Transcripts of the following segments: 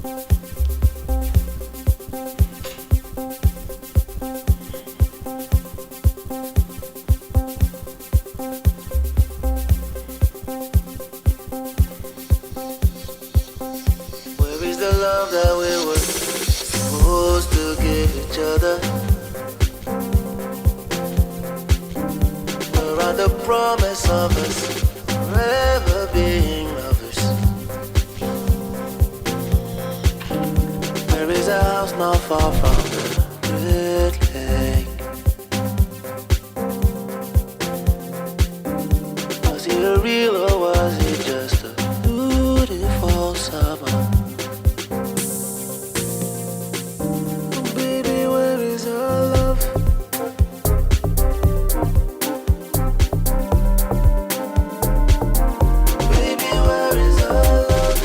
Where is the love that we were supposed to give each other? Where are the promise of us forever being lovers? There is a house not far from the Great Lake. Was it a real or was it just a beautiful summer? Oh baby, where is our love? Baby, where is our love?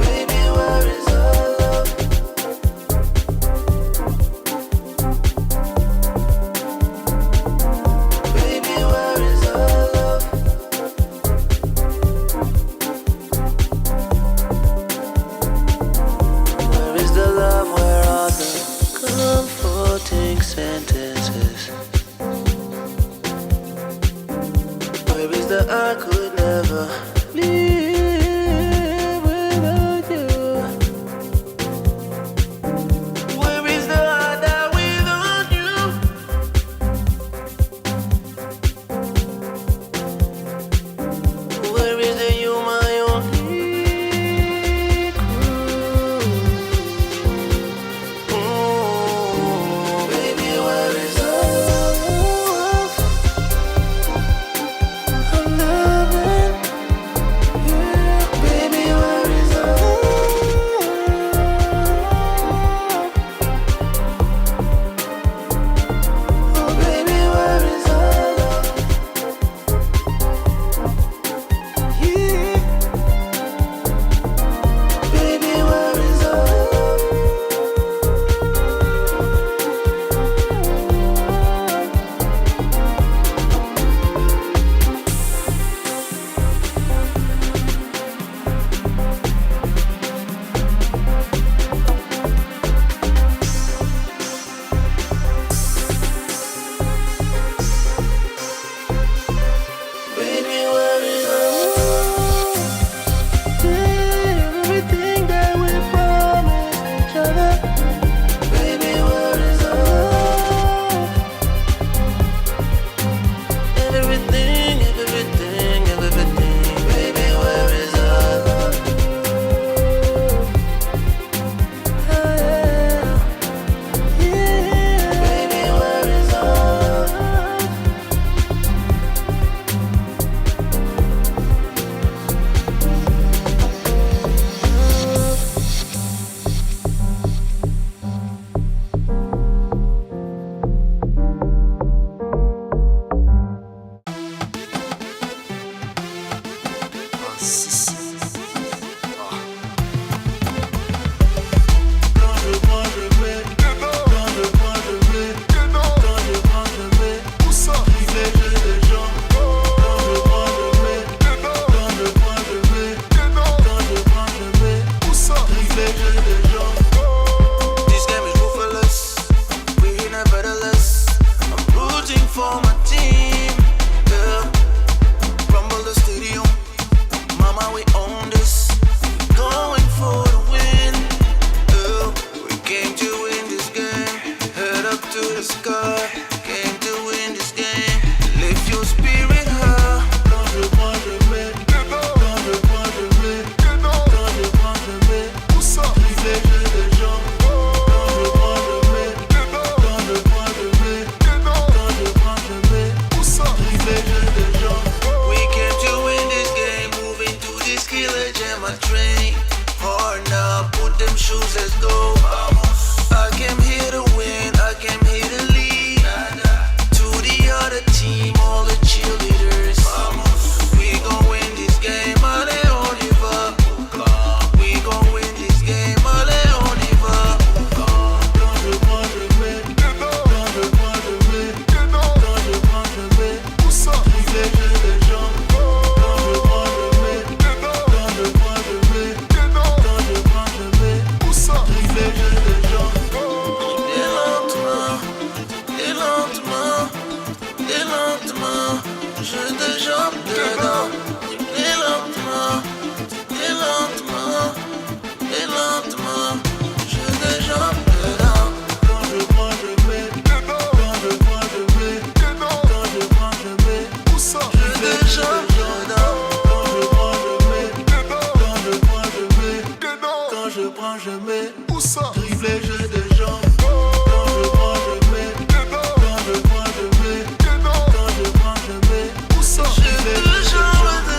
Baby, where is our love? Baby, where is our love? Where is the love? Where are the comforting sentences? Where is the I could never live without you? Where is the I die without you? Where is the you, my only crew? Baby, where is our love? Our loving. je déjambe dedans. Et lentement, et lentement, et lentement, je déjambe dedans. Quand je prends, je mets. Quand je prends, je mets. Quand je prends, je mets. Où ça? Je déjambe dedans. Quand je prends, je mets. Quand je prends, je mets. Quand je prends, je mets. Où ça? Dribblé, je déjambe. Quand je prends, je mets. Quand je prends, je mets. Quand je prends, je mets. Où ça? Je déjambe dedans.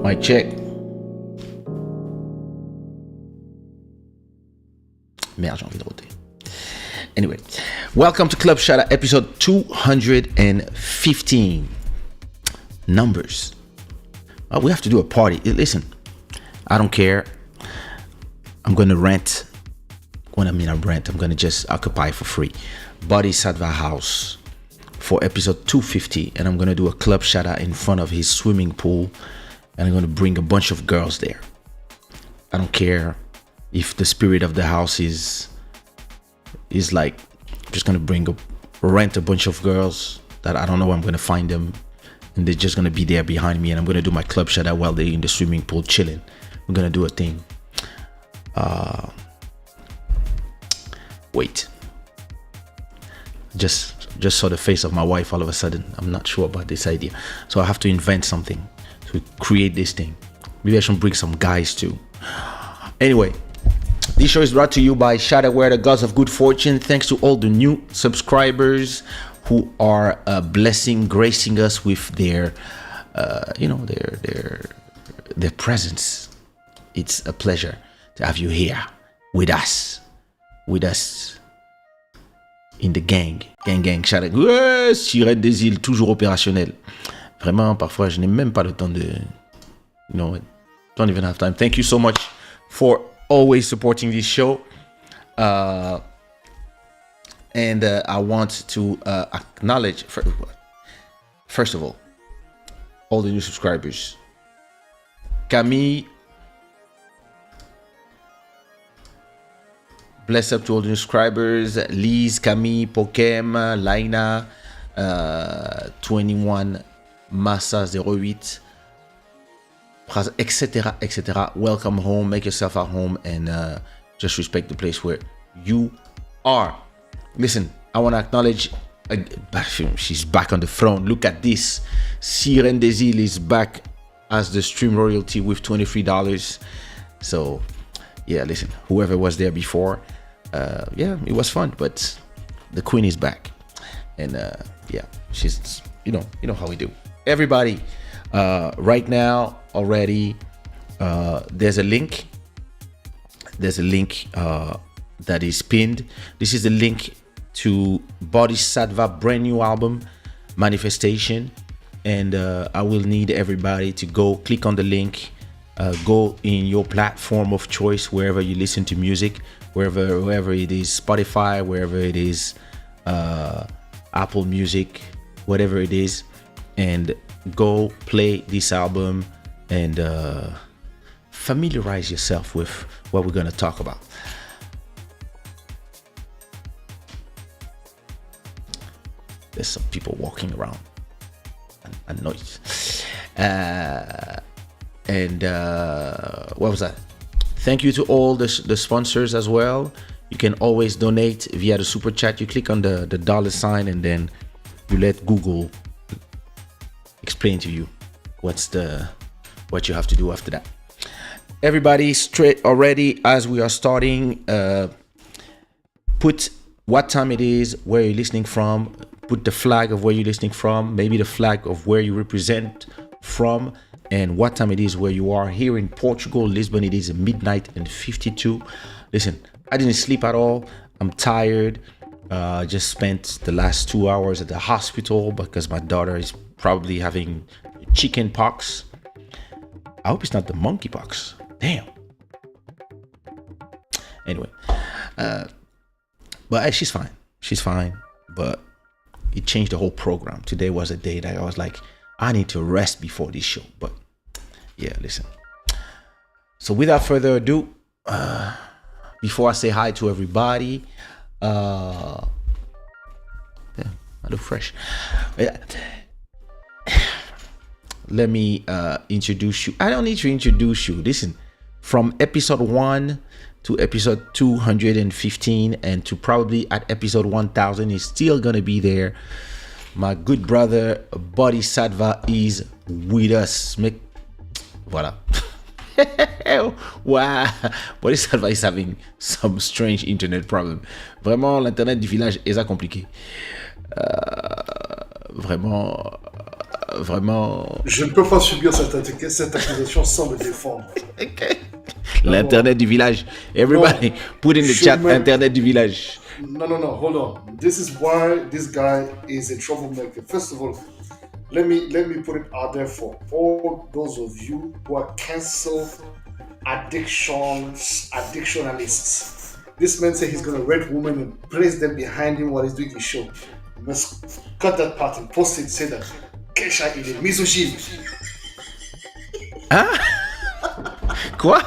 Mic check. Merde, j'ai envie de roter. Anyway, welcome to Club Shada, episode 215. Numbers. We have to do a party. Listen, I don't care. I'm going to rent. When I mean I rent, I'm going to just occupy for free. Boddhi Satva house for episode 250. And I'm going to do a Club Shada in front of his swimming pool. And I'm going to bring a bunch of girls there. I don't care if the spirit of the house is like, just going to rent a bunch of girls that I don't know where I'm going to find them. And they're just going to be there behind me. And I'm going to do my Club Shada while they're in the swimming pool chilling. I'm going to do a thing. Wait. Just saw the face of my wife all of a sudden. I'm not sure about this idea. So I have to invent something to create this thing. Maybe I should bring some guys too. Anyway, this show is brought to you by Shada, where the gods of good fortune. Thanks to all the new subscribers who are gracing us with their presence. It's a pleasure to have you here with us in the gang, Shada. Ouais, Sirène des îles, toujours opérationnel. Vraiment, parfois, je n'ai même pas le temps de, don't even have time. Thank you so much for always supporting this show. And I want to acknowledge, first of all the new subscribers. Camille, bless up to all the new subscribers. Lise, Camille, Pokem, Laina, 21, Massa 08, etc. Welcome home. Make yourself at home and just respect the place where you are. Listen, I want to acknowledge, she's back on the throne. Look at this. Sirène des îles is back as the stream royalty with $23. So, yeah, listen, whoever was there before, it was fun, but the queen is back. And, she's, you know how we do. Everybody, right now, already, there's a link. That is pinned. This is the link to Boddhi Satva brand new album, Manifestation. And I will need everybody to go click on the link, go in your platform of choice, wherever you listen to music, wherever it is, Spotify, wherever it is, Apple Music, whatever it is, and go play this album and familiarize yourself with what we're going to talk about. There's some people walking around. A noise. What was that? Thank you to all the sponsors as well. You can always donate via the super chat. You click on the $sign and then you let Google explain to you what you have to do after that. Everybody straight already as we are starting. Put what time it is, where you're listening from. Put the flag of where you're listening from, maybe the flag of where you represent from, and what time it is where you are. Here in Portugal, Lisbon, it is midnight and 52. Listen, I didn't sleep at all. I'm tired. Just spent the last 2 hours at the hospital because my daughter is probably having chicken pox. I hope it's not the monkey pox. Damn. Anyway, but she's fine. She's fine, but it changed the whole program. Today was a day that I was like, I need to rest before this show. But yeah, listen. So without further ado, before I say hi to everybody, I look fresh. Let me introduce you. I don't need to introduce you. Listen, from episode 1 to episode 215 and to probably at episode 1000 is still gonna be there. My good brother Boddhi Satva is with us. Voilà. Wow. Boddhi Satva is having some strange internet problem. Vraiment, l'internet du village est compliqué. Vraiment, vraiment. Je ne peux pas subir cette accusation sans me défendre. L'internet du village. Everybody, put in the chat internet du village. No, hold on. This is why this guy is a troublemaker. First of all, let me put it out there for all those of you who are cancel addictionalists. This man said he's gonna rent women and place them behind him while he's doing the show. You must cut that part and post it. Say that Kaysha is a misogyne. Hein? Quoi?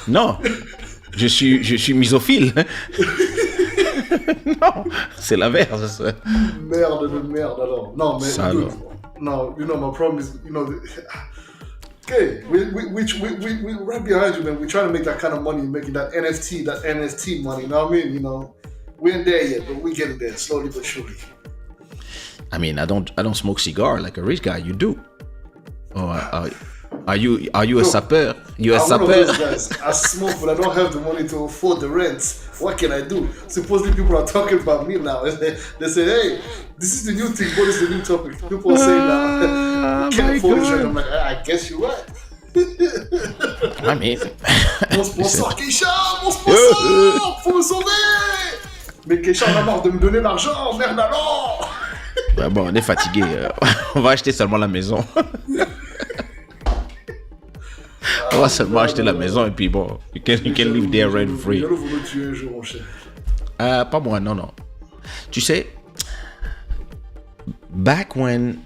Non. Je suis misophile. Non, c'est l'inverse. Merde de merde alors. Non, mais dude, no, you know my problem is, you know, okay, we right behind you, man. We're trying to make that kind of money, making that NFT money. You know what I mean? You know, we ain't there yet, but we getting there slowly but surely. I mean, I don't smoke cigar like a rich guy. You do. Oh, are you a sapper? You a sapper? I'm one of those guys. I smoke, but I don't have the money to afford the rent. What can I do? Supposedly people are talking about me now. They say, hey, this is the new thing. What is the new topic? People are saying now, can't afford this rent. I'm like, I guess you're right. I mean... Mon sponsor, Kaysha! Mon sponsor! Faut me sauver! Mais Kaysha, on a marre de me donner l'argent. Merde alors! Ouais, bon, on est fatigué. On va acheter seulement la maison. On va seulement acheter la maison et puis bon, you can live there rent free. Pas moi, non. Tu sais, back when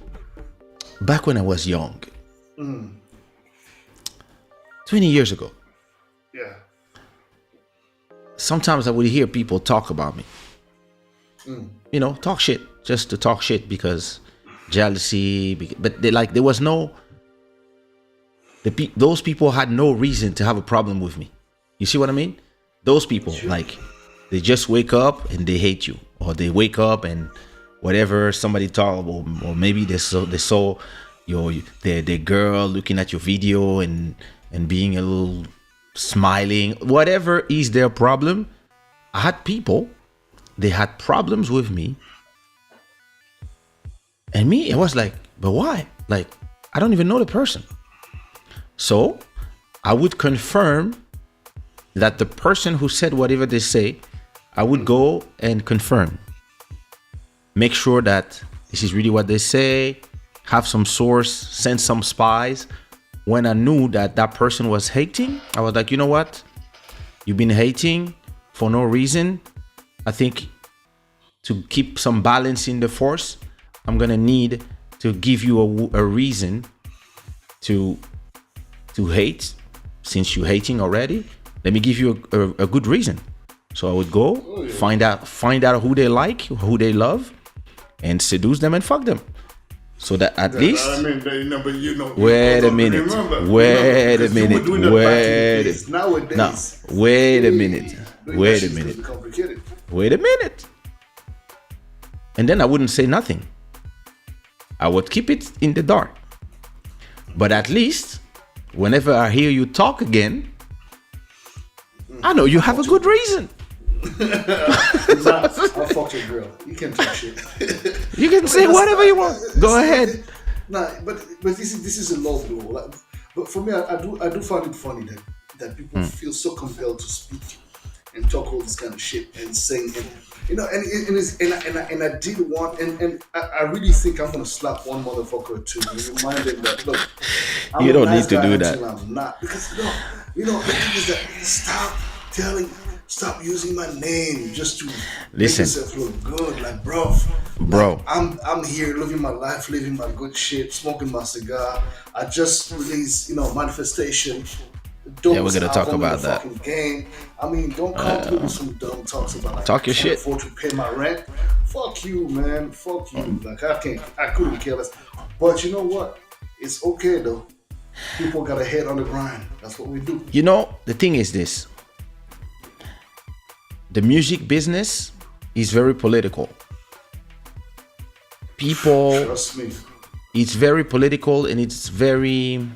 I was young, 20 years ago, yeah, sometimes I would hear people talk about me. You know, talk shit, just to talk shit because jealousy, but there was no... those people had no reason to have a problem with me. You see what I mean? Those people, like, they just wake up and they hate you, or they wake up and whatever, somebody talk, or maybe they saw their girl looking at your video and being a little smiling. Whatever is their problem. I had people, they had problems with me, and me, I was like, but why? Like, I don't even know the person. So I would confirm that the person who said whatever they say, I would go and confirm. Make sure that this is really what they say, have some source, send some spies. When I knew that person was hating, I was like, you know what? You've been hating for no reason. I think to keep some balance in the force, I'm gonna need to give you a reason to hate. Since you're hating already, let me give you a good reason. So I would go find out who they like, who they love, and seduce them and fuck them. So that at least... I mean, but you know... Wait a minute. Wait a minute. And then I wouldn't say nothing. I would keep it in the dark. But at least, whenever I hear you talk again, I know you have a good reason. I'll fuck your girl. You can talk shit. You can say whatever you want. Go ahead. Nah, but this is a law blow. Like, but for me, I do find it funny that people feel so compelled to speak and talk all this kind of shit and sing and you know and I did want and I really think I'm gonna slap one motherfucker or two and remind them that look, I'm you don't nice need to do that. I'm not because you know the thing is that stop using my name just to make yourself look good. Like, bro. Like, I'm here living my life, living my good shit, smoking my cigar. I just released, manifestation. Yeah, we're gonna talk about that. Game. I mean, don't come through with some dumb talks about like talk your shit. Afford to pay my rent. Fuck you, man. Fuck you. Like I couldn't care less. But you know what? It's okay though. People got a head on the grind. That's what we do. You know, the thing is this. The music business is very political. People, trust me, it's very political and it's very,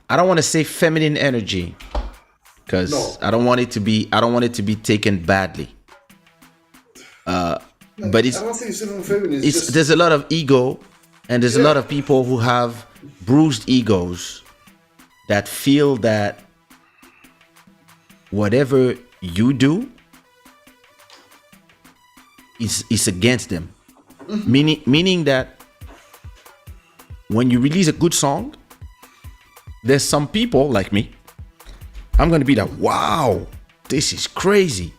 I don't want to say feminine energy because I don't want it to be taken badly. But it's, I don't think it's even feminine. There's a lot of ego And there's a lot of people who have bruised egos that feel that whatever you do is against them. Meaning that when you release a good song, there's some people like me, I'm going to be like, wow, this is crazy.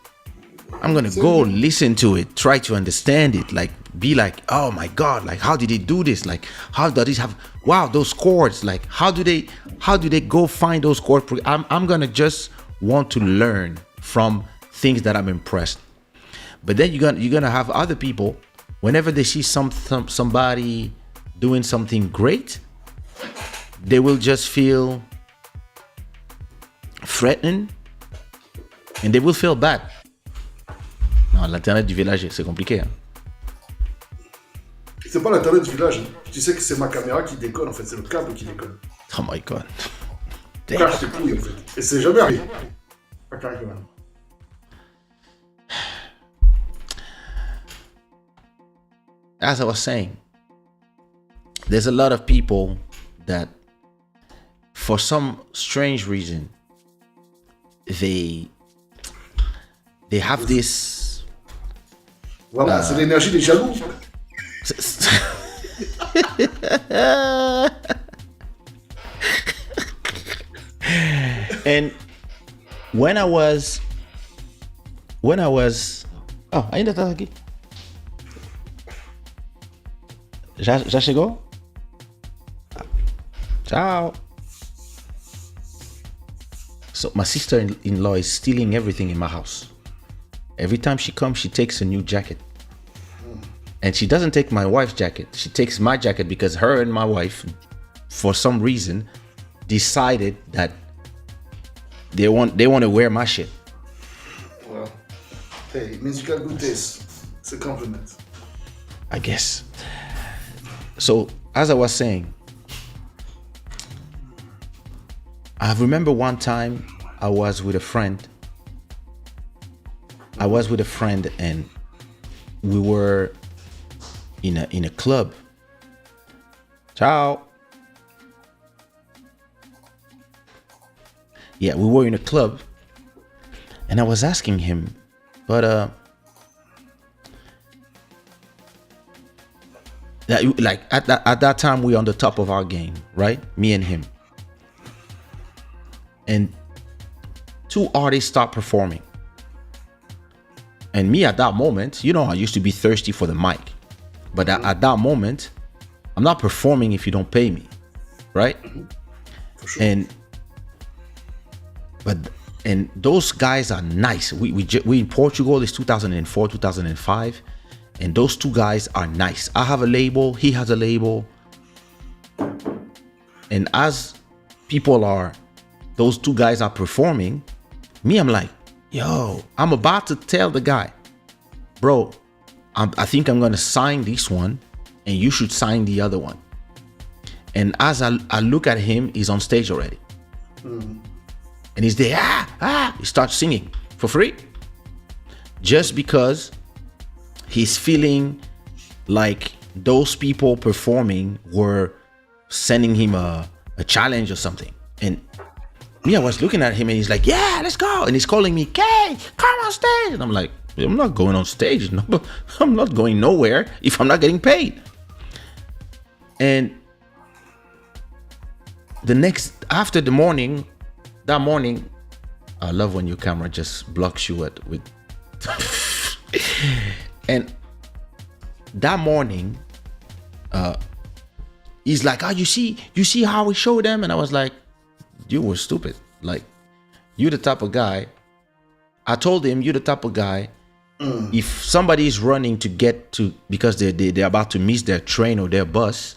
I'm going to go listen to it, try to understand it, like be like, oh my God, like how did he do this? Like how does this have, wow, those chords, like how do they go find those chords? I'm going to just want to learn from things that I'm impressed. But then you're gonna have other people, whenever they see somebody doing something great, they will just feel threatened and they will feel bad. Non, l'internet du village, c'est compliqué. Hein? C'est pas l'internet du village. Tu sais que c'est ma caméra qui déconne en fait, c'est le câble qui déconne. Oh my God. Cache tes couilles en fait. Et c'est jamais arrivé. Pas carré quand même. As I was saying, there's a lot of people that, for some strange reason, they have this. Voilà, c'est l'énergie des jaloux. And when I was, oh, ainda tá aqui. Já chegou? Ciao. So my sister-in-law is stealing everything in my house. Every time she comes, she takes a new jacket. And she doesn't take my wife's jacket. She takes my jacket because her and my wife, for some reason, decided that they want to wear my shit. Well, hey, it means you got good taste. It's a compliment. I guess. So, as I was saying, I remember one time I was with a friend. And we were in a club. Ciao. Yeah, we were in a club, and I was asking him, but like at that time we were on the top of our game, right? Me and him. And two artists start performing. And me at that moment, you know, I used to be thirsty for the mic. But at that moment, I'm not performing if you don't pay me, right? For sure. And those guys are nice. We in Portugal, it's 2004, 2005. And those two guys are nice. I have a label, he has a label. And as those two guys are performing, me, I'm like, yo, I'm about to tell the guy, bro, I think I'm going to sign this one and you should sign the other one. And as I look at him, he's on stage already. And he's there, he starts singing for free. Just because he's feeling like those people performing were sending him a challenge or something. And me, I was looking at him and he's like, yeah, let's go. And he's calling me, Kay, come on stage. And I'm like, I'm not going on stage. No, I'm not going nowhere if I'm not getting paid. And after that morning, I love when your camera just blocks you with. And that morning, he's like, oh, you see how we show them? And I was like, you were stupid. Like, you the type of guy. I told him, you the type of guy. If somebody is running to get to, because they're about to miss their train or their bus,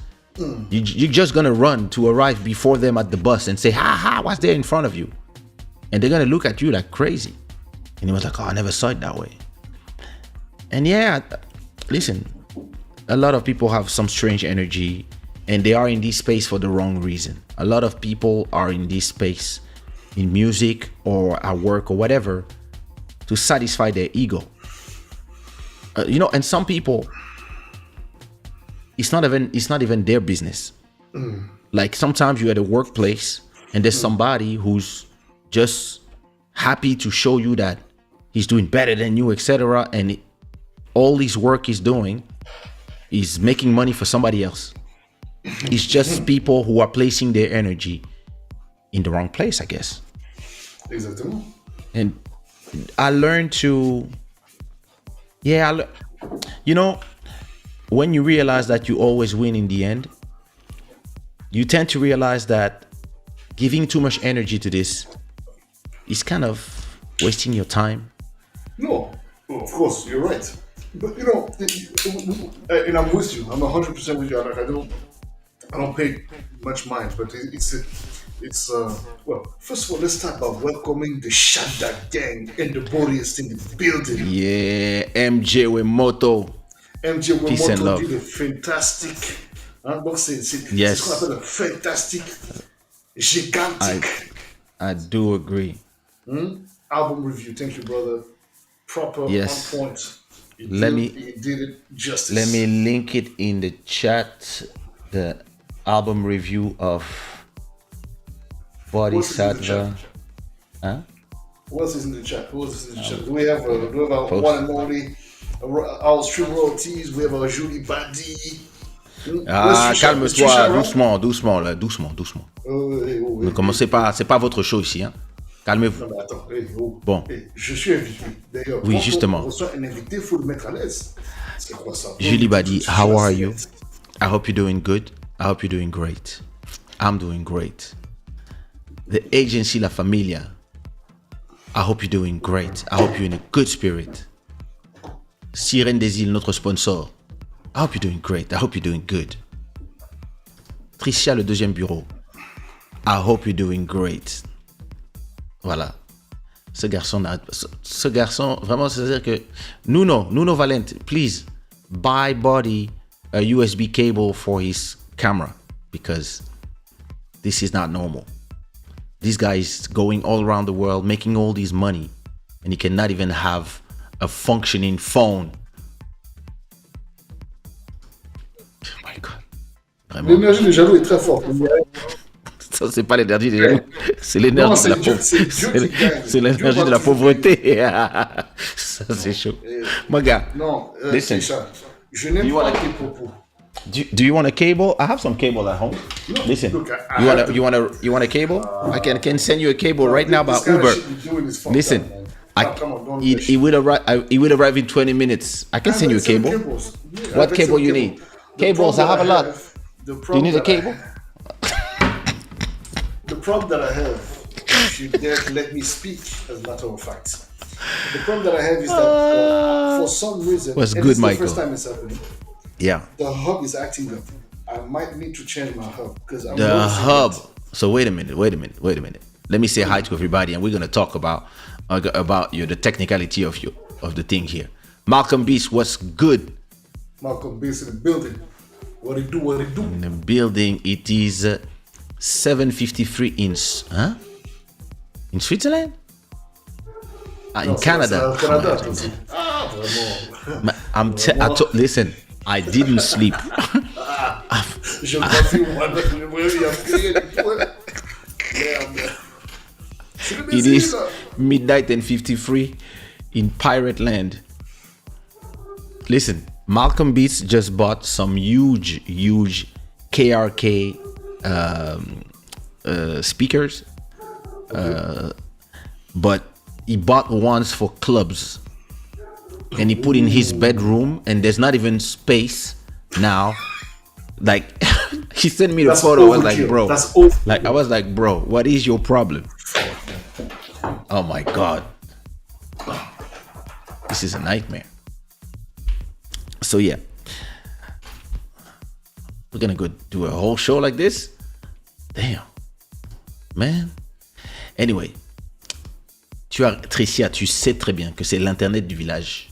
you're just gonna run to arrive before them at the bus and say, ha, what's there in front of you? And they're gonna look at you like crazy. And he was like, oh, I never saw it that way. And yeah, listen, a lot of people have some strange energy and they are in this space for the wrong reason. A lot of people are in this space in music or at work or whatever to satisfy their ego. And some people, it's not even their business. Like sometimes you're at a workplace and there's somebody who's just happy to show you that he's doing better than you, etc. And all his work he's doing is making money for somebody else. It's just people who are placing their energy in the wrong place, I guess. Exactement. And I learned to, you know, when you realize that you always win in the end, you tend to realize that giving too much energy to this is kind of wasting your time. No, of course, you're right. But you know, and I'm with you. I'm 100% with you. Like I don't pay much mind, but it's well. First of all, let's start by welcoming the Shada gang and the Boddhi in the building. Yeah, MJ with Moto. MJ with Peace and Moto love. did a fantastic. C'est Yes. ce qu'on appelle un fantastic, gigantic I do agree. album review. Thank you, brother. Proper, Yes. on point. You did it justice. Let me link it in the chat. The album review of Boddhi What's in the Satva. Huh? Who else is in the chat? Do we have our one and only our stream royalties? We have our Julie Badi. Ah, calme-toi, doucement, là, doucement. Ne Oui. commencez pas, c'est pas votre show ici, hein. Calmez-vous. Non, mais attends, Bon. je suis invité. D'ailleurs, Oui, quand justement. on reçoit un invité, il faut le mettre à l'aise. C'est quoi ça? Julie Badi, how are you? I hope you're doing good. I hope you're doing great. I'm doing great. The agency La Familia, I hope you're doing great. I hope you're in a good spirit. Sirène des Îles, notre sponsor, I hope you're doing great. I hope you're doing good. Tricia, le deuxième bureau, I hope you're doing great. Voilà. Ce garçon, vraiment, c'est-à-dire que Nuno Valent, please buy Boddhi a USB cable for his camera because this is not normal. This guy is going all around the world making all this money and he cannot even have a functioning phone. Oh my God. Vraiment. L'énergie des jaloux est très forte. Ça, c'est pas l'énergie des jaloux, c'est l'énergie de la pauvreté. C'est l'énergie de la pauvreté. Ça, c'est chaud. Mon gars, Non, listen. Kaysha, je n'aime pas tes propos. Do you want a cable? I have some cable at home. No, Listen, look, you want a cable? I can send you a cable right now by This kind of Uber. shit you're doing is fucked Listen, up, man. Come on, don't do that it will arrive in 20 minutes. I can send you a cable. Cables. Yeah, What I've cable seen you need? The Cables, I problem have a lot. the Do you need a problem cable? The problem that I have, if you dare to let me speak, as a matter of fact, the problem that I have is that for some reason, What's and good, it's the Michael? first time it's happening, Yeah. the hub is acting up. I might need to change my hub because I'm The noticing hub. it. So wait a minute. Let me say hi to everybody, and we're gonna talk about the technicality of the thing here. Malcolm Beast, what's good? Malcolm Bass in the building. What it do? In the building, it is 7:53 in Switzerland? In Canada. Listen, I didn't sleep. Géographie, It is midnight and 53 in Pirate Land. Listen, Malcolm Beats just bought some huge KRK speakers, but he bought ones for clubs and he put in his bedroom and there's not even space now. Like he sent me the photo. I was like, bro, I was like, bro, what is your problem? Oh my God, this is a nightmare. So yeah, we're gonna go do a whole show like this. Damn, man. Anyway, Tricia, tu sais très bien que c'est l'internet du village.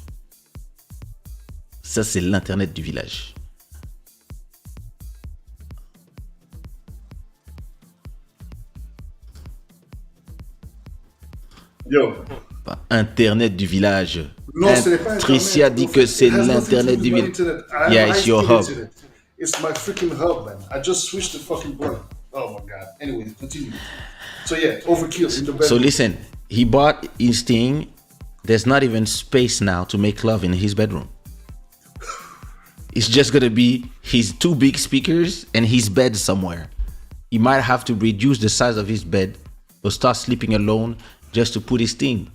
Ça, c'est l'internet du village. Yo. Internet du village. Non, ce n'est pas Tricia Internet. dit que c'est It has nothing to l'internet do du with village. internet. I have Yeah, high it's your speed hub. internet. It's my freaking hub, man. I just switched the fucking button. Oh my god. Anyway, continue. So yeah, overkill in the bedroom. So listen, he bought his thing. There's not even space now to make love in his bedroom. It's just gonna be his 2 big speakers and his bed somewhere. He might have to reduce the size of his bed or start sleeping alone just to put his thing.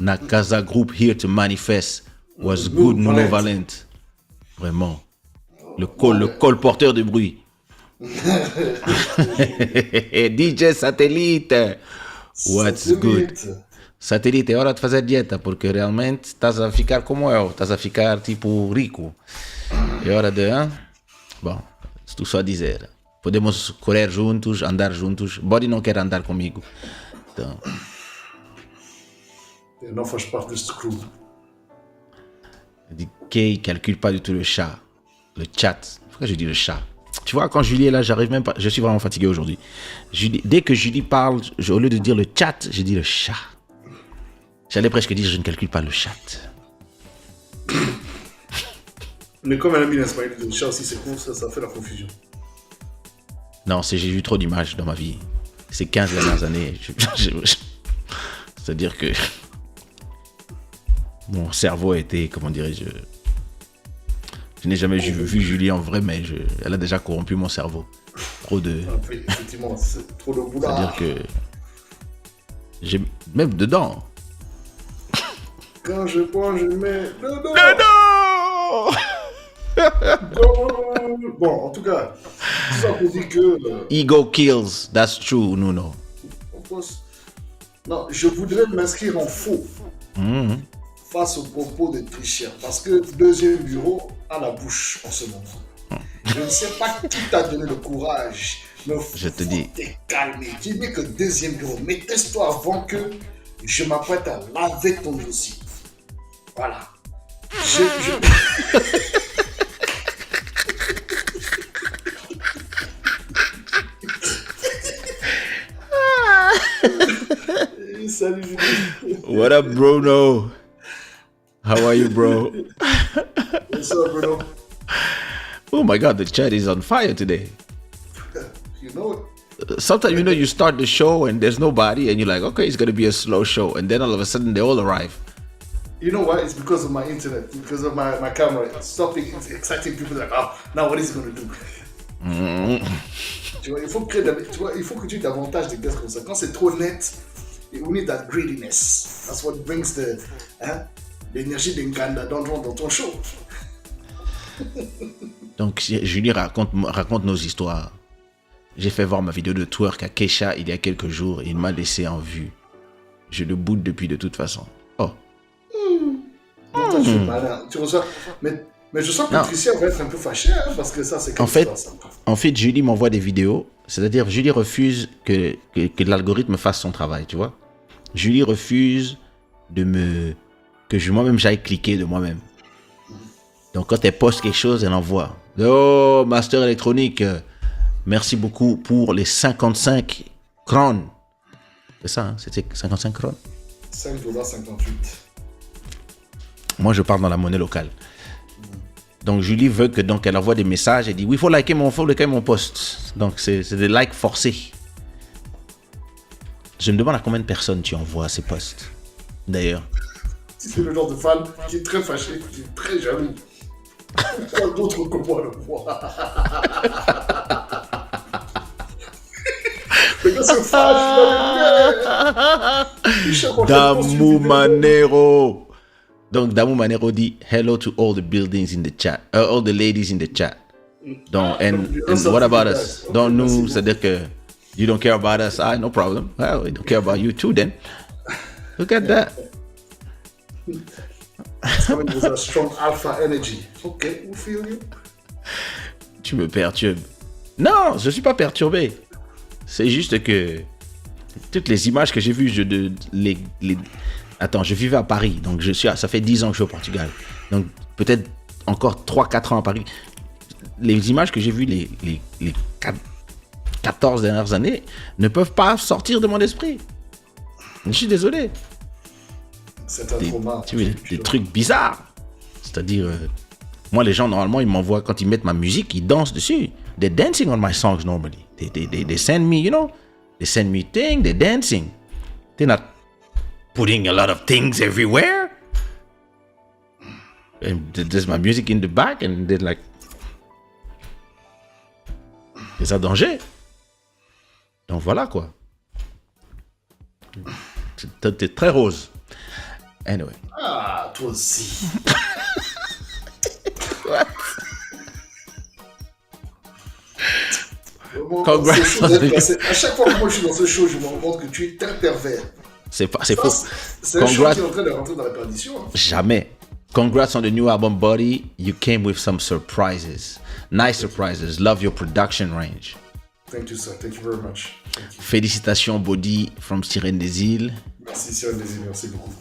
Na casa group here to manifest was good, no valent. Vraiment. Le colporteur de bruit. DJ Satélite. What's good? Satélite, é hora de fazer dieta, porque realmente estás a ficar como eu, estás a ficar tipo rico. É hora de, hein? Bom, se tu só dizer. Podemos correr juntos, andar juntos. Boddhi não quer andar comigo. Então. Il n'en fâche pas de ce crew. Il dit qu'il ne calcule pas du tout le chat. Le chat. Pourquoi je dis le chat? Tu vois, quand Julie est là, j'arrive même pas. Je suis vraiment fatigué aujourd'hui. Dès que Julie parle, au lieu de dire le chat, je dis le chat. J'allais presque dire je ne calcule pas le chat. Mais comme elle a mis l'insmail de chat aussi, c'est con, ça fait la confusion. Non, j'ai vu trop d'images dans ma vie. Ces 15 dernières années. C'est-à-dire que mon cerveau a été, comment dirais-je, je n'ai jamais vu Julie en vrai, mais elle a déjà corrompu mon cerveau. Trop de... Effectivement, c'est trop de boulard. C'est-à-dire que j'ai même dedans. Quand je prends, je mets dedans. Bon, en tout cas, tout ça pour dire que... Ego kills, that's true, Nuno. Non, je voudrais m'inscrire en faux face aux propos de Trichia, parce que deuxième bureau a la bouche en ce moment. Je ne sais pas qui t'a donné le courage, mais je te dis. T'es calmé. Tu dis que deuxième bureau, mais teste-toi avant que je m'apprête à laver ton dossier. Voilà. Salut Julie. What up, Bruno? How are you, bro? What's up, Bruno? Oh my God, the chat is on fire today. You know it. Sometimes, you know, you start the show and there's nobody and you're like, okay, it's going to be a slow show. And then all of a sudden they all arrive. You know why? It's because of my internet, because of my camera. It's stopping, it's exciting people like, oh, now what is he going to do? Tu vois, il faut que tu aies davantage de gaz comme ça. Quand c'est trop net, we need that greediness. That's what brings l'énergie d'Nganda dans ton show. Donc, Julie raconte nos histoires. J'ai fait voir ma vidéo de twerk à Kaysha il y a quelques jours et il m'a laissé en vue. Je le boude depuis de toute façon. Oh. Non, toi, tu es malin. Tu reçois... Mais je sens que Tricia va être un peu fâchée, hein, parce que ça, c'est quelque chose. En fait, Julie m'envoie des vidéos. C'est-à-dire, Julie refuse que l'algorithme fasse son travail, tu vois. Julie refuse que moi-même j'aille cliquer de moi-même. Donc, quand elle poste quelque chose, elle envoie. Oh, Master électronique, merci beaucoup pour les 55 crowns. C'est ça, hein? C'était 55 crowns? $5,58. Moi, je parle dans la monnaie locale. Donc, Julie veut que elle envoie des messages. Elle dit, oui, il faut liker mon post. Donc, c'est des likes forcés. Je me demande à combien de personnes tu envoies ces posts, d'ailleurs. C'est le genre de fan qui est très fâché, qui est très jaloux. Pourquoi d'autres que moi le voient? Le gars se fâche, Damu Manero. Donc, Damu Manero dit hello to all the buildings in the chat, all the ladies in the chat. Donc, and what about us? Donc, nous, c'est-à-dire que you don't care about us. No problem. Well, we don't care about you too, then. Look at that. Coming with a strong alpha energy. Okay, we feel you. Tu me perturbes. Non, je suis pas perturbé. C'est juste que toutes les images que j'ai vues, Attends, je vivais à Paris, donc ça fait 10 ans que je suis au Portugal. Donc peut-être encore 3-4 ans à Paris. Les images que j'ai vues les 14 dernières années ne peuvent pas sortir de mon esprit. Je suis désolé. C'est un trauma. Des trucs bizarres. C'est-à-dire, Moi, les gens, normalement, ils m'envoient, quand ils mettent ma musique, ils dansent dessus. They're dancing on my songs normally. They send me, they send me things, they're dancing. They're not putting a lot of things everywhere. And there's my music in the back, and they're like, c'est ça danger. Donc voilà quoi. T'es très rose. Anyway. Ah, toi aussi. What? Congrats. À chaque fois que moi je suis dans ce show, je me rends compte que tu es très pervers. C'est faux. C'est un show qui est en train de rentrer dans la perdition. Hein. Jamais. Congrats on the new album, Boddhi. You came with some surprises. Nice surprises. Love your production range. Thank you, sir. Thank you very much. Félicitations, Boddhi, from Sirène des Îles. Merci, Sirène des Îles. Merci beaucoup.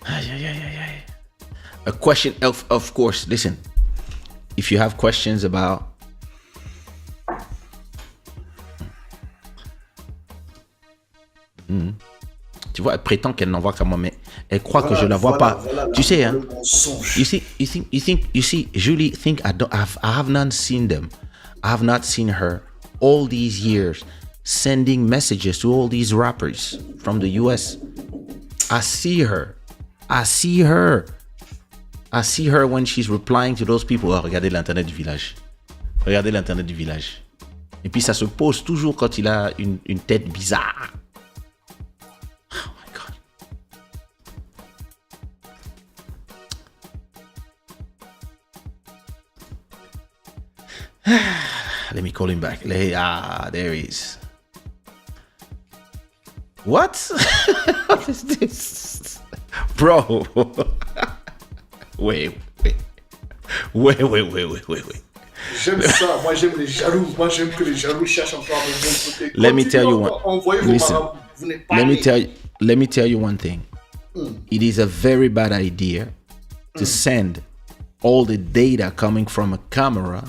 Aïe, aïe, aïe, aïe, aïe. A question, of course, listen. If you have questions about... Tu vois, elle prétend qu'elle n'envoie qu'à moi, mais elle croit que je la vois pas. Tu sais, hein? You see, Julie think I have not seen them. I have not seen her all these years sending messages to all these rappers from the US. I see her when she's replying to those people. Oh, regardez l'internet du village. Regardez l'internet du village. Et puis ça se pose toujours quand il a une tête bizarre. Let me call him back. There he is. What? What is this? Bro. Wait. J'aime ça. Moi, j'aime les jaloux. Moi, j'aime que les jaloux cherchent encore le bon côté. Let me tell you one. Listen. Let me tell you one thing. It is a very bad idea to send all the data coming from a camera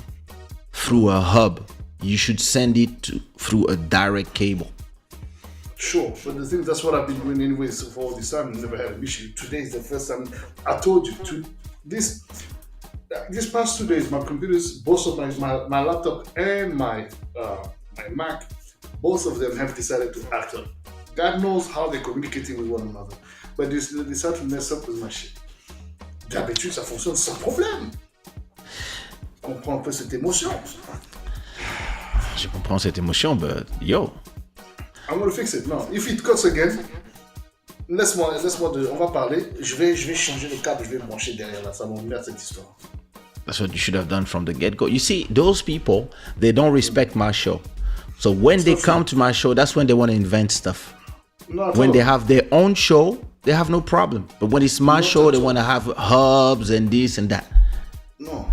through a hub. You should send it through a direct cable. Sure, but the thing, that's what I've been doing anyway. So for all this time, I never had an issue. Today is the first time. I told you, this past 2 days, my computers, both of my laptop and my Mac, both of them have decided to act up. God knows how they're communicating with one another. But they decided to mess up with my shit. D'habitude, ça fonctionne sans problème. Je comprends un peu cette émotion. Je comprends cette émotion, but yo. I'm gonna fix it. No, if it cuts again, laisse-moi, on va parler. Je vais changer le câble, je vais le brancher derrière là. Ça m'emmerde cette histoire. That's what you should have done from the get-go. You see, those people, they don't respect my show. So when they come to my show, that's when they want to invent stuff. When they have their own show, they have no problem. But when it's my show, they want to have hubs and this and that. No,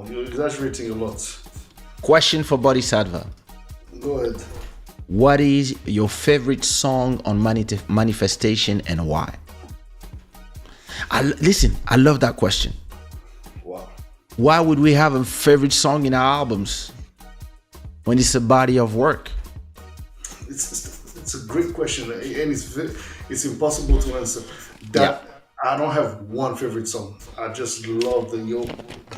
you're exaggerating a lot. Question for Boddhi Satva. Go ahead. What is your favorite song on Manifestation and why? Listen, I love that question. Wow. Why would we have a favorite song in our albums when it's a body of work? It's a great question, and it's impossible to answer. I don't have one favorite song. I just love the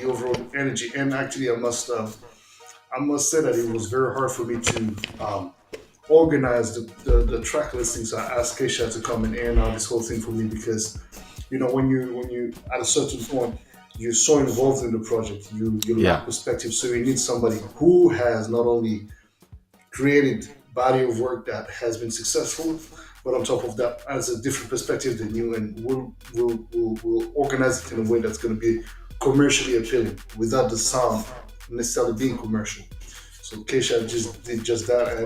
overall energy, and actually, I must say that it was very hard for me to organize the track listings. I asked Kaysha to come and air out this whole thing for me because, when you at a certain point you're so involved in the project, you lack perspective. So you need somebody who has not only created body of work that has been successful, but on top of that has a different perspective than you, and will organize it in a way that's going to be commercially appealing without the sound necessarily being commercial. So Kaysha did just that,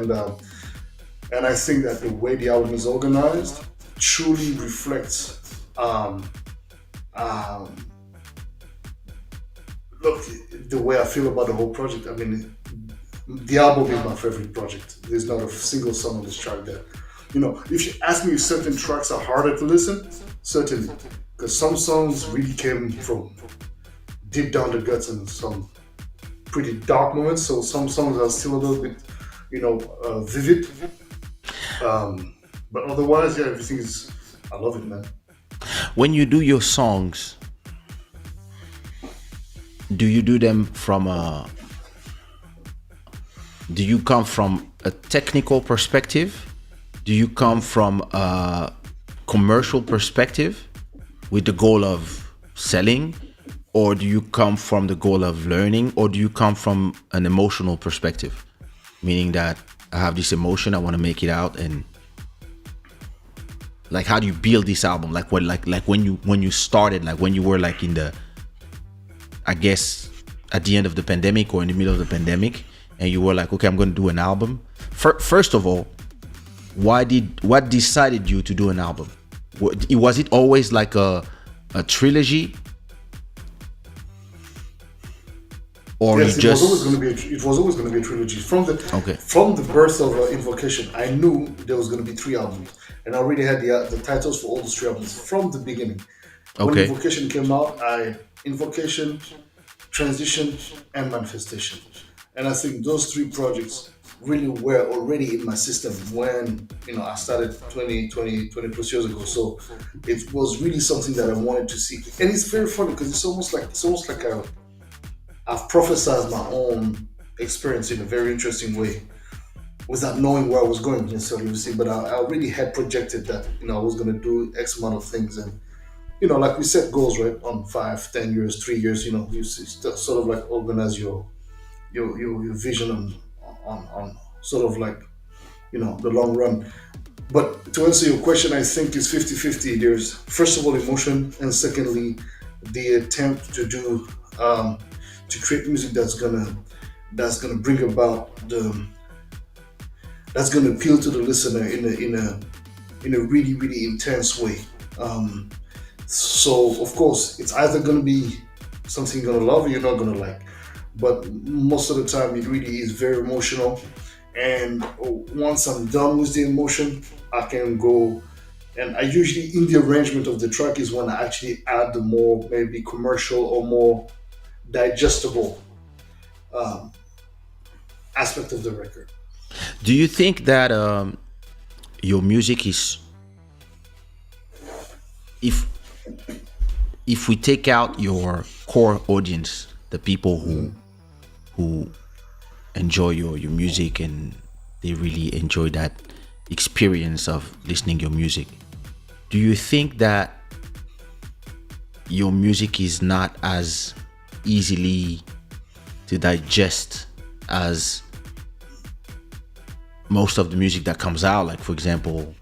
and I think that the way the album is organized truly reflects look, the way I feel about the whole project. I mean, the album is my favorite project. There's not a single song on this track that, if you ask me if certain tracks are harder to listen, certainly, because some songs really came from deep down the guts and some pretty dark moments. So some songs are still a little bit, vivid. But otherwise, everything is. I love it, man. When you do your songs, do you do them from a do you come from a technical perspective? Do you come from a commercial perspective with the goal of selling? Or do you come from the goal of learning? Or do you come from an emotional perspective? Meaning that I have this emotion, I want to make it out, and like how do you build this album? Like what like when you started, like when you were like in the, I guess, at the end of the pandemic or in the middle of the pandemic, and you were like, okay, I'm going to do an album. First of all, what decided you to do an album? Was it always like a trilogy, or Yes, you just? it was always going to be a trilogy. Okay. From the birth of Invocation, I knew there was going to be three albums, and I already had the titles for all those three albums from the beginning. When Okay. Invocation came out, Invocation, Transition, and Manifestation, and I think those three projects really were already in my system when I started 20 plus years ago. So it was really something that I wanted to see, and it's very funny because it's almost like I've prophesized my own experience in a very interesting way without knowing where I was going necessarily, you see. But I already had projected that, I was going to do X amount of things. And, like we set goals, right, on 5, 10 years, 3 years, sort of like organize your vision on sort of like, the long run. But to answer your question, I think it's 50-50. There's, first of all, emotion, and secondly, the attempt to do to create music that's gonna bring about that's gonna appeal to the listener in a really really intense way. So of course, it's either gonna be something you're gonna love or you're not gonna like. But most of the time, it really is very emotional. And once I'm done with the emotion, I can go. And I usually, in the arrangement of the track, is when I actually add the more maybe commercial or more digestible um, aspect of the record. Do you think that your music is, if we take out your core audience, the people who enjoy your music and they really enjoy that experience of listening your music, do you think that your music is not as easily to digest as most of the music that comes out? Like, for example,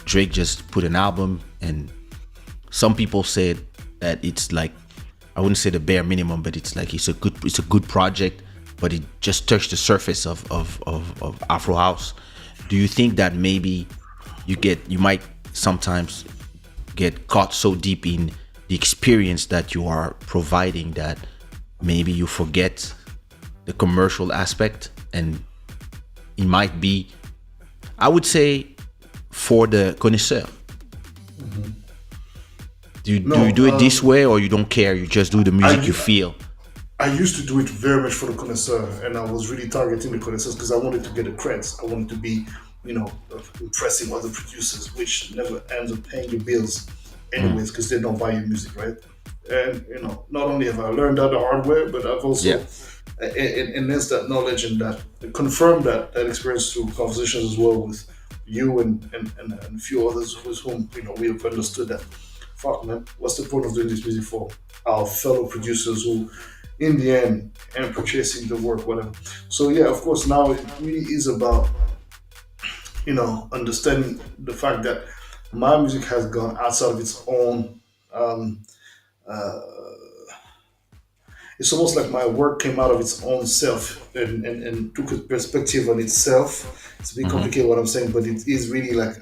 Drake just put an album, and some people said that it's like, I wouldn't say the bare minimum, but it's like it's a good project, but it just touched the surface of Afro House. Do you think that maybe you might sometimes get caught so deep in the experience that you are providing that maybe you forget the commercial aspect? And it might be, I would say, for the connoisseur. Do you do it this way, or you don't care? You just do the music you feel? I used to do it very much for the connoisseur, and I was really targeting the connoisseurs because I wanted to get the creds. I wanted to be, impressing other producers, which never ends up paying your bills anyways because they don't buy your music, right? And not only have I learned that the hard way, but I've also enhanced that knowledge and that confirmed that experience through conversations as well with you and a few others with whom we have understood that, fuck man, what's the point of doing this music for our fellow producers who in the end and purchasing the work, whatever. So yeah, of course, now it really is about understanding the fact that my music has gone outside of its own. It's almost like my work came out of its own self and took a perspective on itself. It's a bit complicated what I'm saying, but it is really like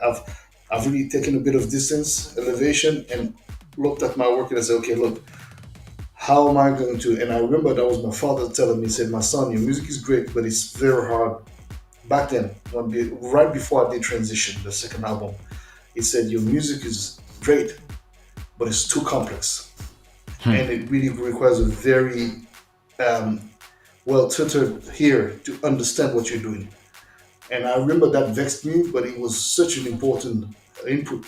I've really taken a bit of distance, elevation, and looked at my work and I said, okay, look, how am I going to? And I remember that was my father telling me, he said, my son, your music is great, but it's very hard. Back then, right before I did Transition, the second album, he said, your music is great, but it's too complex. And it really requires a very well-tutored ear to understand what you're doing. And I remember that vexed me, but it was such an important input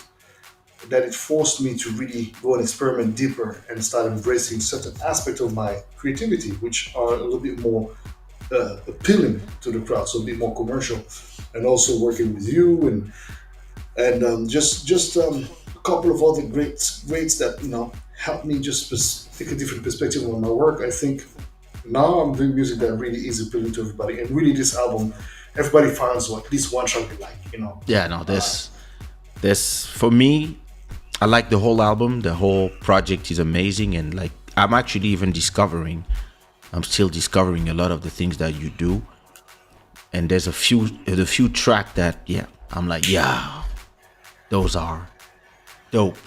that it forced me to really go and experiment deeper and start embracing certain aspects of my creativity, which are a little bit more appealing to the crowd, so a bit more commercial. And also working with you and just a couple of other greats that helped me just take a different perspective on my work. I think now I'm doing music that really is appealing to everybody, and really this album, everybody finds at least one track they like. Yeah, no, this for me, I like the whole album. The whole project is amazing, and like I'm actually even discovering. I'm still discovering a lot of the things that you do, and there's a few track that yeah, I'm like yeah, those are dope.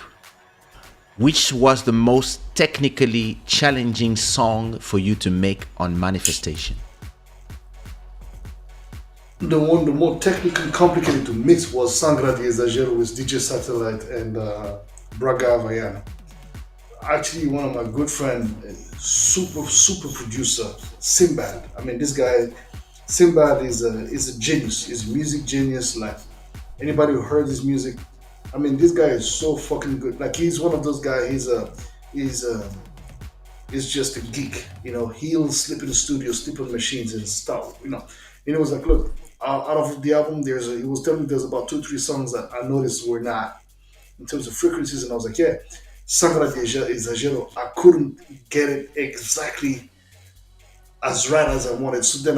Which was the most technically challenging song for you to make on Manifestation? The more technically complicated to mix was Sangra de Exagero with DJ Satellite and Braga Havaiana. Actually, one of my good friend, super producer, Simbad. I mean, this guy, Simbad is a genius. He's a music genius. Like anybody who heard his music, I mean, this guy is so fucking good. Like he's one of those guys. He's is just a geek. He'll sleep in the studio, sleep on machines and stuff. And it was like, look, out of the album, he was telling me there's about two, three songs that I noticed were not in terms of frequencies, and I was like, yeah, Sangra de Exagero, I couldn't get it exactly as right as I wanted. So then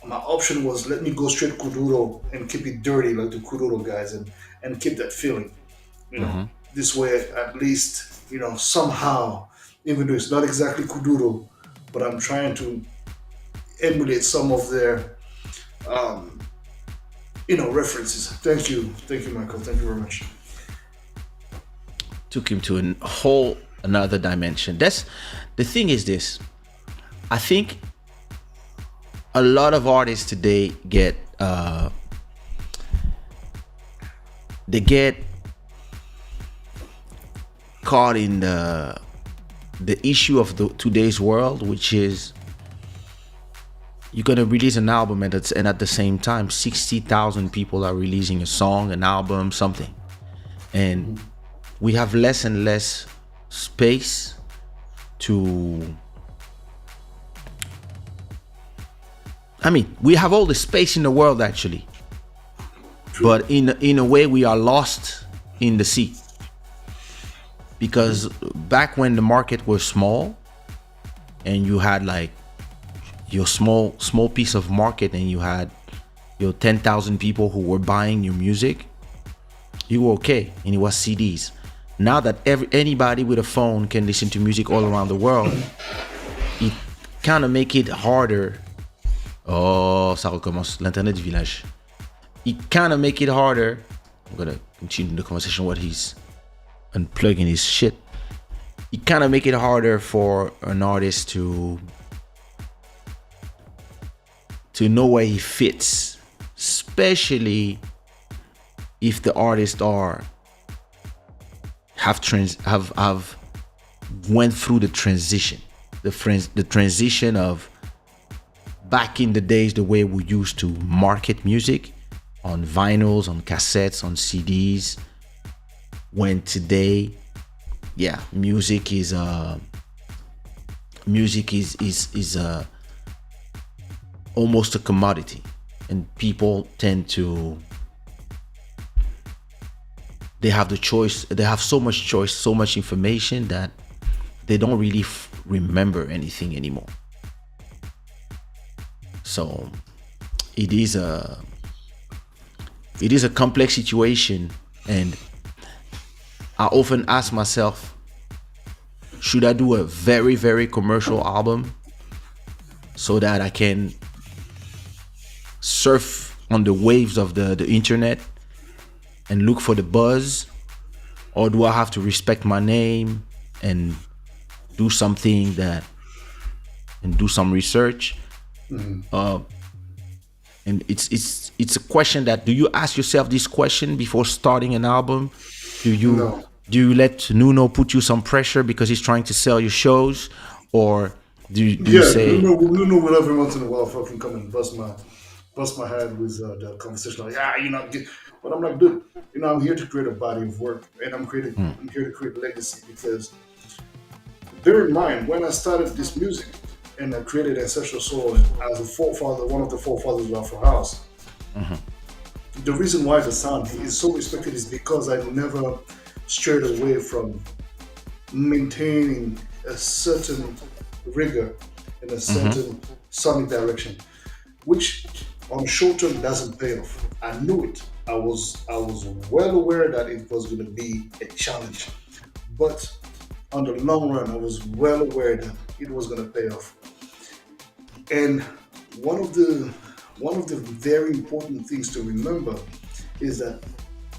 my option was let me go straight Kuduro and keep it dirty like the Kuduro guys and keep that feeling. You know, this way at least, somehow, even though it's not exactly Kuduro, but I'm trying to emulate some of their, um, references. Thank you, Michael. Thank you very much. Took him to a whole another dimension. That's the thing is this. I think a lot of artists today they get caught in the issue of today's world, which is you're gonna release an album and at the same time 60,000 people are releasing a song, an album, something, and we have less and less space to. I mean, we have all the space in the world actually, but in a way we are lost in the sea, because back when the market was small and you had like your small piece of market and you had your 10,000 people who were buying your music, you were okay, and it was CDs. Now that anybody with a phone can listen to music all around the world, it kind of make it harder. Oh, ça recommence, l'internet du village. It kind of make it harder. I'm gonna continue the conversation while he's unplugging his shit. It kind of make it harder for an artist to know where he fits, especially if the artists have went through the transition, the transition of back in the days, the way we used to market music on vinyls, on cassettes, on CDs. When today, yeah, music is almost a commodity, and people tend to. They have the choice. They have so much choice, so much information that they don't really remember anything anymore. So it is a complex situation, and I often ask myself, should I do a very, very commercial album so that I can surf on the waves of the internet and look for the buzz, or do I have to respect my name and do something and do some research? And it's a question that, do you ask yourself this question before starting an album? No. Do you let Nuno put you some pressure because he's trying to sell your shows, or do you say Nuno will every once in a while fucking come and bust my head with the conversation like, But I'm like, dude, I'm here to create a body of work, and I'm here to create legacy because bear in mind when I started this music and I created Ancestral Soul as a forefather, one of the forefathers of Afro House. The reason why the sound is so respected is because I never strayed away from maintaining a certain rigor in a certain sonic direction, which on short term doesn't pay off. I knew it. I was well aware that it was going to be a challenge, but on the long run, I was well aware that it was going to pay off. And one of the one of the very important things to remember is that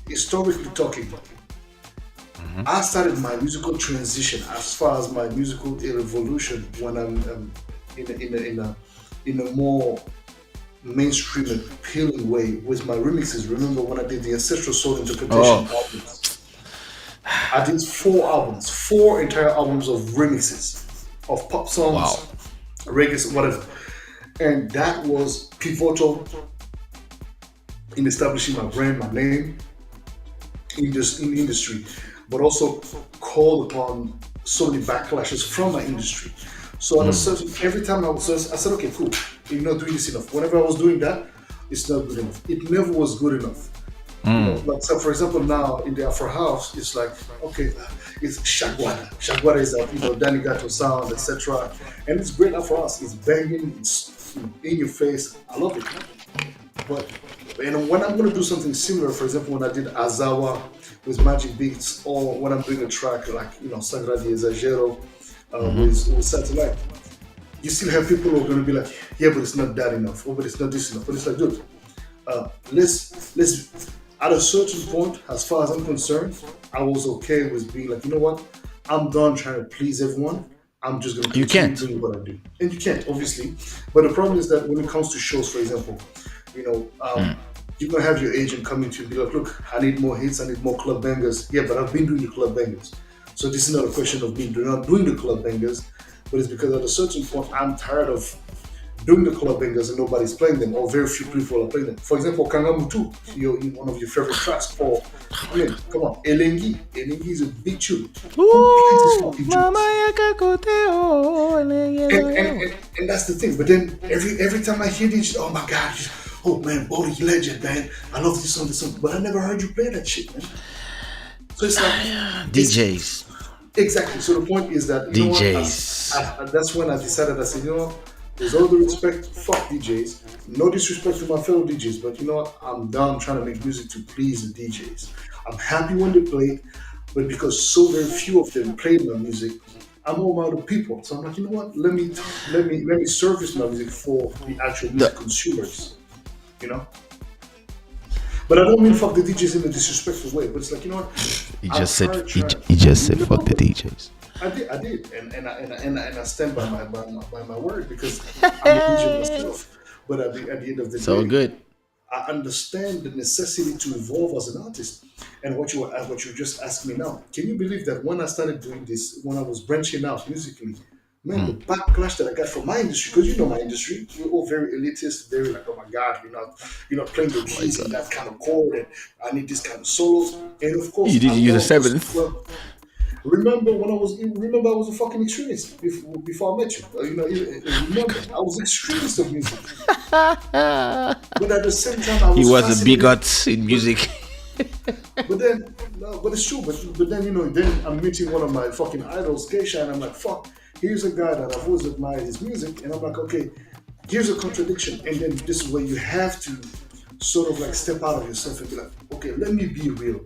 historically talking, I started my musical transition as far as my musical evolution when I'm in a more mainstream and appealing way with my remixes. Remember when I did the Ancestral Soul interpretation Oh, albums? I did four entire albums of remixes of pop songs, wow. reggae, whatever. And that was pivotal in establishing my brand, my name in the industry, but also called upon so many backlashes from my industry. So at a certain, every time I said, okay, cool, you're not doing this enough. Whenever I was doing that, it's not good enough. It never was good enough. Like so for example, now in the Afro House, it's like okay, it's Shagwada. Shagwada is a Danny Gatto sound, etc. And it's great Afro House. It's banging. It's in your face. I love it. But when I'm gonna do something similar, for example, when I did Azawa with Magic Beats, or when I'm doing a track like Sagra de Exagero with Satellite, you still have people who are gonna be like, yeah, but it's not that enough, or but it's not this enough. But it's like, dude, let's at a certain point, as far as I'm concerned, I was okay with being like, you know what, I'm done trying to please everyone. I'm just going to You continue can't. doing what I do, and you can't obviously. But the problem is that when it comes to shows, for example, you know, you're gonna have your agent coming to you and be like, look, I need more hits, I need more club bangers. Yeah, but I've been doing the club bangers, so this is not a question of me not doing the club bangers, but it's because at a certain point I'm tired of doing the club bangers and nobody's playing them, or very few people are playing them. For example, Kangamutu, one of your favorite tracks, or I mean, come on, Elengi. Elengi is a big tune. Who plays this Ooh, fucking mama tunes? yakakote oh, And that's the thing. But then every time I hear this, oh my god, oh man, Boddhi legend, man. I love this song, but I never heard you play that shit, man. So it's like DJs. exactly. So the point is that you know what? DJs. That's when I decided. I said, you know what? With all the respect, fuck DJs. No disrespect to my fellow DJs, but you know what? I'm done trying to make music to please the DJs. I'm happy when they play, but because so very few of them play my music, I'm all about the people. So I'm like, you know what? Let me service my music for the actual music The, consumers. You know. But I don't mean fuck the DJs in a disrespectful way. But it's like, you know what? he I'm just said tired he, trying. he just said fuck the DJs. I did, and I stand by my word because I'm a DJ myself. But at the end of the So day, good. I understand the necessity to evolve as an artist. And what you just asked me now, can you believe that when I started doing this, when I was branching out musically, man, the backlash that I got from my industry, because you know my industry, we're all very elitist, very like, oh my god, you're not playing the Oh my keys in god. that kind of chord, and I need this kind of solos. And of You course, did I use a love this. seventh. Well, remember I was a fucking extremist before I met you. Remember I was extremist of music, but at the same time I He was was a fascinated. bigot in But music. but then no, but it's true. But then then I'm meeting one of my fucking idols, Kaysha, and I'm like, fuck. Here's a guy that I've always admired his music, and I'm like, okay, here's a contradiction, and then this is where you have to sort of like step out of yourself and be like, okay, let me be real,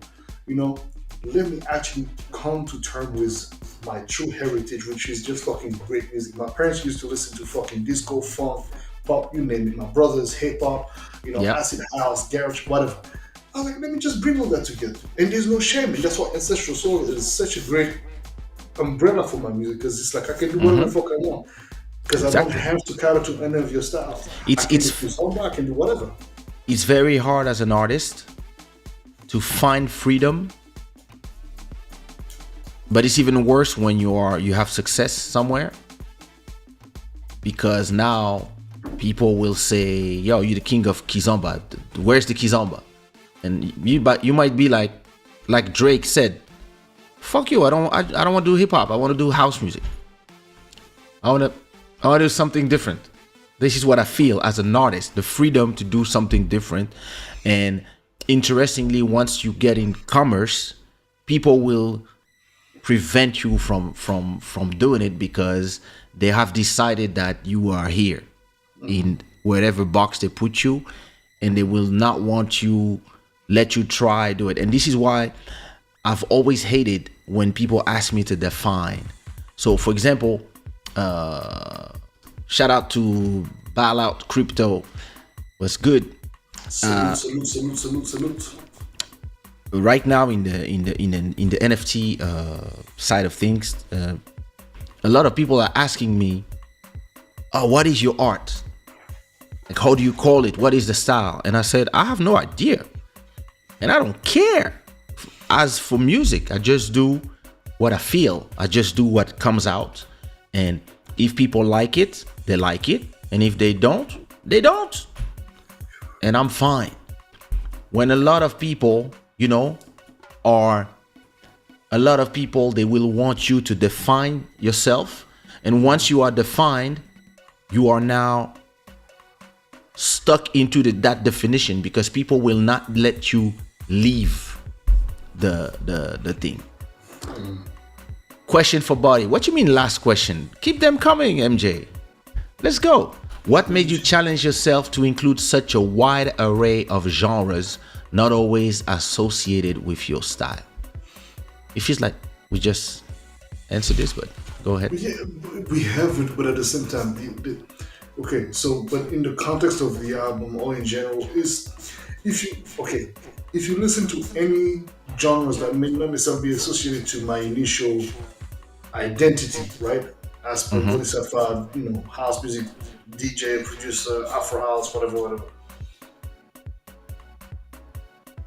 you know, let me actually come to terms with my true heritage, which is just fucking great music. My parents used to listen to fucking disco, funk, pop, you name it. My brothers, hip hop, Yeah. acid house, garage, whatever. I was like, let me just bring all that together. And there's no shame. And that's why Ancestral Soul is such a great umbrella for my music, because it's like I can do whatever the fuck I want. Because I don't Exactly. have to cater to any of your styles. I It's can do it's kizomba, I can do whatever. it's very hard as an artist to find freedom, but it's even worse when you have success somewhere, because now people will say, yo, you're the king of kizomba, where's the kizomba? And you might be like Drake said, fuck you, I don't want to do hip hop. I want to do house music. I want to do something different. This is what I feel as an artist, the freedom to do something different. And interestingly, once you get in commerce, people will prevent you from doing it because they have decided that you are here in wherever box they put you, and they will not want you, let you try do it. And this is why I've always hated when people ask me to define. So for example, shout out to Bailout Crypto, was good. Salute. Right now in the NFT side of things, a lot of people are asking me, oh, what is your art? Like, how do you call it? What is the style? And I said, I have no idea. And I don't care. As for music, I just do what I feel. I just do what comes out. And if people like it, they like it. And if they don't, they don't. And I'm fine. When a lot of people, they will want you to define yourself. And once you are defined, you are now stuck into that definition, because people will not let you leave the thing. Question for Boddhi. What you mean last question? Keep them coming, MJ. Let's go. What made you challenge yourself to include such a wide array of genres not always associated with your style? It feels like we just answered this, but go ahead. Yeah, we haven't, but at the same time, okay. So, but in the context of the album or in general, if you listen to any genres that may not necessarily be associated to my initial identity, right? As per Boddhi Satva, house music, DJ, producer, Afro house, whatever.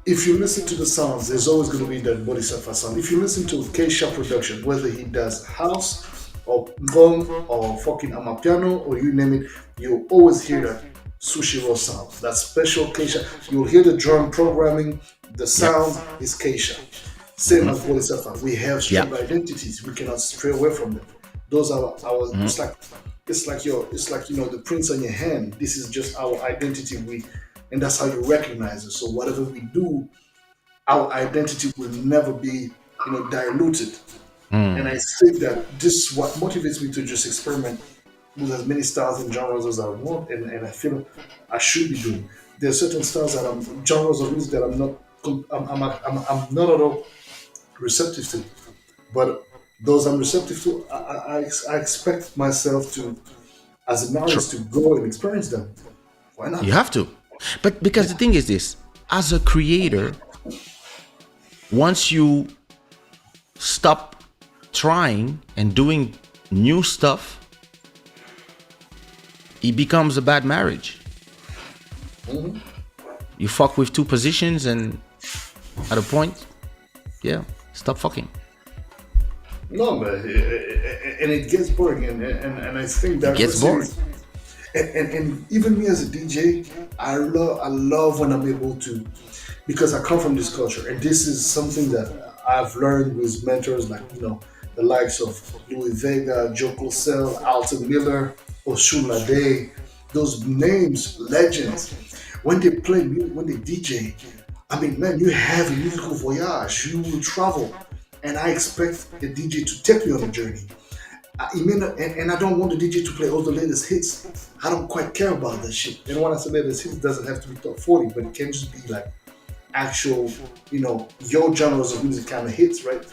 If you listen to the sounds, there's always going to be that Boddhi Satva sound. If you listen to Kaysha production, whether he does house or gong or fucking amapiano or you name it, you'll always hear that sushiraw sound, that special Kaysha. You'll hear the drum programming, the sound is Kaysha. Same as Boddhi Satva. We have strong identities. We cannot stray away from them. Those are our. It's like the prints on your hand. This is just our identity. And that's how you recognize it. So whatever we do, our identity will never be, diluted. And I think that this is what motivates me to just experiment with as many styles and genres as I want, and I feel I should be doing. There are certain styles genres of music that I'm not at all receptive to, but those I'm receptive to, I expect myself to, as an artist, to go and experience them. Why not? You have to. But because the thing is this, as a creator, once you stop trying and doing new stuff, it becomes a bad marriage. You fuck with two positions, and at a point, stop fucking. No, but and it gets boring, and I think that it gets boring. And even me as a DJ, I love when I'm able to, because I come from this culture, and this is something that I've learned with mentors like the likes of Louis Vega, Joe Cosell, Alton Miller, Oshulade, those names, legends. When they play music, when they DJ, I mean, man, you have a musical voyage. You will travel, and I expect a DJ to take me on a journey. And I don't want the DJ to play all the latest hits. I don't quite care about that shit. And when I say latest hits, it doesn't have to be top 40, but it can just be like actual, your genres of music kind of hits, right?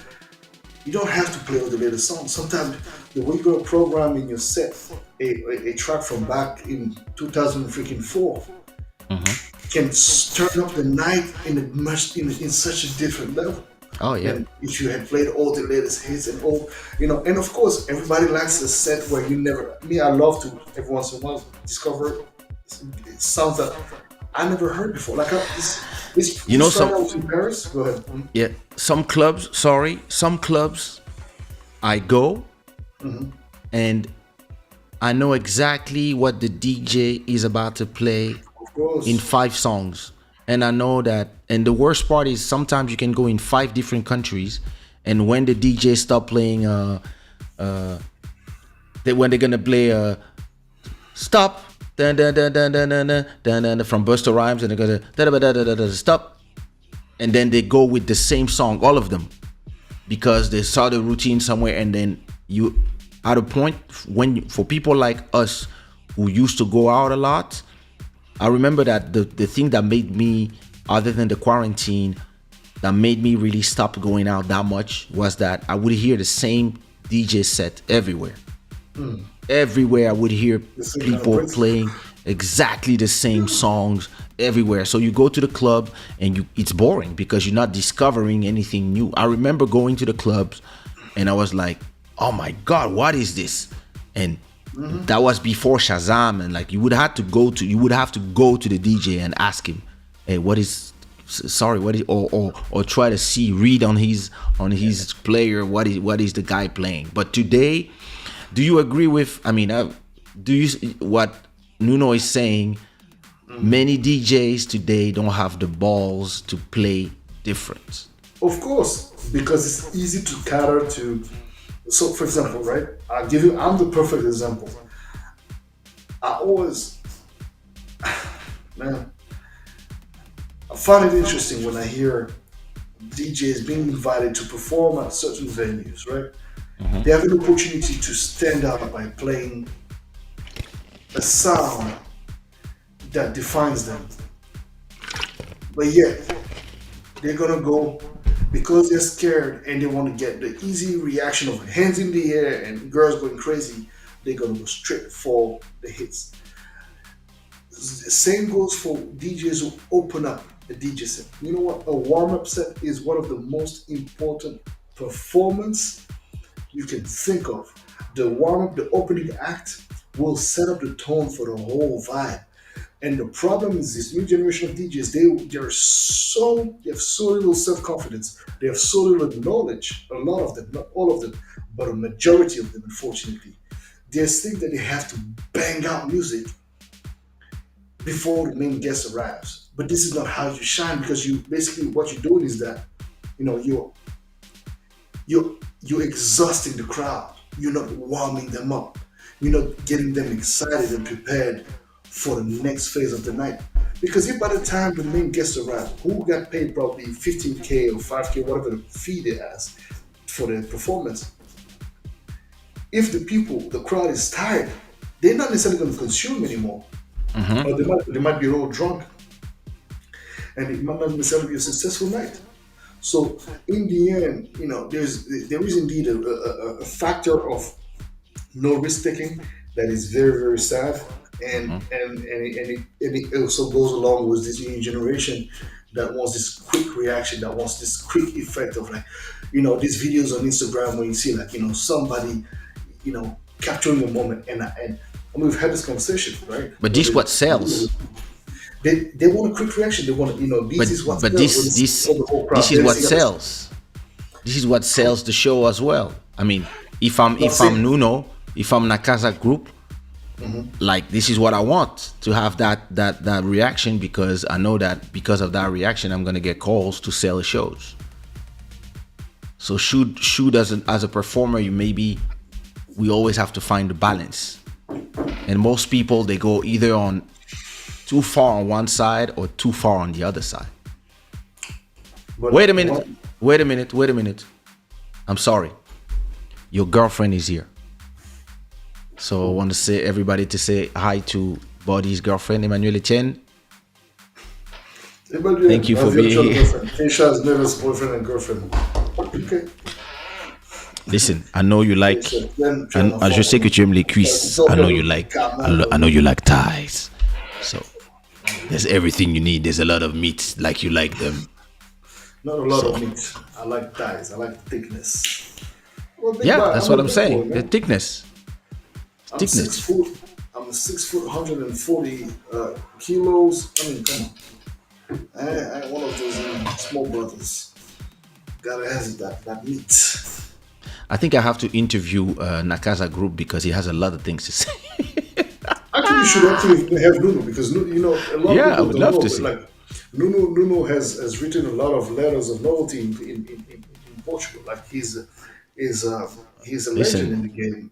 You don't have to play all the latest songs. Sometimes the way you're programming your set, a track from back in 2004, can turn up the night in such a different level. Oh yeah. And if you had played all the latest hits and all, and of course everybody likes a set where you never. Me, I love to every once in a while discover sounds that I never heard before. Like this some in Paris. Go ahead. Yeah, some clubs. I go, and I know exactly what the DJ is about to play in 5 songs. And I know that, and the worst part is sometimes you can go in 5 different countries, and when the DJ stop playing, when they're gonna play stop, dun, dun, dun, dun, dun, dun, dun, dun, dun, from Busta Rhymes, and they're gonna stop, and then they go with the same song, all of them, because they saw the routine somewhere, and then you, at a point, when for people like us who used to go out a lot, I remember that the thing that made me, other than the quarantine, that made me really stop going out that much was that I would hear the same DJ set everywhere. Everywhere I would hear people playing exactly the same songs everywhere. So you go to the club and it's boring because you're not discovering anything new. I remember going to the clubs and I was like, oh my God, what is this? And that was before Shazam, and like you would have to go to the DJ and ask him, hey, what is or try to read on his player what is the guy playing. But today, do you agree with, what Nuno is saying? Many DJs today don't have the balls to play different. Of course, because it's easy to cater to. So, for example, right? I'm the perfect example. I find it interesting when I hear DJs being invited to perform at certain venues, right? They have an opportunity to stand out by playing a sound that defines them. But yet, they're gonna go because they're scared and they want to get the easy reaction of hands in the air and girls going crazy. They're gonna go straight for the hits. The same goes for DJs who open up a DJ set. You know what? A warm-up set is one of the most important performance you can think of. The warm-up, the opening act will set up the tone for the whole vibe. And the problem is this new generation of DJs, they have so little self-confidence. They have so little knowledge. A lot of them, not all of them, but a majority of them, unfortunately. They think that they have to bang out music before the main guest arrives. But this is not how you shine, because you basically what you're doing is that, you're exhausting the crowd. You're not warming them up. You're not getting them excited and prepared for the next phase of the night. Because if by the time the main guests arrive, who got paid probably 15K or 5K, whatever the fee they ask for their performance, if the crowd is tired, they're not necessarily going to consume anymore. Or they might be all drunk. And it might not necessarily be a successful night. So in the end, there is indeed a factor of no risk taking that is very, very sad. And it also goes along with this new generation that wants this quick reaction, that wants this quick effect of these videos on Instagram where you see somebody, capturing a moment. And we've had this conversation, right? But this what sells. They want a quick reaction. They want this is what sells. This is what sells. This is what sells the show as well. I mean, if I'm Nuno, if I'm Nakaza Group, like this is what I want to have that reaction, because I know that because of that reaction I'm gonna get calls to sell shows. So shoot as a performer, we always have to find the balance. And most people, they go either on too far on one side or too far on the other side. But Wait a minute. I'm sorry. Your girlfriend is here. So I want to say everybody to say hi to Boddhi's girlfriend, Emmanuel Etienne. Thank you for being here. Kaysha's never boyfriend and girlfriend. Okay. Listen, I know you like. Je sais que tu aimes les cuisses. I know you like thighs. So there's everything you need. There's a lot of meat, like you like them. Not a lot of meat. I like thighs. I like thickness. Well, that's what I'm saying. The thickness. I'm 6 foot. I'm 6 foot, 140 kilos. I mean, come on. I ain't one of those small brothers. Gotta have that meat. I think I have to interview Nakaza Group because he has a lot of things to say. Actually, you should have Nuno, because a lot of people I would love to see. Like, Nuno has written a lot of letters of novelty in Portugal. Like he's he's a legend Listen, in the game,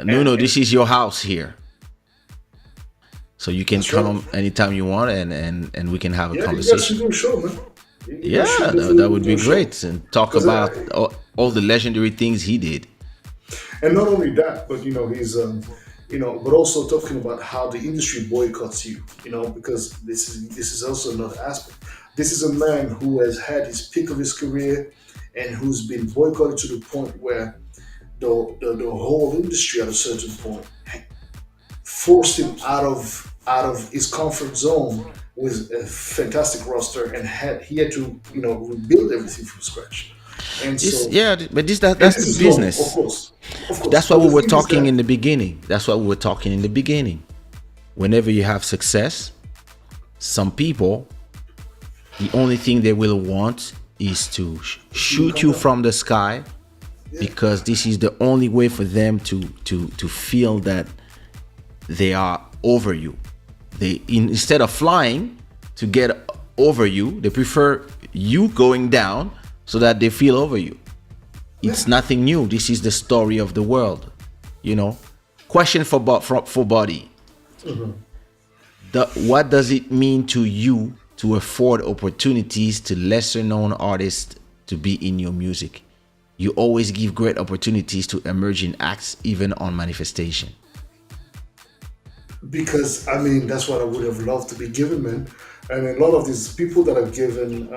Nuno, and this is your house here, so you can that's right. come anytime you want, and we can have a Yeah, you guys should conversation. do a show, man. You Yeah, guys should that definitely would do be a show great, and talk because about all the legendary things he did. and not only that, but he's but also talking about how the industry boycotts you, because this is also another aspect. This is a man who has had his peak of his career and who's been boycotted to the point where the whole industry at a certain point forced him out of his comfort zone with a fantastic roster and he had to rebuild everything from scratch. And It's so yeah, but and that's the this is normal, of business. course, of course. That's what But we the were thing is talking that in the beginning. That's what we were talking in the beginning. Whenever you have success, some people, the only thing they will want is to shoot you from the sky, because this is the only way for them to feel that they are over you. Instead of flying to get over you, they prefer you going down so that they feel over you. It's nothing new. This is the story of the world. Question for Body. What does it mean to you to afford opportunities to lesser known artists to be in your music? You always give great opportunities to emerging acts, even on manifestation. because that's what I would have loved to be given, man. And a lot of these people that are given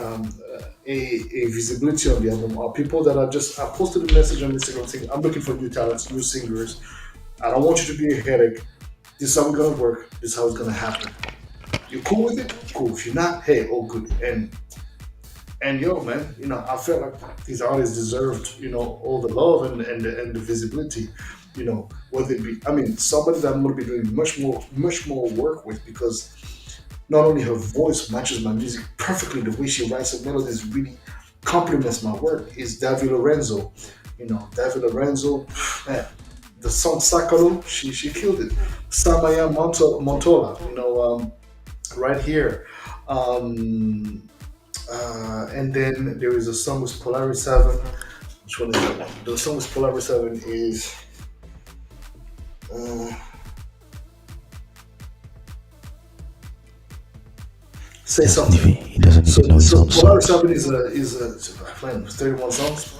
a visibility on the album are people that are just I posted a message on Instagram saying I'm looking for new talents, new singers. I don't want you to be a headache. This is how it's gonna work. This is how it's gonna happen. You cool with it? Cool. If you're not, hey, all good. And yo, man, I felt like these artists deserved, all the love and the visibility, whether it be, somebody that I'm going to be doing much more work with because not only her voice matches my music perfectly, the way she writes her melodies really complements my work is Davi Lorenzo. Davi Lorenzo, man, the song Sakalo, she killed it. Samaya Montola, right here. Um, and then there is a song with Polaris 7. Which one is that one? The song with Polaris 7 is uh, Say Something. He doesn't So, even know his so own Polaris songs. 7 man, 31 songs.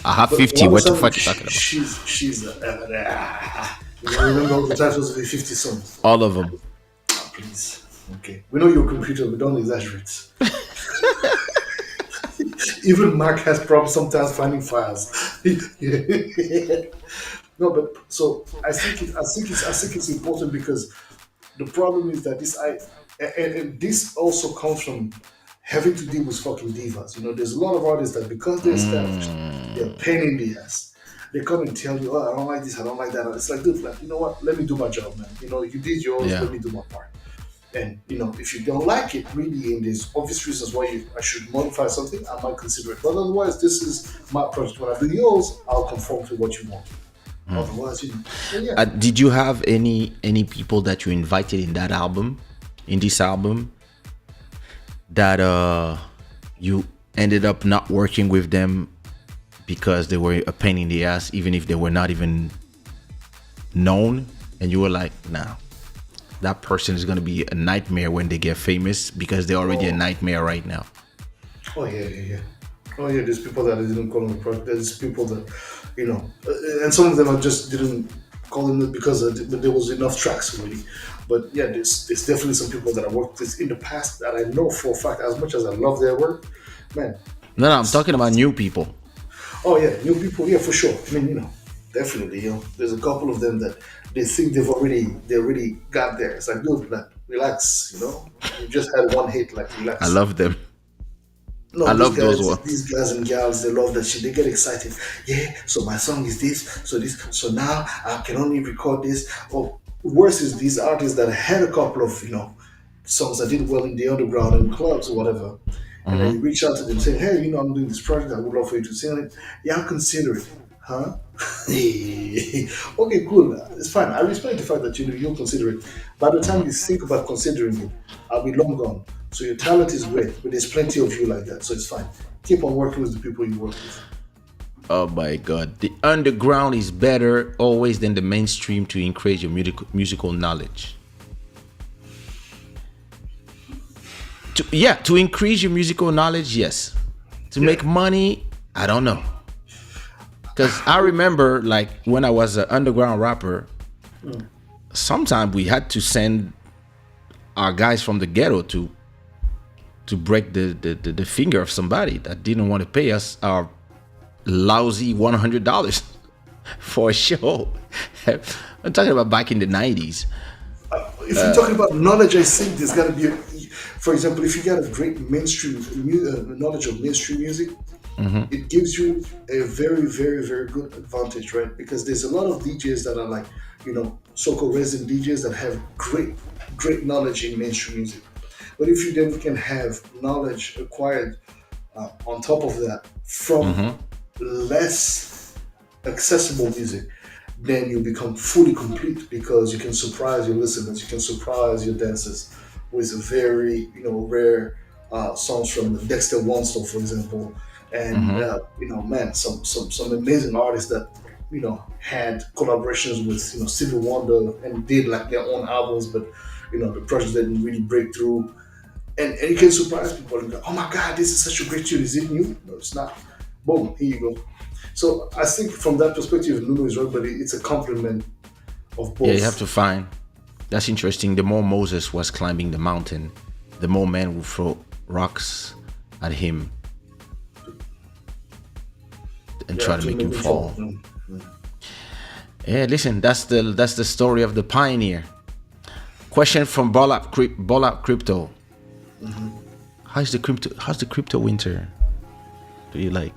I have But 50. Polaris What the 7, fuck you talking about? you remember all the titles of the 50 songs? All of them. Please. Okay. We know your computer, we don't exaggerate. Even Mark has problems sometimes finding files. No, but so I think it's important because the problem is that and this also comes from having to deal with fucking divas. There's a lot of artists that because they're established, they're a pain in the ass. They come and tell you, oh, I don't like this, I don't like that. It's like, dude, you know what? Let me do my job, man. You did yours, Yeah. let me do my part. And if you don't like it, really, and there's obvious reasons why I should modify something, I might consider it. But otherwise, this is my project. When I do yours, I'll conform to what you want. Otherwise, yeah. Did you have any people that you invited in this album, that you ended up not working with them because they were a pain in the ass, even if they were not even known, and you were like, nah, that person is going to be a nightmare when they get famous because they're already a nightmare right now? Oh yeah. Oh yeah. There's people that I didn't call them a project. There's people that, and some of them I just didn't call them because there was enough tracks really. But yeah, there's definitely some people that I worked with in the past that I know for a fact. As much as I love their work, man. No, I'm talking about new people. Oh yeah, new people. Yeah, for sure. Definitely. There's a couple of them that they think they already got there. It's like, dude, like, relax. You just had one hit. Like, I relax. love them. No, I these love those guys, ones. these guys and gals, they love that shit. They get excited. Yeah, so my song is this. So now I can only record this. Or worse is these artists that had a couple of songs that did well in the underground and clubs or whatever, and then you reach out to them saying, hey, I'm doing this project. I would love for you to sing it. Yeah, I'll consider it, huh? Okay, cool. It's fine. I respect the fact that you'll consider it. By the time you think about considering it, I'll be long gone. So your talent is great, but there's plenty of you like that, so it's fine. Keep on working with the people you work with. Oh my God, the underground is better always than the mainstream to increase your musical knowledge. To increase your musical knowledge, yes. To Yeah. make money, I don't know. Because I remember, like, when I was an underground rapper, sometimes we had to send our guys from the ghetto to break the finger of somebody that didn't want to pay us our lousy $100 for a show. I'm talking about back in the 90s. If you're talking about knowledge, I think there's got to be, for example, if you got a great mainstream knowledge of mainstream music, it gives you a very, very, very good advantage, right? Because there's a lot of DJs that are like, so-called resident DJs that have great, great knowledge in mainstream music. But if you then can have knowledge acquired on top of that from less accessible music, then you become fully complete because you can surprise your listeners, you can surprise your dancers with a very rare songs from Dexter Wanstall, for example, and man, some amazing artists that had collaborations with Stevie Wonder and did like their own albums, but the project didn't really break through. And you can surprise people and go, oh my God, this is such a great tune. Is it new? No, it's not. Boom, here you go. So I think from that perspective, Nuno is right, but it's a compliment of both. Yeah, you have to find. That's interesting. The more Moses was climbing the mountain, the more men would throw rocks at him and try to make him fall. Yeah, listen, that's the story of the pioneer. Question from Ball Up Crypto. How's the crypto winter? Do you like?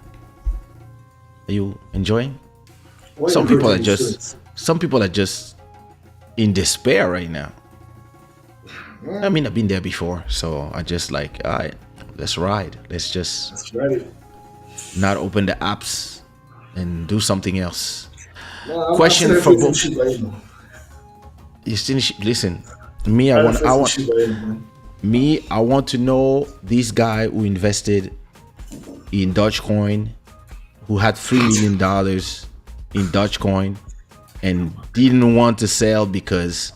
Are you enjoying? Some people are just in despair right now. I mean, I've been there before, so I just like, all right, let's ride. Let's ride. Not open the apps and do something else. No, Question for both. You still listen. I want to know this guy who invested in Dogecoin, who had $3 million in Dogecoin and didn't want to sell because,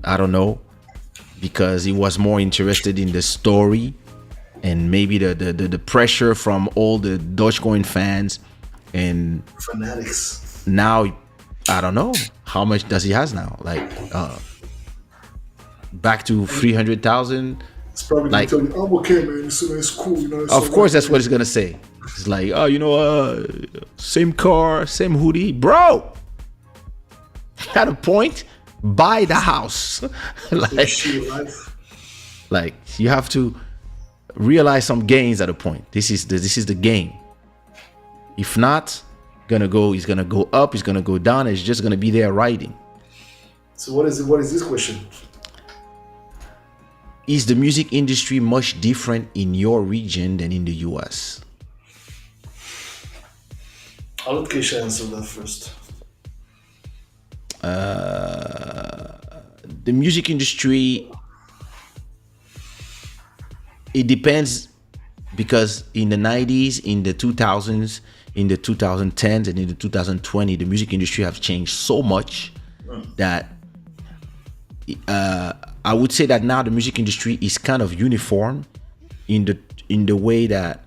I don't know, because he was more interested in the story and maybe the pressure from all the Dogecoin fans and fanatics. Now, I don't know, how much does he has now? Like, back to 300,000. It's probably like, telling you, I'm okay, man. It's cool, Of course, that's what it's gonna say. It's like, oh, same car, same hoodie, bro. At a point, buy the house. like you have to realize some gains at a point. This is the game. If not, he's gonna go up, he's gonna go down. It's just gonna be there riding. So what is this question? Is the music industry much different in your region than in the US? I'll let Kaysha answer that first. The music industry, it depends, because in the 90s, in the 2000s, in the 2010s, and in the 2020, the music industry have changed so much that I would say that now the music industry is kind of uniform in the way that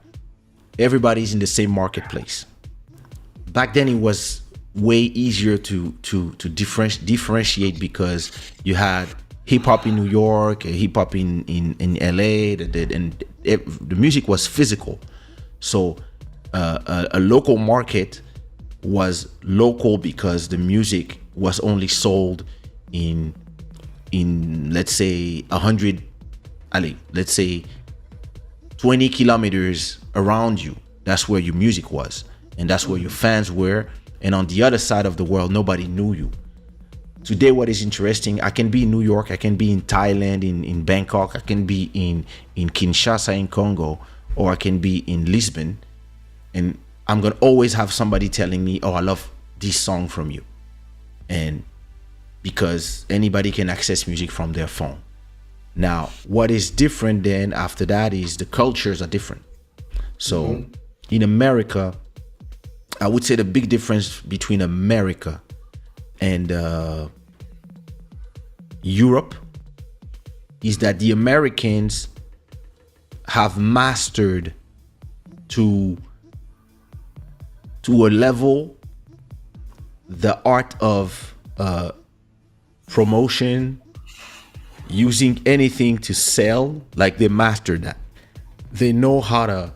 everybody's in the same marketplace. Back then, it was way easier to differentiate because you had hip hop in New York, hip hop in LA, and the music was physical. So a local market was local because the music was only sold in let's say 20 kilometers around you. That's where your music was, and that's where your fans were. And on the other side of the world, nobody knew you. Today, what is interesting, I can be in New York, I can be in Thailand, in Bangkok, I can be in Kinshasa in Congo, or I can be in Lisbon, and I'm gonna always have somebody telling me, oh, I love this song from you, and because anybody can access music from their phone. Now, what is different then after that is the cultures are different. So in America, I would say the big difference between America and Europe is that the Americans have mastered to a level the art of promotion, using anything to sell. Like, they mastered that. They know how to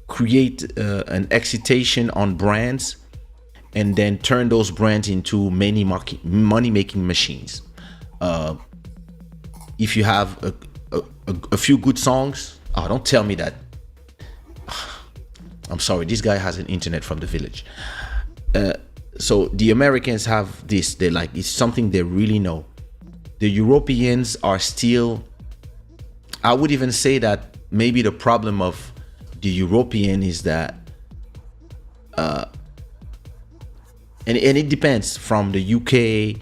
create an excitation on brands and then turn those brands into many money-making machines. If you have a few good songs, oh, don't tell me that. I'm sorry, this guy has an internet from the village. So the Americans have this. They like, it's something they really know. The Europeans are still, I would even say that maybe the problem of the European is that, and it depends from the UK,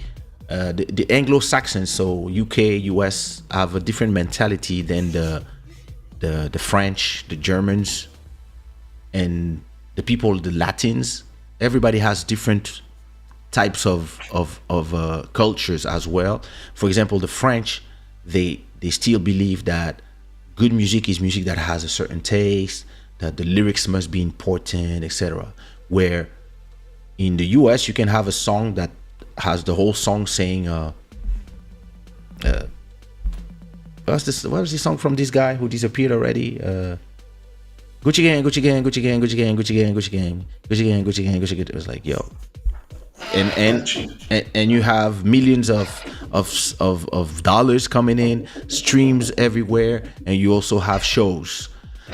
the Anglo-Saxons, so UK, US have a different mentality than the French, the Germans, and the people, the Latins. Everybody has different types of cultures as well. For example, the French, they still believe that good music is music that has a certain taste, that the lyrics must be important, etc. Where in the US, you can have a song that has the whole song saying, what was this song from this guy who disappeared already? Gucci gang, Gucci gang, Gucci gang, Gucci gang, Gucci gang, Gucci gang, Gucci gang, Gucci gang, Gucci gang. It was like, yo, and you have millions of dollars coming in, streams everywhere, and you also have shows.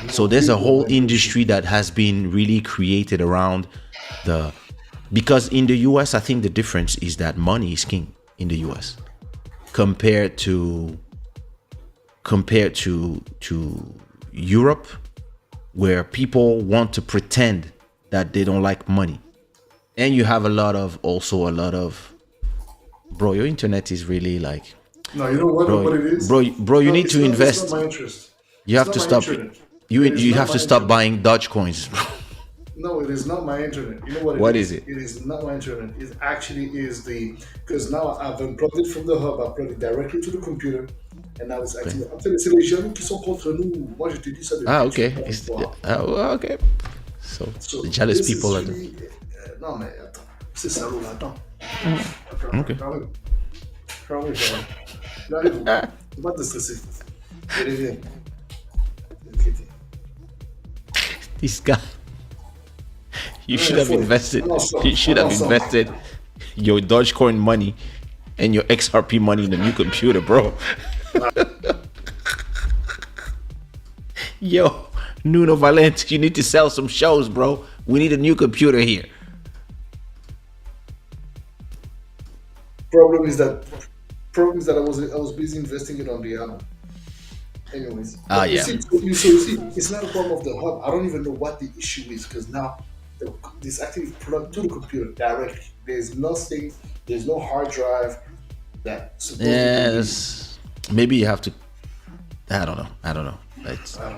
So there's a whole industry that has been really created around because in the US, I think the difference is that money is king in the US compared to Europe, where people want to pretend that they don't like money. And you have a lot of bro, your internet is really like, no, you know what it is, bro, you need to invest. It's not my interest. You have to stop. You have to stop buying Doge coins, bro. No, it is not my internet. You know what? What is it? It is not my internet. It actually is because now I've unplugged it from the hub. I plugged it directly to the computer, and now it's acting. En fait, c'est les jeunes qui sont contre nous. Moi, je te dis ça depuis. Ah, okay. Okay. So the jealous people are. Non, mais attends, c'est salaud là. Attends. Okay. J'arrive. Faut pas te stresser. Reviens. This guy. You should have invested. You should have invested your Dogecoin money and your XRP money in a new computer, bro. Yo, Nuno Valente, you need to sell some shows, bro. We need a new computer here. Problem is that I was busy investing it on the album. Anyways, yeah. You see, it's not a problem of the hub. I don't even know what the issue is because now this actually plugged to the computer directly. There's no hard drive that supposed Yes, maybe you have to. I don't know. I don't know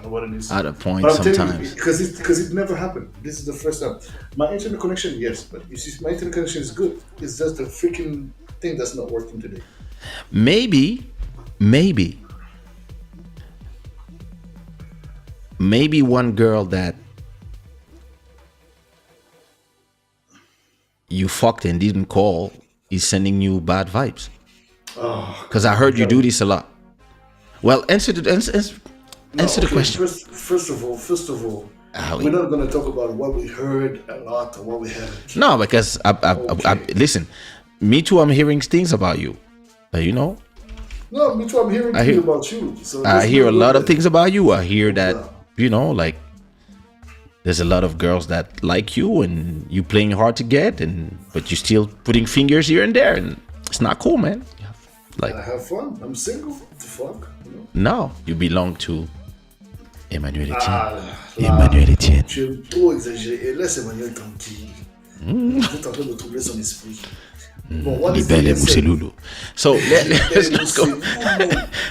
what it is. At a point, but I'm sometimes because it never happened. This is the first time. My internet connection, yes, but you see, my internet connection is good. It's just the freaking thing that's not working today. Maybe one girl that you fucked and didn't call is sending you bad vibes. Because I heard you do this a lot. Well, answer the question. First of all, we're not going to talk about what we heard a lot or what we haven't. No, because I listen. Me too. I'm hearing things about you. You know. No, me too. I'm hearing things about you. So I hear a lot of things about you. I hear that like there's a lot of girls that like you and you playing hard to get, but you're still putting fingers here and there, and it's not cool, man. Like, I have fun. I'm single. What the fuck? No, you belong to Emmanuel Etienne. Emmanuel Etienne. Tu es trop exagéré. Laisse Emmanuel tranquille. Vous êtes en train de troubler son esprit. Bon, what is the Libele answer? Muselulu. So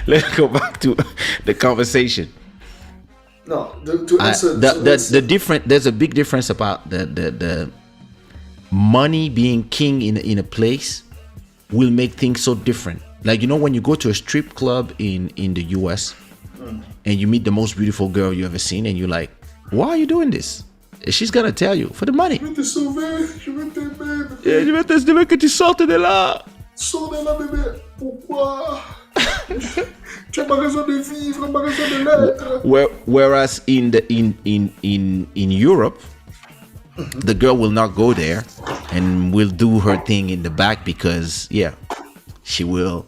let's go back to the conversation. No, to answer The different. There's a big difference about the money being king in a place will make things so different. Like, you know, when you go to a strip club in the US and you meet the most beautiful girl you ever seen, and you're like, why are you doing this? She's gonna tell you, for the money. Je vais te sauver, je vais t'aimer, bébé. Je veux que tu sortes de là. Sors de là, bébé. Pourquoi? Tu as ma raison de vivre, ma raison de l'être. Whereas in Europe, the girl will not go there and will do her thing in the back because she will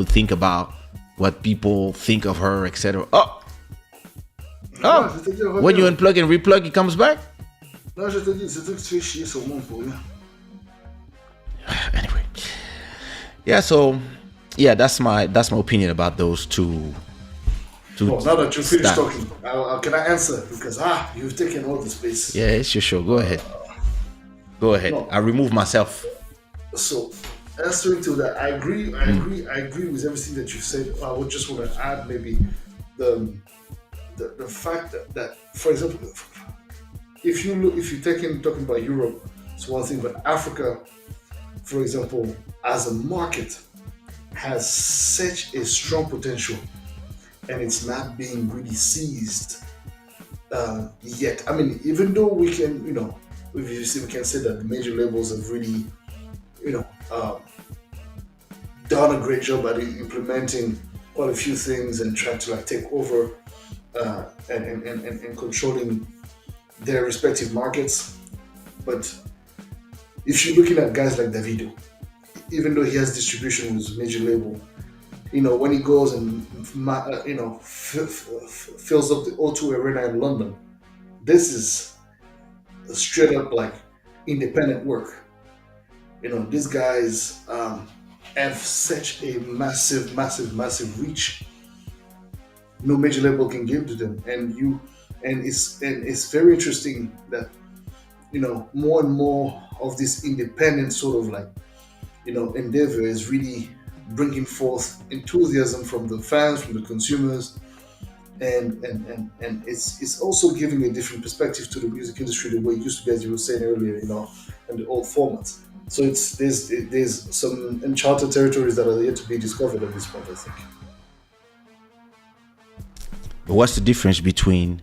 think about what people think of her, etc. When you unplug and replug, it comes back. Non, je te dis, c'est que tu fais chier sur le monde pour rien. Anyway, that's my opinion about those two. Well, now that you finished talking, can I answer? Because you've taken all the space. Yeah, it's your show. Go ahead. No. I remove myself. So, answering to that, I agree with everything that you said. I would just want to add maybe the fact that, for example, if you're talking about Europe, it's one thing, but Africa, for example, as a market, has such a strong potential, and it's not being really seized yet. I mean, even though we can, we can say that the major labels have really, done a great job at implementing quite a few things and trying to take over and controlling their respective markets. But if you're looking at guys like Davido, even though he has distribution with major label, when he goes and fills up the O2 Arena in London, this is straight up independent work. These guys have such a massive reach. No major label can give to them, and it's very interesting that more and more of this independent sort of endeavor is really bringing forth enthusiasm from the fans, from the consumers, and it's also giving a different perspective to the music industry the way it used to be, as you were saying earlier, in the old formats. So there's some uncharted territories that are yet to be discovered at this point, I think. But what's the difference between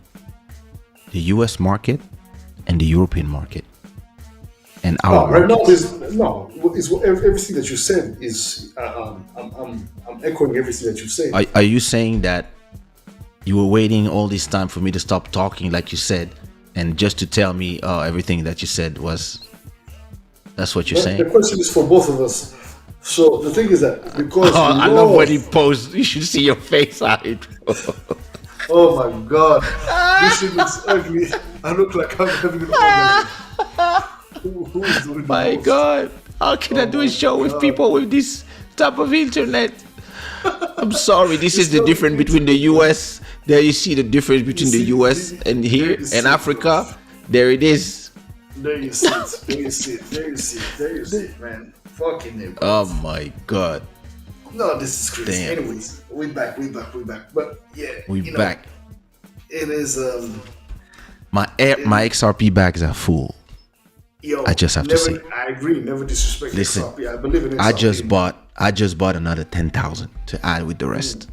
the US market and the European market? And our right now, it's everything that you said is. I'm echoing everything that you said. Are you saying that you were waiting all this time for me to stop talking, like you said, and just to tell me everything that you said was? That's what you're saying. The question is for both of us. So the thing is that because I love when you pose. You should see your face on it. Oh my God, this shit looks ugly. I look like I'm having an orgasm. Who is doing My most? God, how can I do a show with people with this type of internet? I'm sorry, this is the difference between the US. There you see the difference between the US and here and Africa. There it is. There you see it. There you see it. There you see it. There you see it, man. Fucking it. Oh my God. No, this is crazy. Damn. Anyways, we back. But yeah, We back. It is My XRP bags are full. Yo, I just have to say. I agree. Never disrespect Listen, XRP. I believe in XRP. I just bought another 10,000 to add with the rest.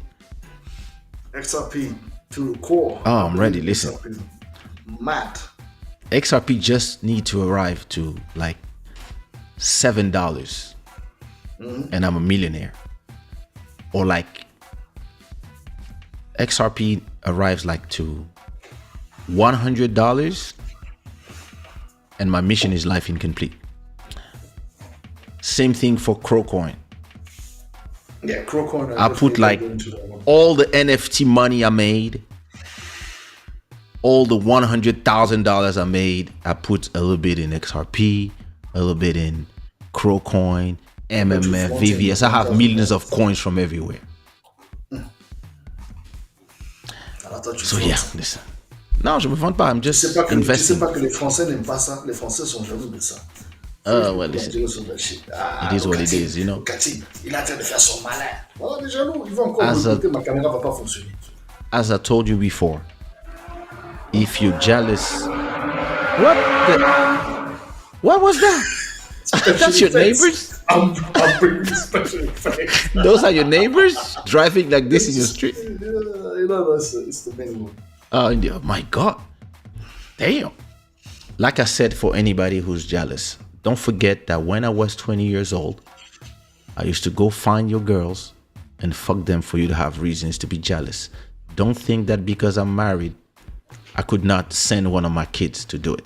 XRP to the core. Oh, I'm ready. Listen. XRP is mad. XRP just need to arrive to $7, and I'm a millionaire. Or XRP arrives to $100, and my mission is life incomplete. Same thing for Crowcoin. Yeah, Crowcoin. I put all the NFT money I made, all the $100,000 I made, I put a little bit in XRP, a little bit in Crowcoin, MMF, VVS. I have millions of coins from everywhere. So yeah, listen. Non, je me vante pas. I'm Tu sais just pas que, tu sais investing. pas que les Français n'aiment pas ça. Les Français sont jaloux de ça. Well, Ils listen, vont dire sur that shit. it is what it is, you know. Lucati, il est en train de faire son malin. Voilà, des jaloux. Ils vont encore As me a- écouter, ma caméra va pas fonctionner. As I told you before, if you're jealous, what was that? That's your neighbors? I'm bringing special effects. Those are your neighbors driving like this in your street? You know, it's the main one. Oh my God. Damn. Like I said, for anybody who's jealous, don't forget that when I was 20 years old, I used to go find your girls and fuck them for you to have reasons to be jealous. Don't think that because I'm married, I could not send one of my kids to do it.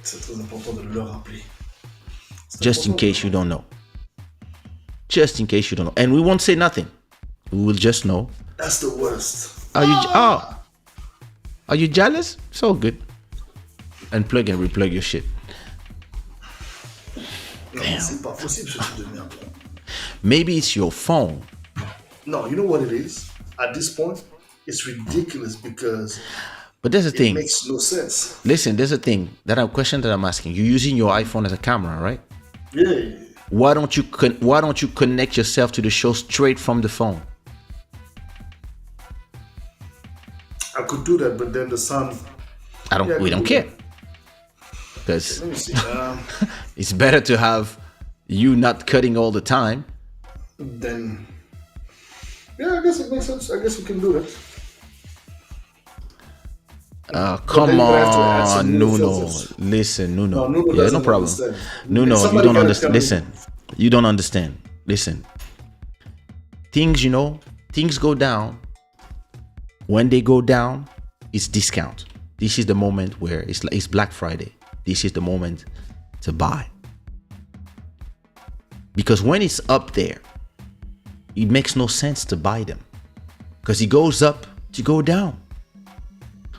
C'est très important de le rappeler. Just in case you don't know. Just in case you don't know. And we won't say nothing. We will just know. That's the worst. Are you jealous? It's all good. Unplug and replug your shit. Non, c'est pas possible ce type de merde. Maybe it's your phone. No, you know what it is? At this point, it's ridiculous because But there's a it thing. makes no sense. Listen, there's a thing. That a question that I'm asking. You're using your iPhone as a camera, right? Yeah. Why don't you connect yourself to the show straight from the phone? I could do that, but then the sound. We don't care. Because Let me see. it's better to have you not cutting all the time. Then. Yeah, I guess it makes sense. I guess we can do that. Come then you have to add on, some new Nuno. filters. Listen, Nuno. No, Nuno Yeah, no doesn't problem. understand. Nuno, you Somebody don't gotta understand. come in. Listen, you don't understand. Listen. Things go down. When they go down, it's discount. This is the moment where it's Black Friday. This is the moment to buy. Because when it's up there, it makes no sense to buy them. Because it goes up to go down.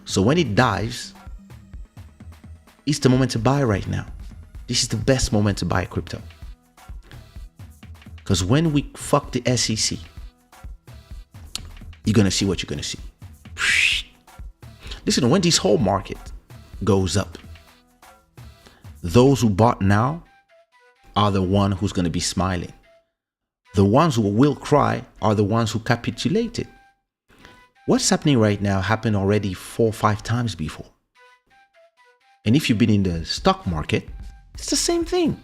So when it dives, it's the moment to buy right now. This is the best moment to buy crypto. Because when we fuck the SEC, you're going to see what you're going to see. Listen, when this whole market goes up, those who bought now are the one who's going to be smiling. The ones who will cry are the ones who capitulated. What's happening right now happened already 4 or 5 times before. And if you've been in the stock market, it's the same thing.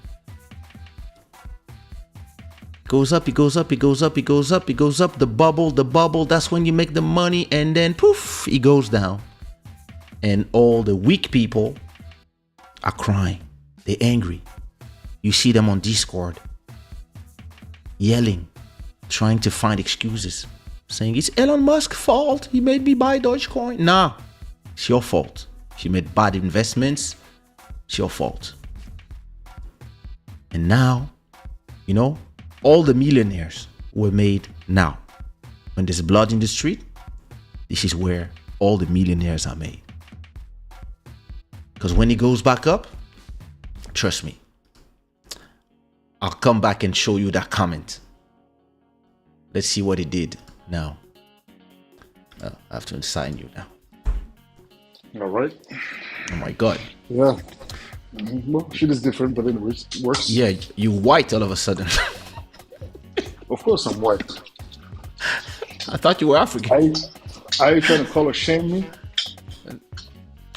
It goes up, it goes up, it goes up, it goes up, it goes up. The bubble, that's when you make the money. And then poof, it goes down. And all the weak people are crying. They're angry. You see them on Discord yelling, trying to find excuses, saying it's Elon Musk's fault. He made me buy Dogecoin. Nah, it's your fault. If you made bad investments, it's your fault. And now, all the millionaires were made now. When there's blood in the street, this is where all the millionaires are made. Because when it goes back up, trust me, I'll come back and show you that comment. Let's see what it did now. I have to sign you now. All right. Oh my God. Yeah. Well, shit is different, but anyways, it works. Yeah, you white all of a sudden. Of course I'm white. I thought you were African. Are you trying to color shame me?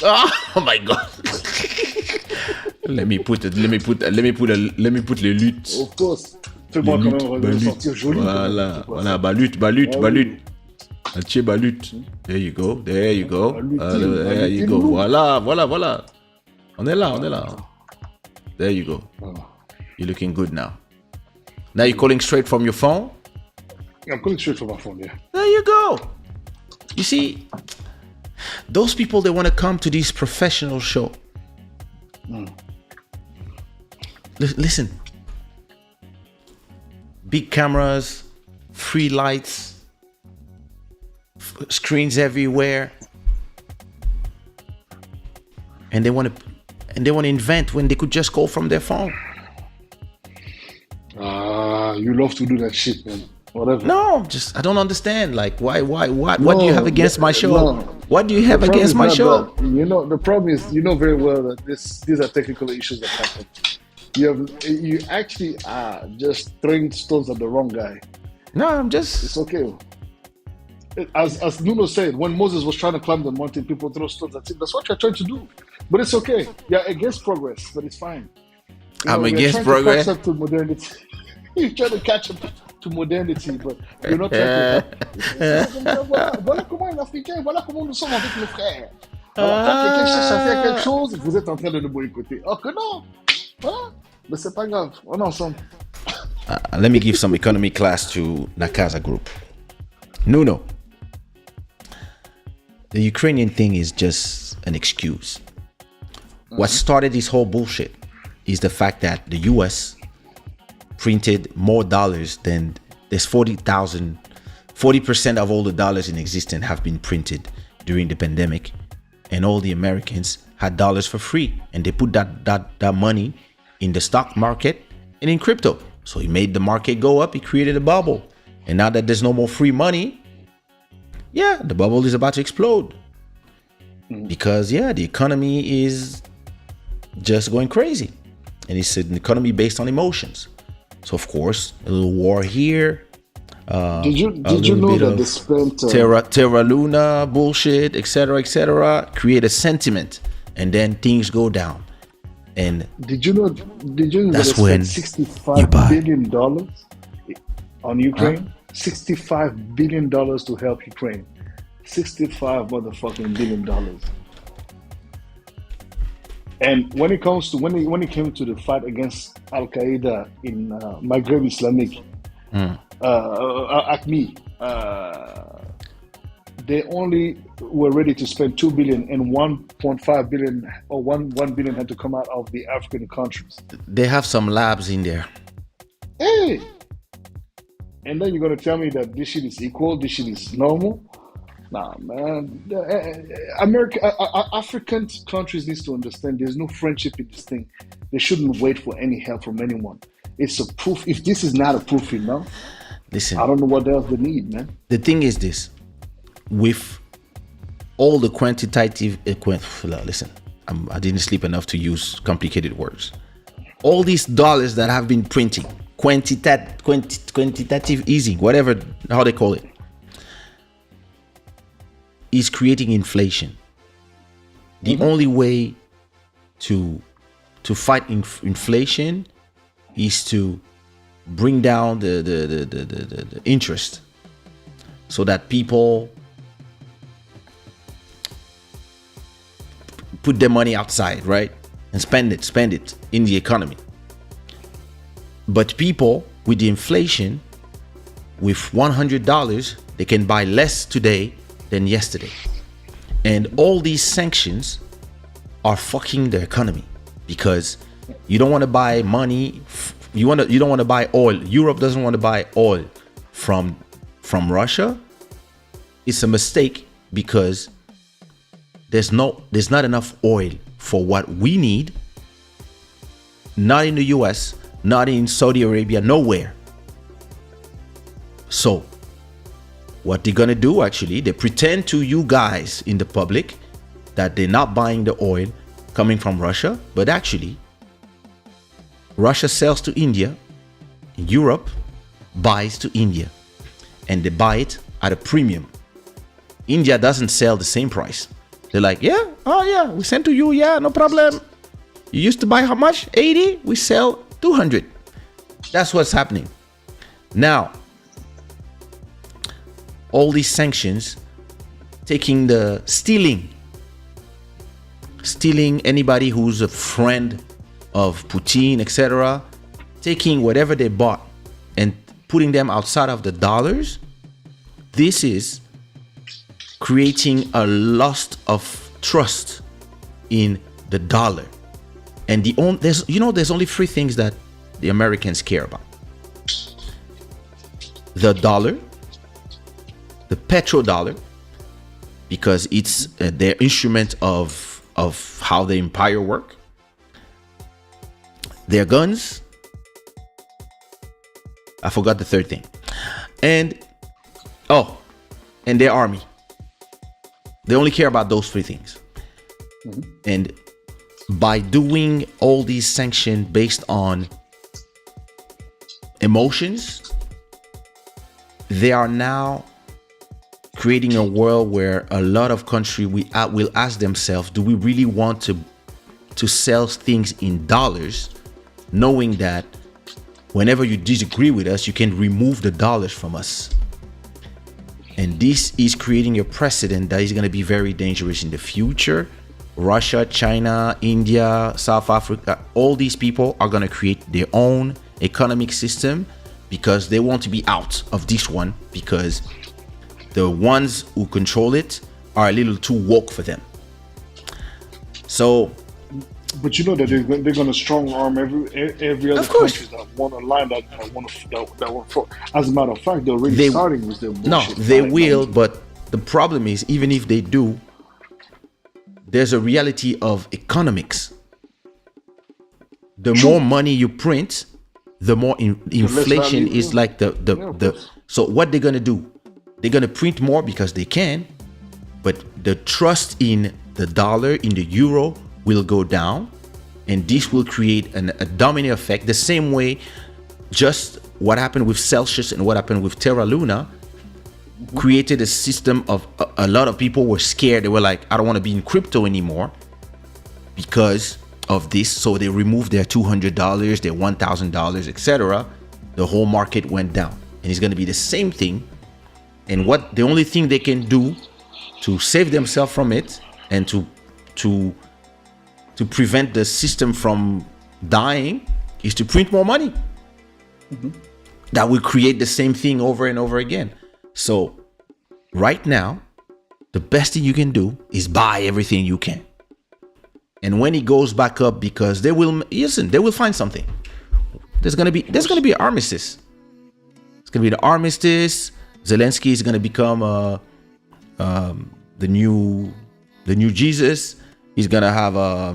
Oh my God. Let me put les luttes. Of course. Fais-moi quand même ressortir joli. Voilà, balut. Atier balut. There you go. There you go. Voilà. On est là. There you go. You're looking good now. Now you're calling straight from your phone? I'm calling straight from my phone, yeah. There you go. You see, those people, they want to come to this professional show. Listen. Big cameras, free lights, screens everywhere. And they want to invent when they could just call from their phone. You love to do that shit, man. Whatever. No, just I don't understand. Like, why? What do you No, have against my show? no. What do you The have problem against is my not show? that. The problem is, very well that these are technical issues that happen. You actually are just throwing stones at the wrong guy. No, I'm It's just. okay. As Nuno said, when Moses was trying to climb the mountain, people throw stones at him. That's what you're trying to do. But it's okay. You're against progress, but it's fine. I'm You're against trying to progress. catch up to modernity. You're trying to catch up to modernity, but you're not trying to help. Voilà comment un Africain, voilà comment nous sommes avec nos frères. Alors, quand quelqu'un cherche à faire quelque chose, vous êtes en train de le boycotter. Oh que non! Voilà. Mais c'est pas grave, on est ensemble. Let me give some economy class to Nakaza Group. Nuno, the Ukrainian thing is just an excuse. What started this whole bullshit is the fact that the US printed more dollars than there's 40% of all the dollars in existence have been printed during the pandemic, and all the Americans had dollars for free, and they put that money in the stock market and in crypto. So he made the market go up, he created a bubble. And now that there's no more free money, yeah, the bubble is about to explode. Because the economy is just going crazy. And it's an economy based on emotions. So of course, a little war here. Did you know that they spent Terra Luna bullshit, etc., create a sentiment, and then things go down. And did you know that's that when they spent $65 billion on Ukraine? $65 billion to help Ukraine. $65 motherfucking billion. And when it comes to when it came to the fight against Al Qaeda in Maghreb Islamic, ACME, they only were ready to spend $2 billion, and $1.5 billion or $1 billion had to come out of the African countries. They have some labs in there. Hey, and then you're gonna tell me that this shit is equal, this shit is normal? Nah, man. African countries needs to understand there's no friendship in this thing. They shouldn't wait for any help from anyone. It's a proof. If this is not a proof enough, listen, I don't know what else they need, man. The thing is this: with all the quantitative, listen, I didn't sleep enough to use complicated words. All these dollars that have been printing, quantitative easing, whatever how they call it, is creating inflation. The only way to fight inflation is to bring down the interest, so that people put their money outside, right, and spend it in the economy. But people with the inflation, with $100, they can buy less today than yesterday. And all these sanctions are fucking the economy, because you don't want to buy money. You don't want to buy oil. Europe doesn't want to buy oil from Russia. It's a mistake, because there's not enough oil for what we need. Not in the US, not in Saudi Arabia, nowhere. So what they're gonna do, actually, they pretend to you guys in the public that they're not buying the oil coming from Russia, but actually Russia sells to India, Europe buys to India, and they buy it at a premium. India doesn't sell the same price. They're like, we send to you, no problem. You used to buy how much? 80, we sell 200. That's what's happening. Now, all these sanctions, stealing anybody who's a friend of Putin, etc., taking whatever they bought and putting them outside of the dollars. This is creating a loss of trust in the dollar. And there's only three things that the Americans care about: the dollar, the petrodollar, because it's their instrument of how the empire work, their guns, I forgot the third thing, And and their army. They only care about those three things. And by doing all these sanctions based on emotions, they are now creating a world where a lot of countries will ask themselves, do we really want to sell things in dollars, knowing that whenever you disagree with us, you can remove the dollars from us. And this is creating a precedent that is going to be very dangerous in the future. Russia, China, India, South Africa, all these people are going to create their own economic system because they want to be out of this one, because the ones who control it are a little too woke for them. So, but you know that they're going to strong arm every other country that want to line that want for. As a matter of fact, they're already starting with their bullshit. No, they will, but the problem is, even if they do, there's a reality of economics. The more money you print, the more inflation is like the. So what they're gonna do? They're gonna print more because they can, but the trust in the dollar, in the euro, will go down, and this will create a domino effect. The same way, just what happened with Celsius and what happened with Terra Luna created a system of a lot of people were scared. They were like, I don't want to be in crypto anymore because of this. So they removed their $200, their $1,000, etc. The whole market went down, and it's going to be the same thing. And what the only thing they can do to save themselves from it and to prevent the system from dying is to print more money. That will create the same thing over and over again. So right now, the best thing you can do is buy everything you can. And when it goes back up, because they will find something. There's gonna be an armistice. It's gonna be the armistice. Zelensky is gonna become the new Jesus. He's gonna have a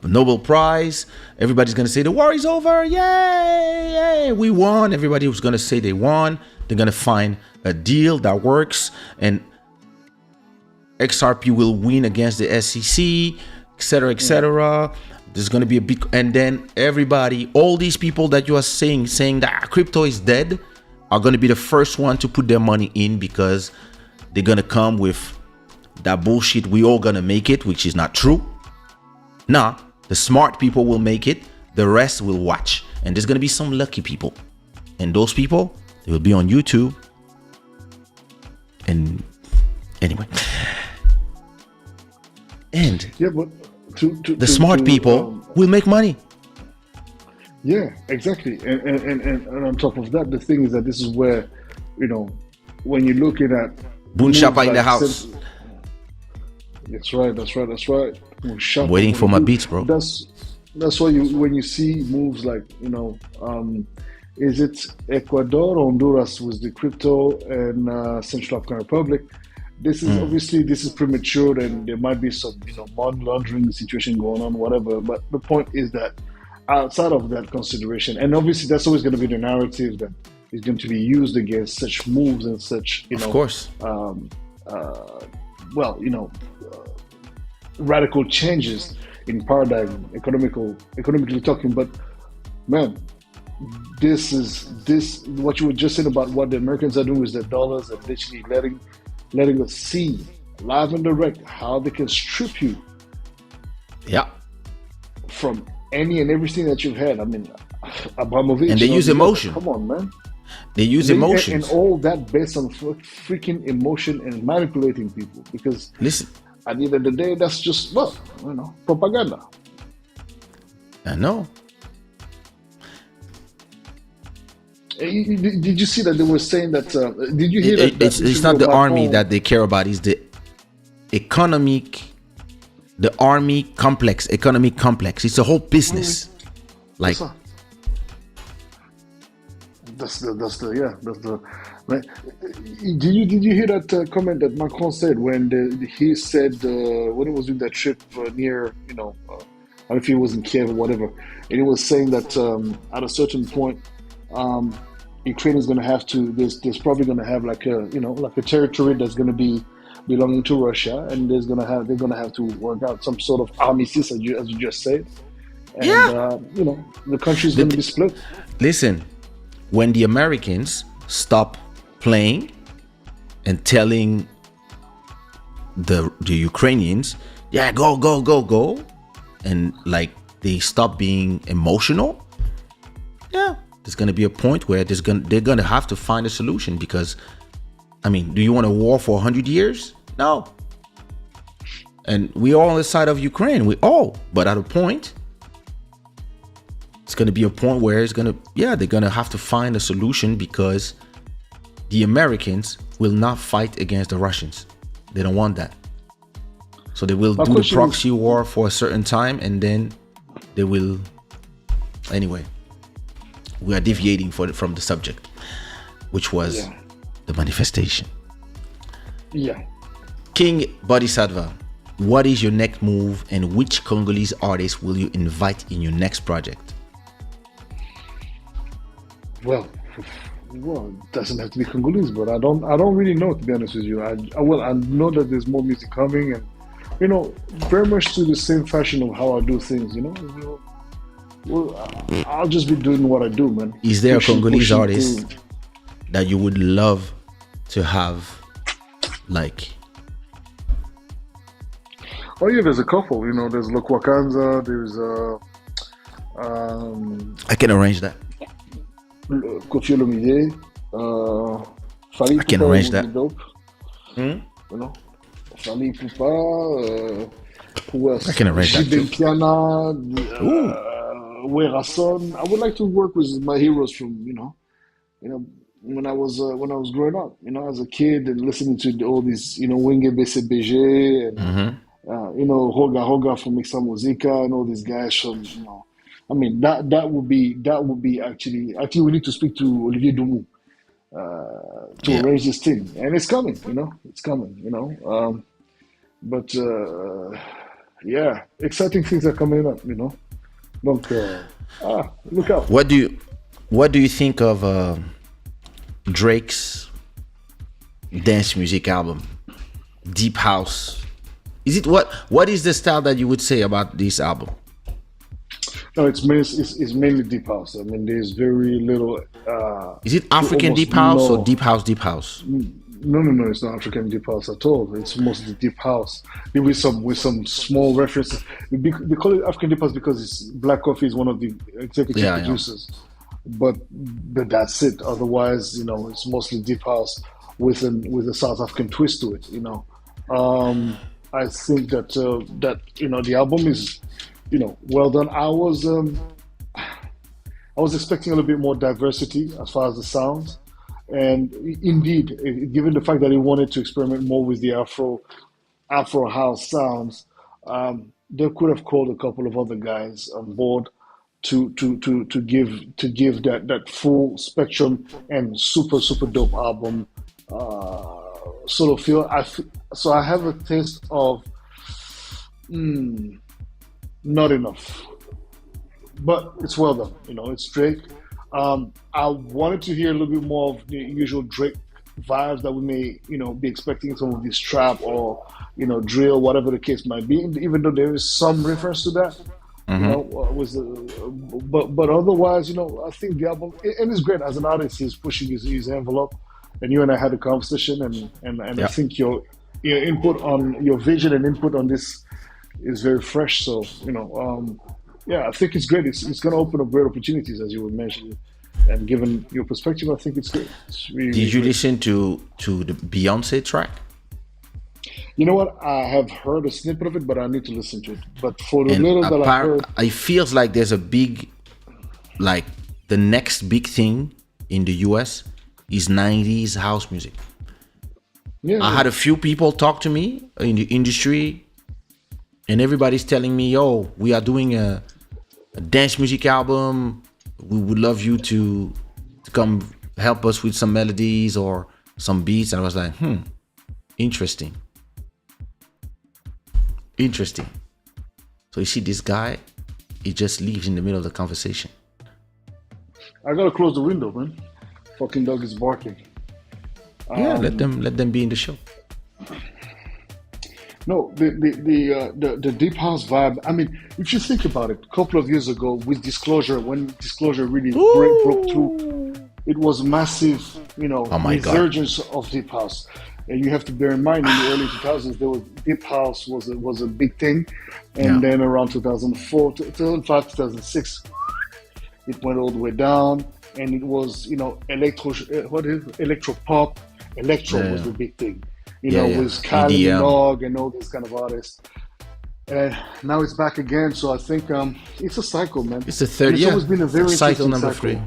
Nobel Prize. Everybody's gonna say the war is over. Yay! We won. Everybody was gonna say they won. They're gonna find a deal that works, and XRP will win against the SEC, etc., etc. There's gonna be a big, and then everybody, all these people that you are saying that crypto is dead, are gonna be the first one to put their money in, because they're gonna come with that bullshit. We all gonna make it, which is not true. Nah, the smart people will make it. The rest will watch, and there's gonna be some lucky people, and those people, they will be on YouTube. And anyway, and yeah, but the smart people will make money. Yeah, exactly. And on top of that, the thing is that this is where, when you're looking at Boon Shapa in the house. That's right. I'm waiting for my beats, bro. That's why when you see moves like, is it Ecuador, Honduras with the crypto, and Central African Republic? This is obviously premature, and there might be some money laundering situation going on, whatever. But the point is that outside of that consideration, and obviously that's always going to be the narrative that is going to be used against such moves and such, of course, radical changes in paradigm, economically talking. But man, this what you were just saying about what the Americans are doing with their dollars, and literally letting us see live and direct how they can strip you from any and everything that you've had. I mean, Abramovich, and they use emotion. Come on, man. They use emotions, and all that based on freaking emotion and manipulating people. Because listen, at the end of the day, that's just propaganda. I know. Did you see that they were saying that? Did you hear that? It's not the army that they care about. It's the economic economic complex. It's a whole business. Like that's the. Like, did you hear that comment that Macron said when he said when he was doing that trip near I don't know if he was in Kiev or whatever, and he was saying that at a certain point Ukraine is going to have to. There's probably going to have like a like a territory that's going to be belonging to Russia, and they're going to have to work out some sort of armistice, as you just said, and Yeah. the country is The- going to be split. Listen, when the Americans stop playing and telling the Ukrainians, yeah, go, go, go, go, and like they stop being emotional, yeah, there's gonna be a point where they're gonna have to find a solution because, I mean, do you want a war for 100 years? No. And we're all on the side of Ukraine. But at a point, it's gonna be a point where they're gonna have to find a solution because the Americans will not fight against the Russians. They don't want that. So they will do the proxy war for a certain time, and then they will. Anyway, we are deviating from the subject, which was the manifestation. Yeah. King Boddhi Satva, what is your next move, and which Congolese artist will you invite in your next project? Well, it doesn't have to be Congolese, but I don't really know, to be honest with you. I know that there's more music coming, and very much to the same fashion of how I do things. I'll just be doing what I do, man. Is there a Congolese artist that you would love to have, like? Oh yeah, there's a couple. There's Lokwakanza. There's I can arrange that. Kofi Olomide. Fali I can Ipupa arrange would that. be dope. Fali Ipupa. Who else? I can arrange that too. Piana. Werason. I would like to work with my heroes from when I was growing up. As a kid and listening to all these Wenge BCBG and Hoga Hoga from Mixa Musica and all these guys from I mean that would be actually we need to speak to Olivier Doumou to arrange this thing, and it's coming. It's coming. But yeah, exciting things are coming up. Donc, look out. What do you think of Drake's dance music album, Deep House? What is the style that you would say about this album? No, it's mainly deep house. I mean, there's very little. Is it African deep house or deep house? Deep house? No, it's not African deep house at all. It's mostly deep house with some small references. They call it African deep house because Black Coffee is one of the executive producers. But that's it. Otherwise, it's mostly deep house with a South African twist to it. I think that the album is well done. I was expecting a little bit more diversity as far as the sounds. And indeed, given the fact that he wanted to experiment more with the Afro house sounds, they could have called a couple of other guys on board to give that full spectrum and super dope album sort of feel. So I have a taste of not enough, but it's well done. It's Drake. I wanted to hear a little bit more of the usual Drake vibes that we may, be expecting some of this trap or, drill, whatever the case might be. Even though there is some reference to that, but otherwise, I think the album, and it's great as an artist. He's pushing his envelope, and you and I had a conversation, and I think your input on your vision and input on this is very fresh. So I think it's great. It's going to open up great opportunities, as you were mentioning. And given your perspective, I think it's great. It's really, Did you great. listen to the Beyonce track? You know what? I have heard a snippet of it, but I need to listen to it. But for the little that I heard, it feels like there's a big, like the next big thing in the US is 90s house music. I had a few people talk to me in the industry, and everybody's telling me, "Yo, we are doing a dance music album. We would love you to come help us with some melodies or some beats." And I was like, interesting. So you see this guy, he just leaves in the middle of the conversation. I gotta close the window, man. Fucking dog is barking. Yeah, let them be in the show. No, the deep house vibe. I mean, if you think about it, a couple of years ago with Disclosure, when Disclosure really broke through, it was massive, Oh my God. resurgence of deep house. And you have to bear in mind, in the early 2000s, there was deep house was a big thing, and Yeah. then around 2004, 2005, 2006, it went all the way down, and it was electro pop, electro was Yeah. the big thing. Yeah, yeah. With Kylie EDM. Minogue and all these kind of artists. And now it's back again, so I think it's a cycle, man. It's the third. It's Yeah, always been a very cycle interesting number cycle. 3.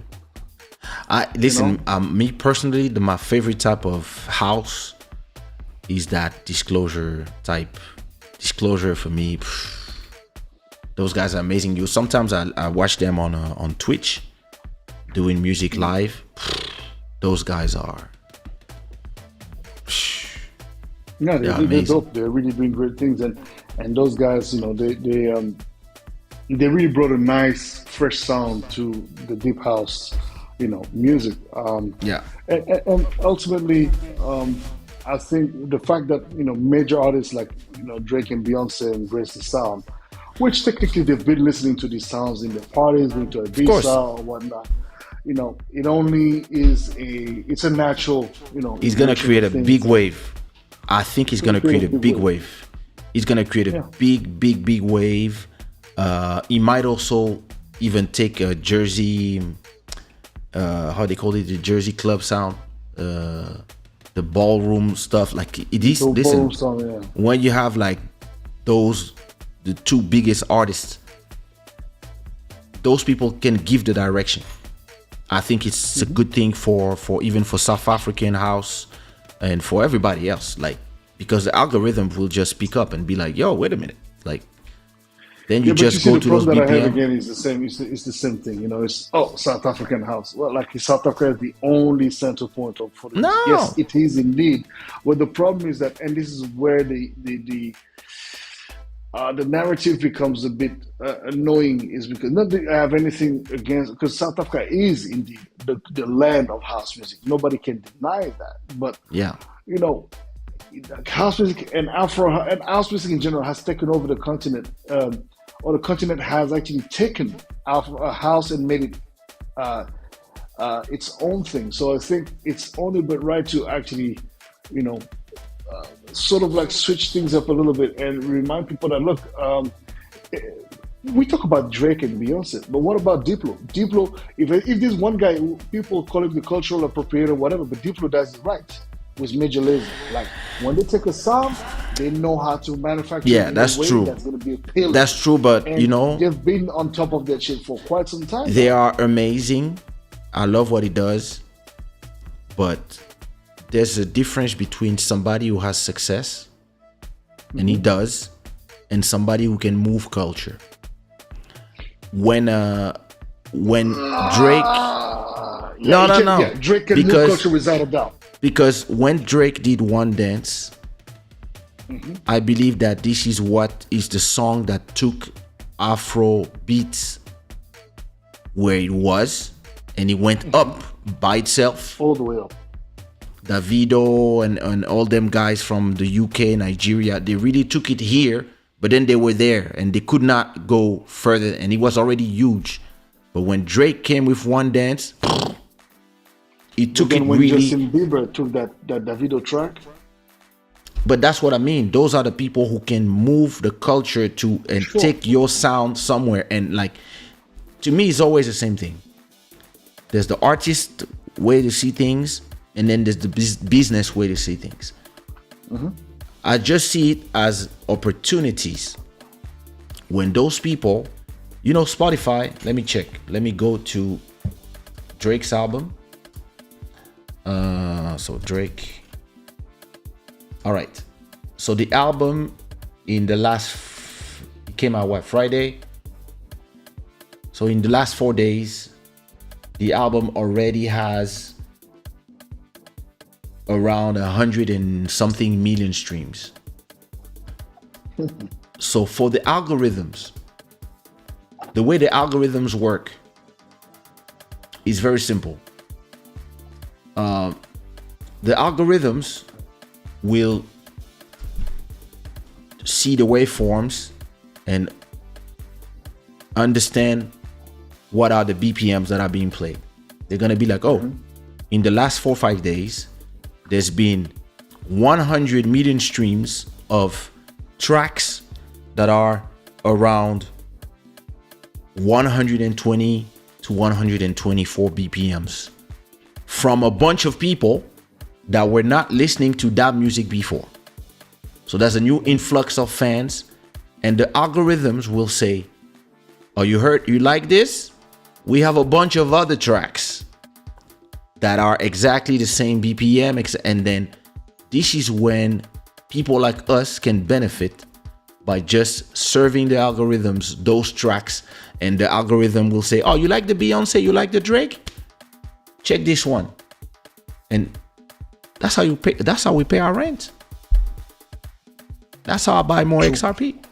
I listen. Me personally, my favorite type of house is that Disclosure type. Disclosure for me, those guys are amazing. Sometimes I watch them on Twitch doing music live. Those guys are. Yeah, They're they're amazing. dope. They're really doing great things, and those guys, they really brought a nice, fresh sound to the deep house, music. Yeah. And ultimately, I think the fact that major artists like Drake and Beyonce embrace the sound, which technically they've been listening to these sounds in their parties, going to course. Ibiza or whatnot. It only it's a natural. He's gonna natural create a thing. big wave. I think he's gonna create a big wave. He's gonna create a big wave. He might also even take a Jersey, how they call it, the Jersey club sound, the ballroom stuff. Like it is. So Listen, ballroom sound, yeah. when you have like the two biggest artists, those people can give the direction. I think it's a good thing for even for South African house and for everybody else, like, because the algorithm will just pick up and be like, yo, wait a minute, like, then you But just see, go the to those problem that I have BPM. again is the same. It's the same thing. It's South African house. Well, like South Africa is the only center point for this. No. Yes, it is indeed. But the problem is that, and this is where the narrative becomes a bit annoying, is because not that I have anything against, because South Africa is indeed the land of house music. Nobody can deny that. But Yeah, house music and house music in general has taken over the continent, or the continent has actually taken a house and made it its own thing. So I think it's only but right to actually, sort of like switch things up a little bit and remind people that, look, we talk about Drake and Beyonce, but what about Diplo? Diplo, if there's one guy, people call him the cultural appropriator, whatever, but Diplo does it right with Major Lazer. Like, when they take a sound, they know how to manufacture Yeah, it in that's a way true. that's going to be appealing. that's true. But And they've been on top of that shit for quite some time. they are amazing. I love what he does, but there's a difference between somebody who has success, and he does, and somebody who can move culture. When Drake, no, Drake can move culture without a doubt. because when Drake did One Dance, I believe that this is the song that took Afro beats where it was, and it went up by itself. All the way up. Davido and all them guys from the UK, Nigeria, they really took it here, but then they were there and they could not go further, and it was already huge. But when Drake came with One Dance, it took it Then when really. Justin Bieber took that Davido track, But that's what I mean. Those are the people who can move the culture and Sure. take your sound somewhere. And like, to me, it's always the same thing. There's the artist way to see things, and then there's the business way to see things. I just see it as opportunities. When those people, Spotify, let me check. Let me go to Drake's album. So Drake. All right. So the album it came out Friday? So in the last 4 days, the album already has around 100 and something million streams. So for the algorithms, the way the algorithms work is very simple. the algorithms will see the waveforms and understand what are the BPMs that are being played. They're gonna be like, oh, in the last 4 or 5 days, there's been 100 million streams of tracks that are around 120 to 124 BPMs from a bunch of people that were not listening to that music before. So there's a new influx of fans, and the algorithms will say, oh, you like this? We have a bunch of other tracks that are exactly the same BPM, and then this is when people like us can benefit by just serving the algorithms those tracks, and the algorithm will say, oh, you like the Beyonce, you like the Drake? Check this one. And that's how we pay our rent. That's how I buy more XRP.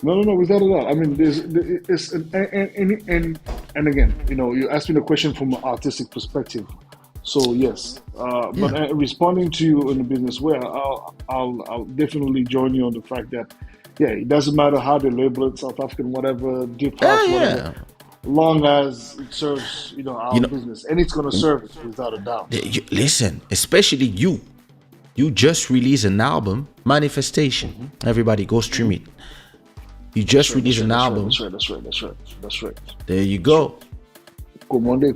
No, without a doubt. I mean, it's and again, you asked me the question from an artistic perspective. So yes, but responding to you in the business way, I'll definitely join you on the fact that it doesn't matter how they label it, South African, whatever, deep house, whatever, long as it serves our business, and it's gonna serve it without a doubt. Listen, especially you just released an album, Manifestation. Everybody go stream it. You just released an album. That's right. There you go. Commandez.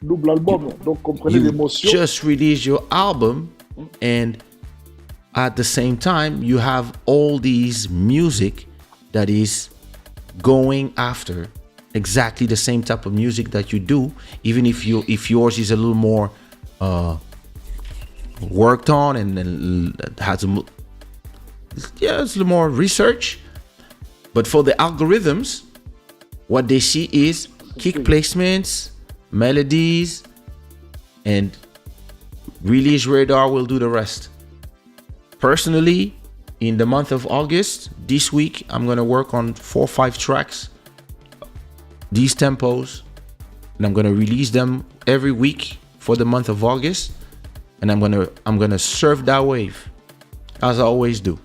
Double album. Donc comprenez l'émotion. Just released your album, and at the same time, you have all these music that is going after exactly the same type of music that you do, even if yours is a little more worked on and has it's a little more research. But for the algorithms, what they see is kick placements, melodies, and release radar will do the rest. Personally, in the month of August, this week, I'm gonna work on 4 or 5 tracks, these tempos, and I'm gonna release them every week for the month of August. And I'm gonna surf that wave, as I always do.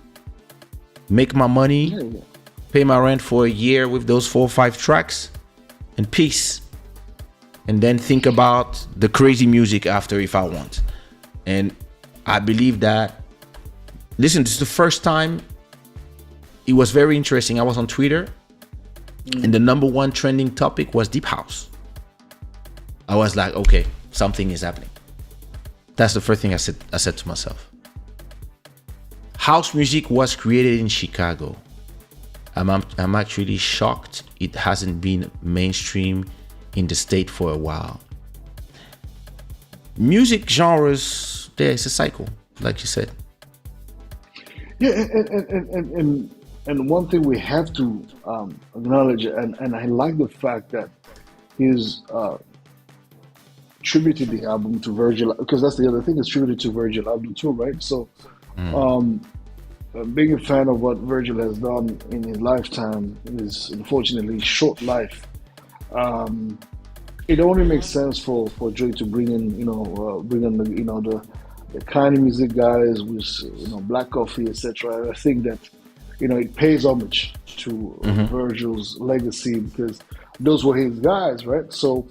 Make my money, pay my rent for a year with those 4 or 5 tracks, and peace. And then think about the crazy music after if I want. And I believe that, listen, this is the first time. It was very interesting. I was on Twitter, and the number 1 trending topic was Deep House. I was like, okay, something is happening. That's the first thing I said to myself. House music was created in Chicago. I'm actually shocked it hasn't been mainstream in the state for a while. Music genres, there's a cycle, like you said. Yeah, and one thing we have to acknowledge, and I like the fact that he's tributed the album to Virgil, because that's the other thing, it's tributed to Virgil album too, right? So being a fan of what Virgil has done in his lifetime, is unfortunately short life, it only makes sense for Joey to bring in the kind of music guys with Black Coffee, etc. I think that it pays homage to Virgil's legacy, because those were his guys, right? So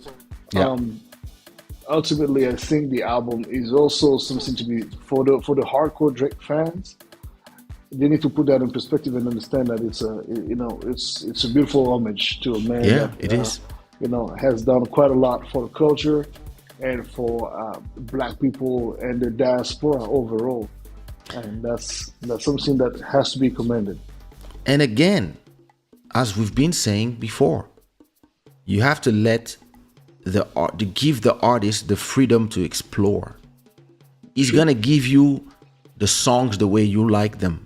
ultimately, I think the album is also something to be for the hardcore Drake fans. They need to put that in perspective and understand that it's a beautiful homage to a man that it is. Has done quite a lot for the culture and for Black people and the diaspora overall, and that's something that has to be commended. And again, as we've been saying before, you have to give the artist the freedom to explore. He's gonna give you the songs the way you like them,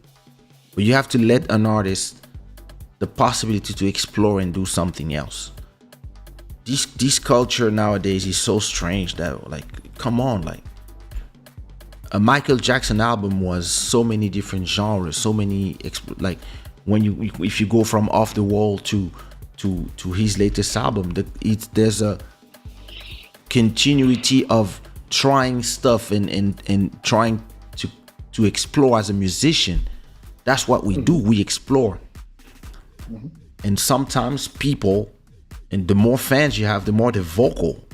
but you have to let an artist the possibility to explore and do something else. This culture nowadays is so strange that, like, come on, like, a Michael Jackson album was so many different genres, so many like if you go from Off the Wall to his latest album, there's continuity of trying stuff and trying to explore as a musician. That's what we do. We explore. And sometimes people, and the more fans you have, the more they're vocal.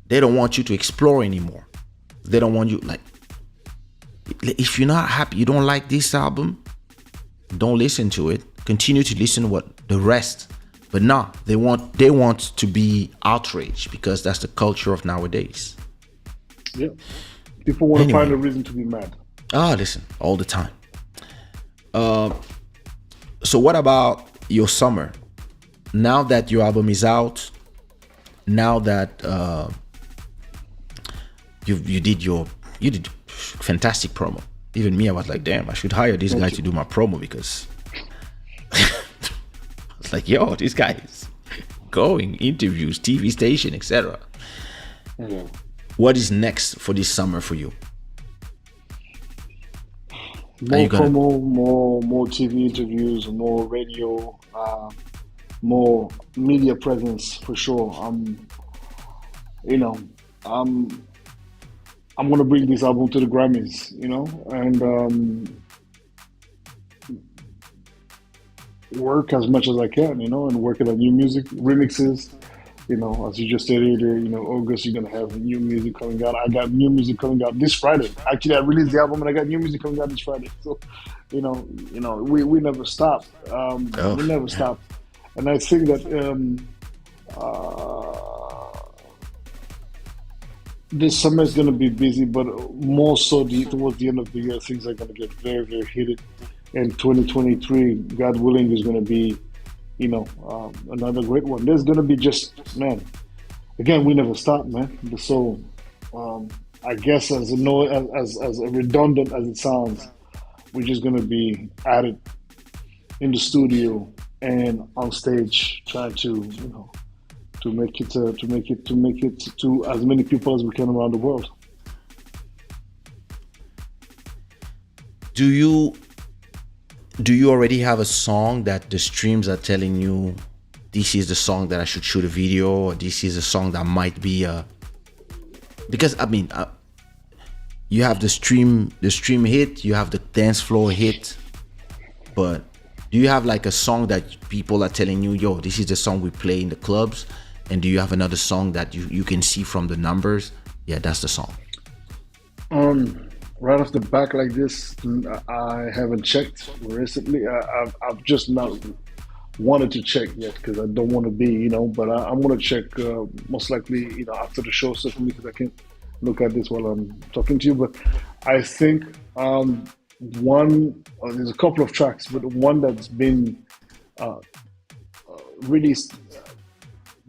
They don't want you to explore anymore. They don't want you, like, if you're not happy, you don't like this album, don't listen to it. Continue to listen to what the rest. But no, they want to be outraged because that's the culture of nowadays. Yeah. People want to find a reason to be mad. Listen, all the time. So what about your summer? Now that your album is out, now that you did fantastic promo. Even me, I was like, damn, I should hire this guy to do my promo because it's like, yo, this guy is going interviews, TV station, etc. Yeah. What is next for this summer for you? More promo, more TV interviews, more radio, more media presence for sure. I'm gonna bring this album to the Grammys, and work as much as I can, and working on new music remixes. As you just stated, August you're gonna have new music coming out. I got new music coming out this Friday. Actually, I released the album and I got new music coming out this Friday. So, we never stop. We never stop. And I think that this summer is gonna be busy, but more so towards the end of the year, things are gonna get very, very heated. And 2023, God willing, is gonna be another great one. There's gonna be again, we never stop, man. So I guess as redundant as it sounds, we're just gonna be at it in the studio and on stage, trying to make it to as many people as we can around the world. Do you already have a song that the streams are telling you this is the song that I should shoot a video, or this is a song that might be because you have the stream hit, you have the dance floor hit, but do you have like a song that people are telling you, yo, this is the song we play in the clubs? And do you have another song that you can see from the numbers? Yeah, that's the song. Right off the back like this, I haven't checked recently. I've just not wanted to check yet because I don't want to be, but I'm going to check most likely, after the show, certainly, because I can't look at this while I'm talking to you. But I think there's a couple of tracks, but one that's been really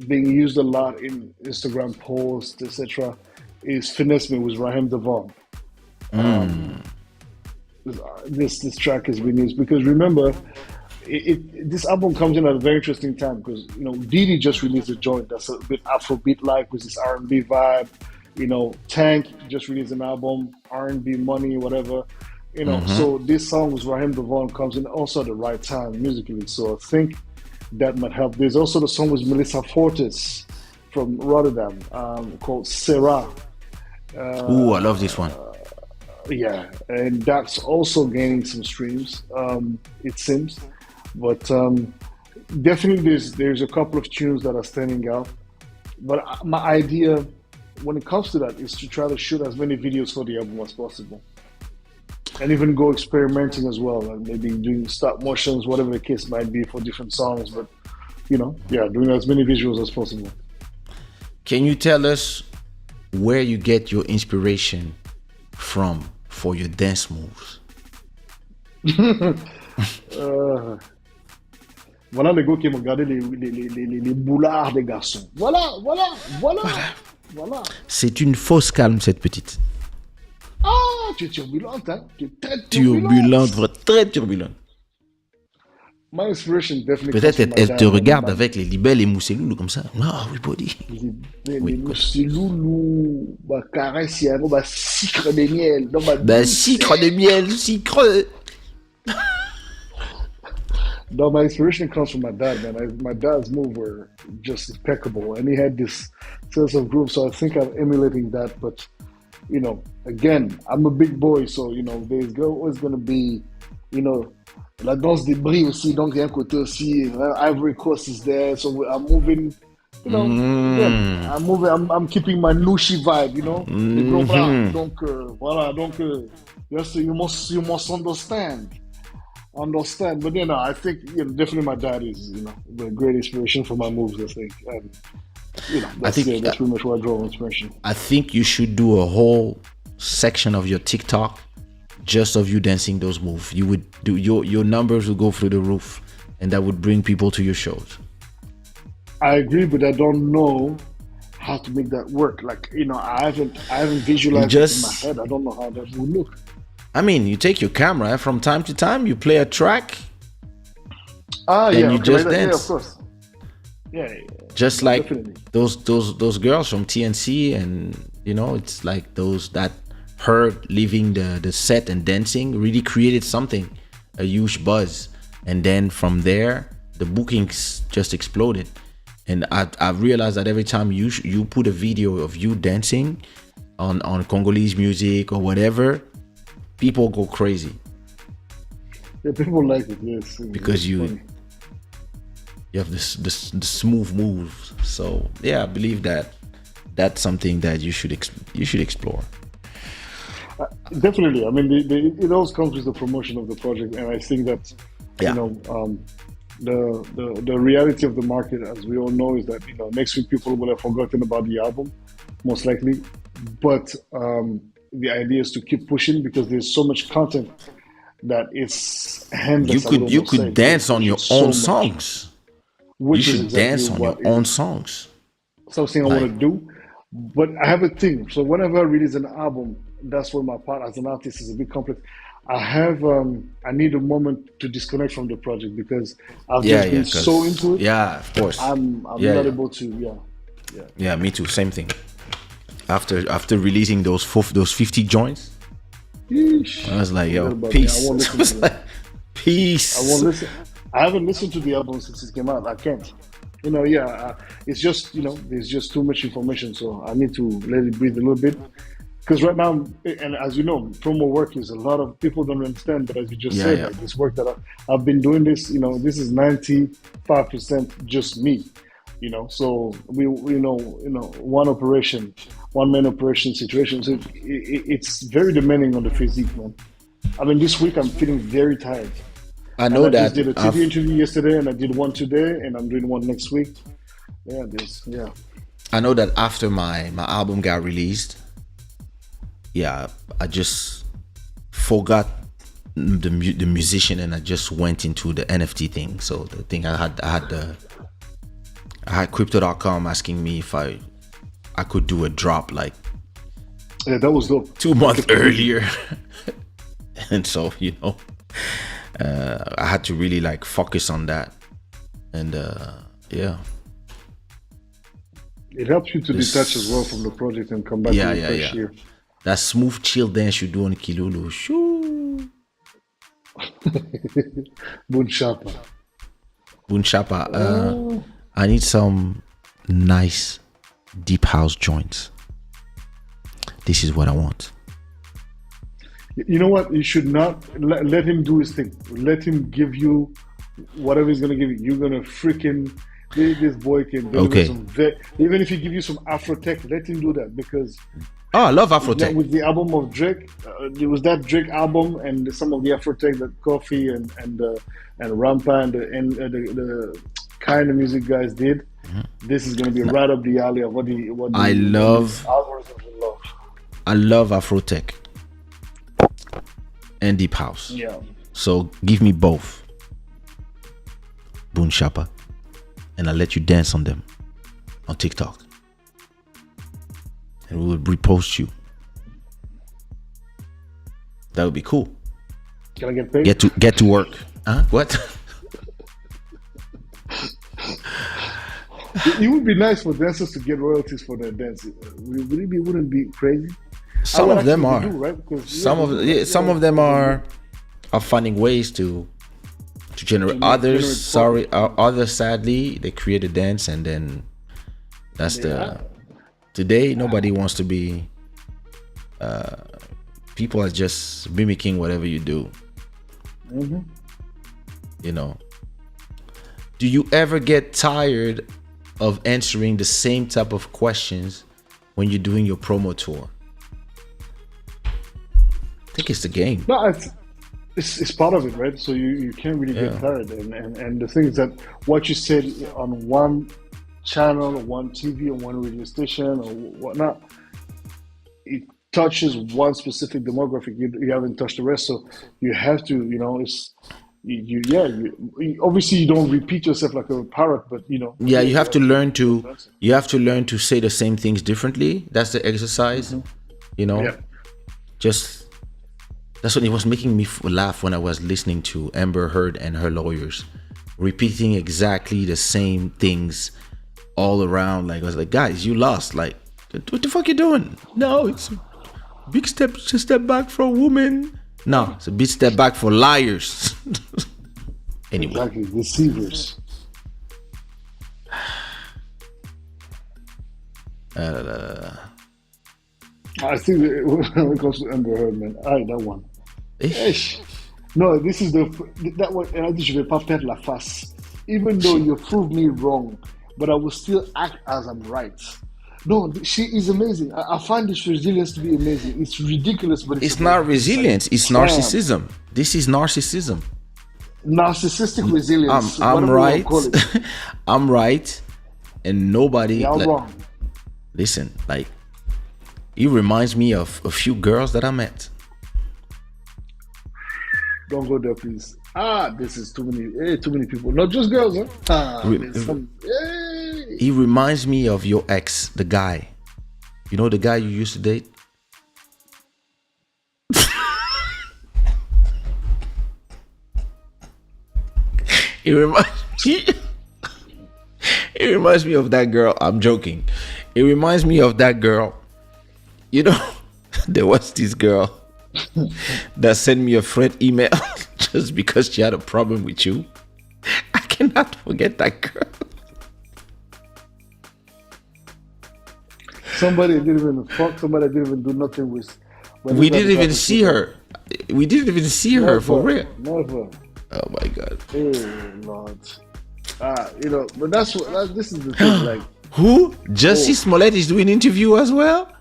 being used a lot in Instagram posts, etc., is Finesse Me with Raheem Devon. This track has been used because remember, this album comes in at a very interesting time because Diddy just released a joint that's a bit Afrobeat like with this R&B vibe. Tank just released an album, R&B money, whatever. So this song with Raheem Devon comes in also at the right time musically. So I think that might help. There's also the song with Melissa Fortes from Rotterdam called Sarah. I love this one. Yeah, and that's also gaining some streams, it seems. But definitely there's a couple of tunes that are standing out. But my idea when it comes to that is to try to shoot as many videos for the album as possible. And even go experimenting as well, and maybe doing stop motions, whatever the case might be for different songs. But, doing as many visuals as possible. Can you tell us where you get your inspiration from for your dance moves? Voilà les gars qui me regardaient les boulards des garçons. Voilà. C'est une fausse calme, cette petite. Ah, tu es turbulente, hein? Tu es très très turbulente. My inspiration definitely. Peut-être elle te regarde avec les libelles et mousseloulous comme ça. Ah oui, Boddhi. Les mousseloulous, caresse, sucre de miel. Sucre de miel, sucre. No, my inspiration comes from my dad, man. My dad's moves were just impeccable, and he had this sense of groove. So I think I'm emulating that. But again, I'm a big boy, so there's always gonna be, la danse des bris aussi. Donc il y a un côté aussi. Ivory Coast is there, so I'm moving. Again, I'm moving. I'm keeping my Nushi vibe. Les gros bras. Donc voilà. Donc yes, you must understand. But I think definitely my dad is the great inspiration for my moves. I think, and that's pretty much where I draw inspiration. I think you should do a whole section of your TikTok just of you dancing those moves. You would do your numbers would go through the roof, and that would bring people to your shows. I agree, but I don't know how to make that work. Like I haven't visualized it in my head. I don't know how that would look. I mean, you take your camera from time to time, you play a track, and you just dance. Yeah, of course. Yeah. Just like definitely. those girls from TNC, and it's like those that heard leaving the set and dancing really created something, a huge buzz, and then from there the bookings just exploded. And I've realized that every time you put a video of you dancing on Congolese music or whatever, people go crazy. Yeah, people like it, yes. Because you have the smooth moves. So yeah, I believe that's something that you should explore. Definitely. I mean, it always comes with the promotion of the project, and I think that the reality of the market, as we all know, is that next week people will have forgotten about the album, most likely. But the idea is to keep pushing because there's so much content that it's endless. You could dance on your own songs. You should dance on your own songs. Something I want to do, but I have a thing. So whenever I release an album, that's where my part as an artist is a bit complex. I need a moment to disconnect from the project because I've just been so into it. Yeah, of course. I'm not able to. Yeah, me too. Same thing. After releasing those 50 joints, I was like, yo, peace. I won't listen to that. Peace. I won't listen. I haven't listened to the album since it came out. I can't. It's just there's just too much information, so I need to let it breathe a little bit. Because right now, and as you know, promo work is a lot of people don't understand. But as you just said, like this work that I've been doing this is 95% just me. So we one man operation situation. So it's very demanding on the physique, man. I mean, this week I'm feeling very tired. I know that. I just did a TV interview yesterday, and I did one today, and I'm doing one next week. I know that after my album got released, I just forgot the musician, and I just went into the NFT thing. So the thing I had Crypto.com asking me if I could do a drop like that was dope 2 months earlier, and so I had to really like focus on that, and it helps you to detach as well from the project and come back to the fresh year. That smooth chill dance you do on Kilulu. Shoo. Bunchapa. I need some nice deep house joints. This is what I want. You know what? You should not let him do his thing. Let him give you whatever he's gonna give you. You're gonna freaking this boy can deliver some even if he give you some Afro tech, let him do that because I love Afrotech. With the album of Drake, it was that Drake album and some of the Afrotech that Coffee and Rampa and the kind of music guys did. Mm-hmm. This is going to be right up the alley of what I love. I love Afrotech and deep house. Yeah. So give me both, Boon Shapa, and I'll let you dance on them on TikTok. And we will repost you. That would be cool. Can I get paid? Get to work. Huh? What? It would be nice for dancers to get royalties for their dance. Wouldn't be crazy. Some of them are. Right? Some of them are finding ways to to generate others. Sorry, others. Sadly, they create a dance, and then that's Today, nobody wants to be. People are just mimicking whatever you do. You know. Do you ever get tired of answering the same type of questions when you're doing your promo tour? I think it's the game. No, it's part of it, right? So you can't really get tired. And the thing is that what you said on one channel, or one TV, or one radio station, or whatnot, it touches one specific demographic. You haven't touched the rest, so you have to, obviously you don't repeat yourself like a parrot, but you have to learn to say the same things differently. That's the exercise. Just that's what it was making me laugh when I was listening to Amber Heard and her lawyers repeating exactly the same things all around. Like I was like, guys, you lost. Like, what the fuck you doing? No, it's a big step back for a woman. No, it's a big step back for liars. Anyway. Exactly, deceivers. I think when it comes to Amber Heard, man, that one. No, this is that one. And I think je vais pas perdre la face, even though you prove me wrong, but I will still act as I'm right. No, she is amazing. I find this resilience to be amazing. It's ridiculous, but it's not resilience. It's narcissism. This is narcissism. Narcissistic resilience. I'm right. I'm right, and nobody. Wrong. Listen, like, it reminds me of a few girls that I met. Don't go there, please. This is too many people. Not just girls, huh? He reminds me of your ex, the guy. You know the guy you used to date? It reminds me of that girl. I'm joking. It reminds me of that girl. There was this girl that sent me a friend email just because she had a problem with you. I cannot forget that girl. Somebody didn't even fuck. Somebody didn't even do nothing with. We didn't even see her. We didn't even see her for real. Never. Oh my God. Oh Lord. But this is the thing. Like, who? Jussie Smollett is doing interview as well.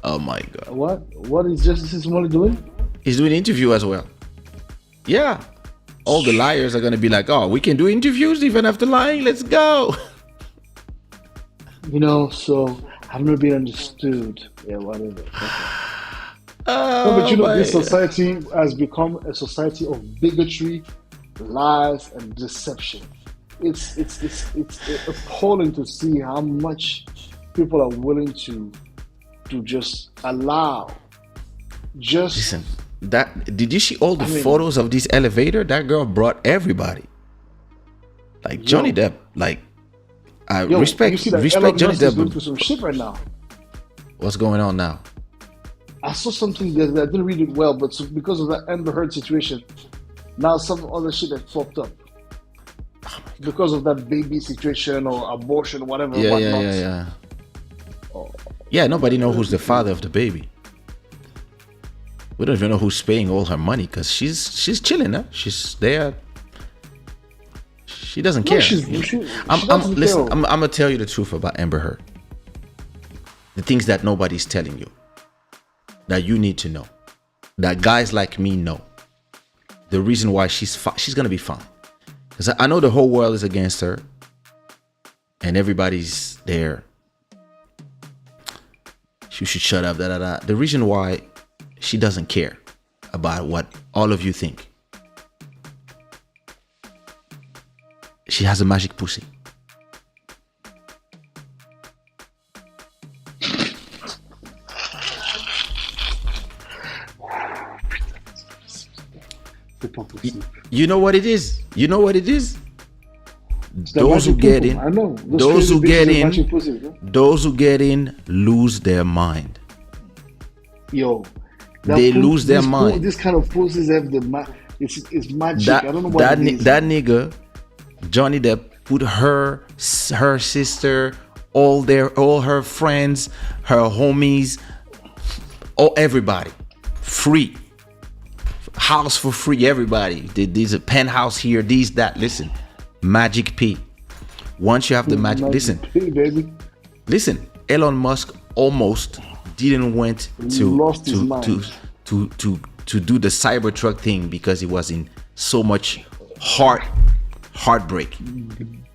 Oh my God. What is Jussie Smollett doing? He's doing interview as well. Yeah. All the liars are gonna be like, oh, we can do interviews even after lying. Let's go. So I've never been understood. Yeah, whatever. But this society has become a society of bigotry, lies, and deception. It's appalling to see how much people are willing to just allow. Listen, did you see all the photos of this elevator? That girl brought everybody. Like Johnny Depp, like respect Johnny Depp. Going through some shit right now. What's going on now? I saw something that I didn't read it well, but because of that Amber Heard situation, now some other shit that popped up. Because of that baby situation or abortion, whatever. Yeah. Yeah, nobody knows who's the father of the baby. We don't even know who's paying all her money because she's chilling, huh? She's there. She doesn't care. I'm gonna tell you the truth about Amber Heard. The things that nobody's telling you, that you need to know, that guys like me know. The reason why she's gonna be fine, because I know the whole world is against her, and everybody's there. She should shut up. The reason why she doesn't care about what all of you think. She has a magic pussy. You know what it is? Those who get in, those who get in lose their mind. Yo, they lose their mind. This kind of poses have It's magic. That I don't know what it is. that nigga, Johnny Depp, put her sister, all her friends, her homies, everybody, free. House for free, everybody. There's a penthouse here, these, that. Listen, Magic P. Once you have the magic, listen, baby. listen. Elon Musk almost didn't went Lost his mind. to do the Cybertruck thing because he was in so much heartbreak.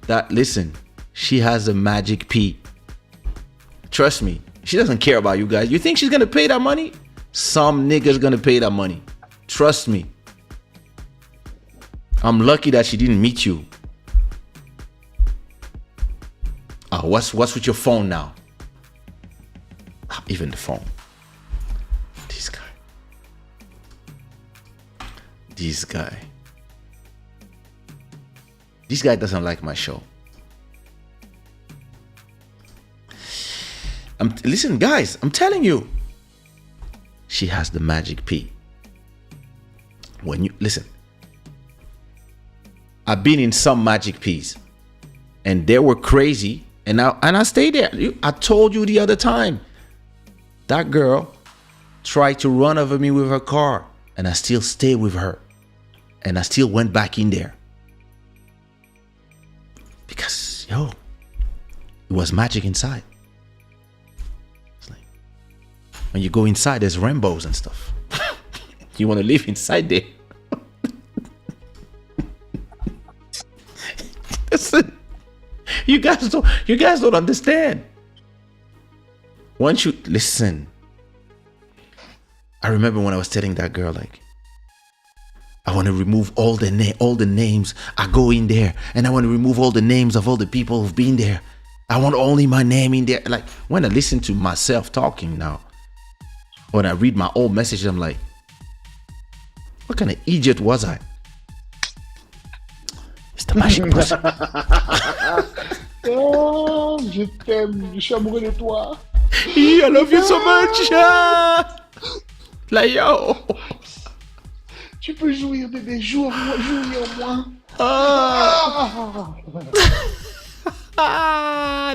That, listen, she has a Magic P. Trust me, she doesn't care about you guys. You think she's gonna pay that money? Some nigga's gonna pay that money. Trust me. I'm lucky that she didn't meet you. What's with your phone now? Even the phone. This guy doesn't like my show. Listen, guys, I'm telling you, she has the Magic P. When you listen, I've been in some Magic P's, and they were crazy, and I stayed there. I told you the other time, that girl tried to run over me with her car, and I still stayed with her, and I still went back in there because it was magic inside. It's like when you go inside, there's rainbows and stuff. You want to live inside there. Listen, you guys don't understand. Once you listen, I remember when I was telling that girl, like, I want to remove all the names. I go in there and I want to remove all the names of all the people who've been there. I want only my name in there. Like, when I listen to myself talking now, when I read my old messages, I'm like, what kind of idiot was I? It's the magic person. Oh, je t'aime, je suis amoureux de toi. I love you so much. Like, yo. Tu peux jouir, bébé, jouir en moi.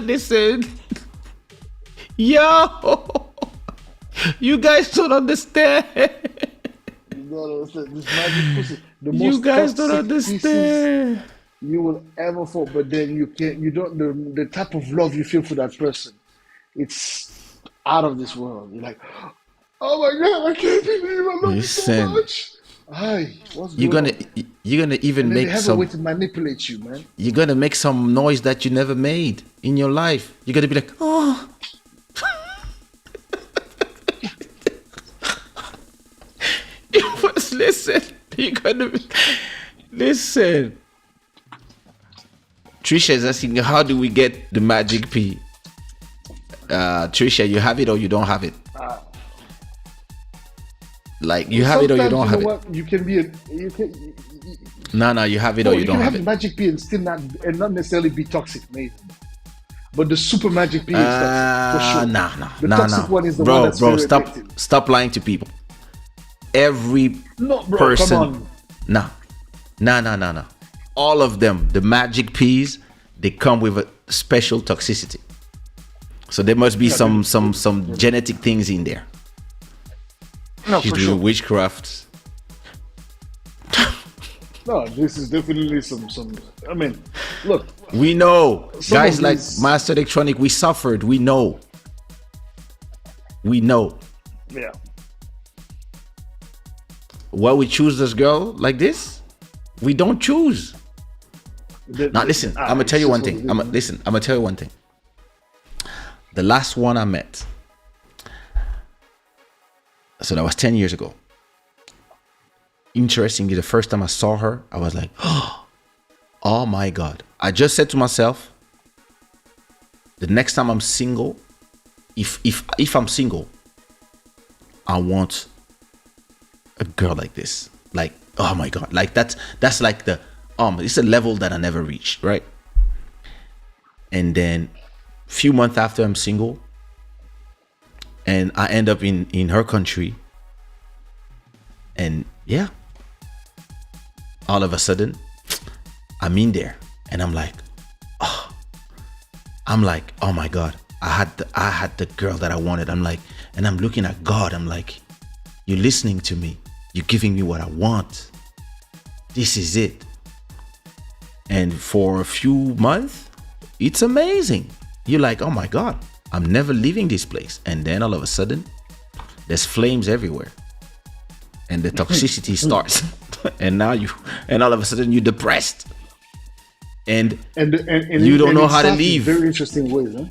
Listen. Yo. You guys don't understand. No, this magic pussy. The most You guys don't toxic understand. pieces you will ever fall, but then you don't, the type of love you feel for that person, it's out of this world. You're like, oh my God, I can't believe I love you so much. Hi, what's You're going gonna on? even And make they have a some. way to manipulate you, man. You're gonna make some noise that you never made in your life. You're gonna be like, oh. You must listen. You're gonna listen. Trisha is asking, how do we get the Magic P? Trisha, you have it or you don't have it? Like, you have it or you don't have it? What? You can be No, you have it or you don't have the it. magic P and still not necessarily be toxic, maybe. But the super magic P is toxic, for sure. The toxic one is the one that's very addictive. Stop lying to people. Every person. Come on. No. All of them, the Magic P's, they come with a special toxicity. So there must be some genetic things in there. No, She's for doing sure. witchcraft. No, this is definitely some. I mean, look. We know, guys like these- Master Electronic, we suffered. We know. Yeah. Why we choose this girl like this? We don't choose. Now listen, I'm gonna tell you one thing. I'm gonna tell you one thing. The last one I met, so that was 10 years ago. Interestingly, the first time I saw her, I was like, oh my God. I just said to myself, the next time I'm single, if I'm single, I want a girl like this. Like, oh my God. Like that's like the it's a level that I never reached, right? And then few months after I'm single, and I end up in her country, and yeah, all of a sudden, I'm in there, and I'm like, oh my God, I had the girl that I wanted. I'm like, and I'm looking at God. I'm like, you're listening to me. You're giving me what I want. This is it. And for a few months, it's amazing. You're like, oh my God, I'm never leaving this place. And then all of a sudden, there's flames everywhere. And the toxicity starts. and all of a sudden you're depressed. And you don't know how to leave. Very interesting ways, huh?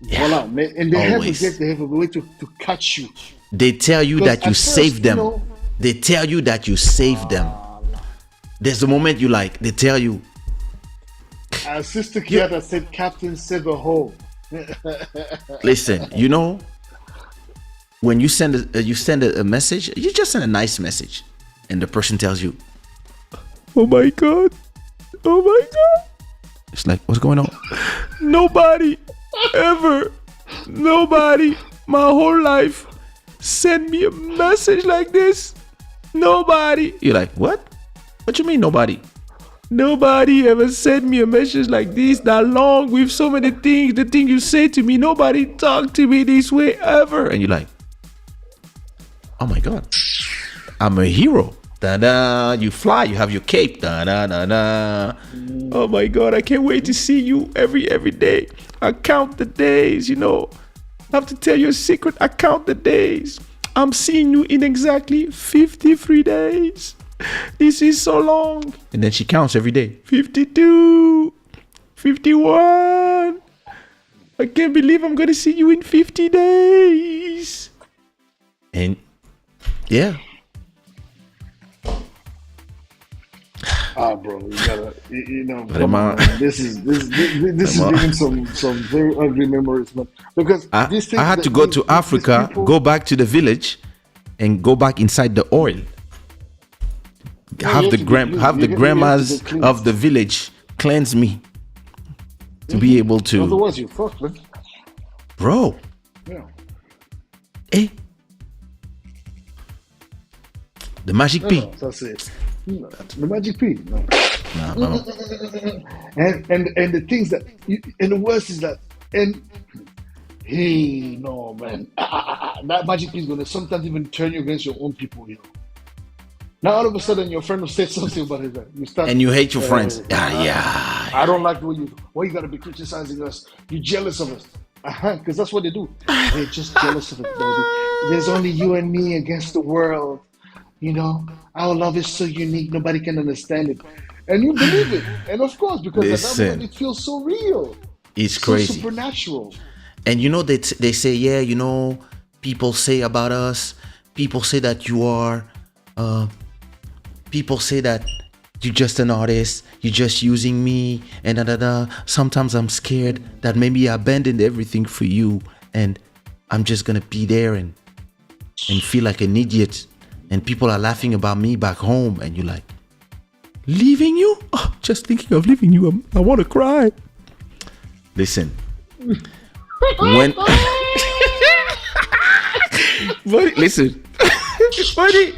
Yeah, Voila. And they always. have a way to catch you. They tell you that you saved them. You know, They tell you that you saved them. There's a moment you like, they tell you. Sister Kiata said, Captain save a hole. Listen, you know, when you send a message, you just send a nice message, and the person tells you, "Oh my God, oh my God." It's like, what's going on? Nobody ever, nobody, my whole life, sent me a message like this. Nobody. You're like, what? What you mean nobody? Nobody ever sent me a message like this that long with so many things. The thing you say to me, nobody talked to me this way ever. And you're like, oh my God, I'm a hero. Da-da, you fly, you have your cape. Da-da-da-da. Oh my God, I can't wait to see you every day. I count the days, you know. I have to tell you a secret. I count the days. I'm seeing you in exactly 53 days. This is so long. And then she counts every day. 52, 51. I can't believe I'm going to see you in 50 days. And yeah. Bro, you gotta, you know, this is giving some very ugly memories, man. Because I had to go to Africa, people, go back to the village, and go back inside the oil. Have the grandmas of the village cleanse me to be able to. Otherwise, you fucked, man. Bro. Yeah. Eh? The magic pea. No, that's it. No, the magic pea. No. No. And the things that, and the worst is that, and hey, no, man, that magic pea is gonna sometimes even turn you against your own people, you know. Now all of a sudden your friend will say something about it. You start and you hate your friends. Yeah. I don't like the way you gotta be criticizing us. You're jealous of us. Because that's what they do. They're just jealous of it, baby. There's only you and me against the world. You know, our love is so unique, nobody can understand it. And you believe it. And of course, because at that moment it feels so real. It's crazy. So supernatural. And you know, they say, yeah, you know, people say about us, people say that you are, people say that you're just an artist, you're just using me, and da-da-da. Sometimes I'm scared that maybe I abandoned everything for you, and I'm just gonna be there and feel like an idiot. And people are laughing about me back home, and you're like, leaving you? Oh, just thinking of leaving you, I want to cry. Listen, when buddy, listen, buddy,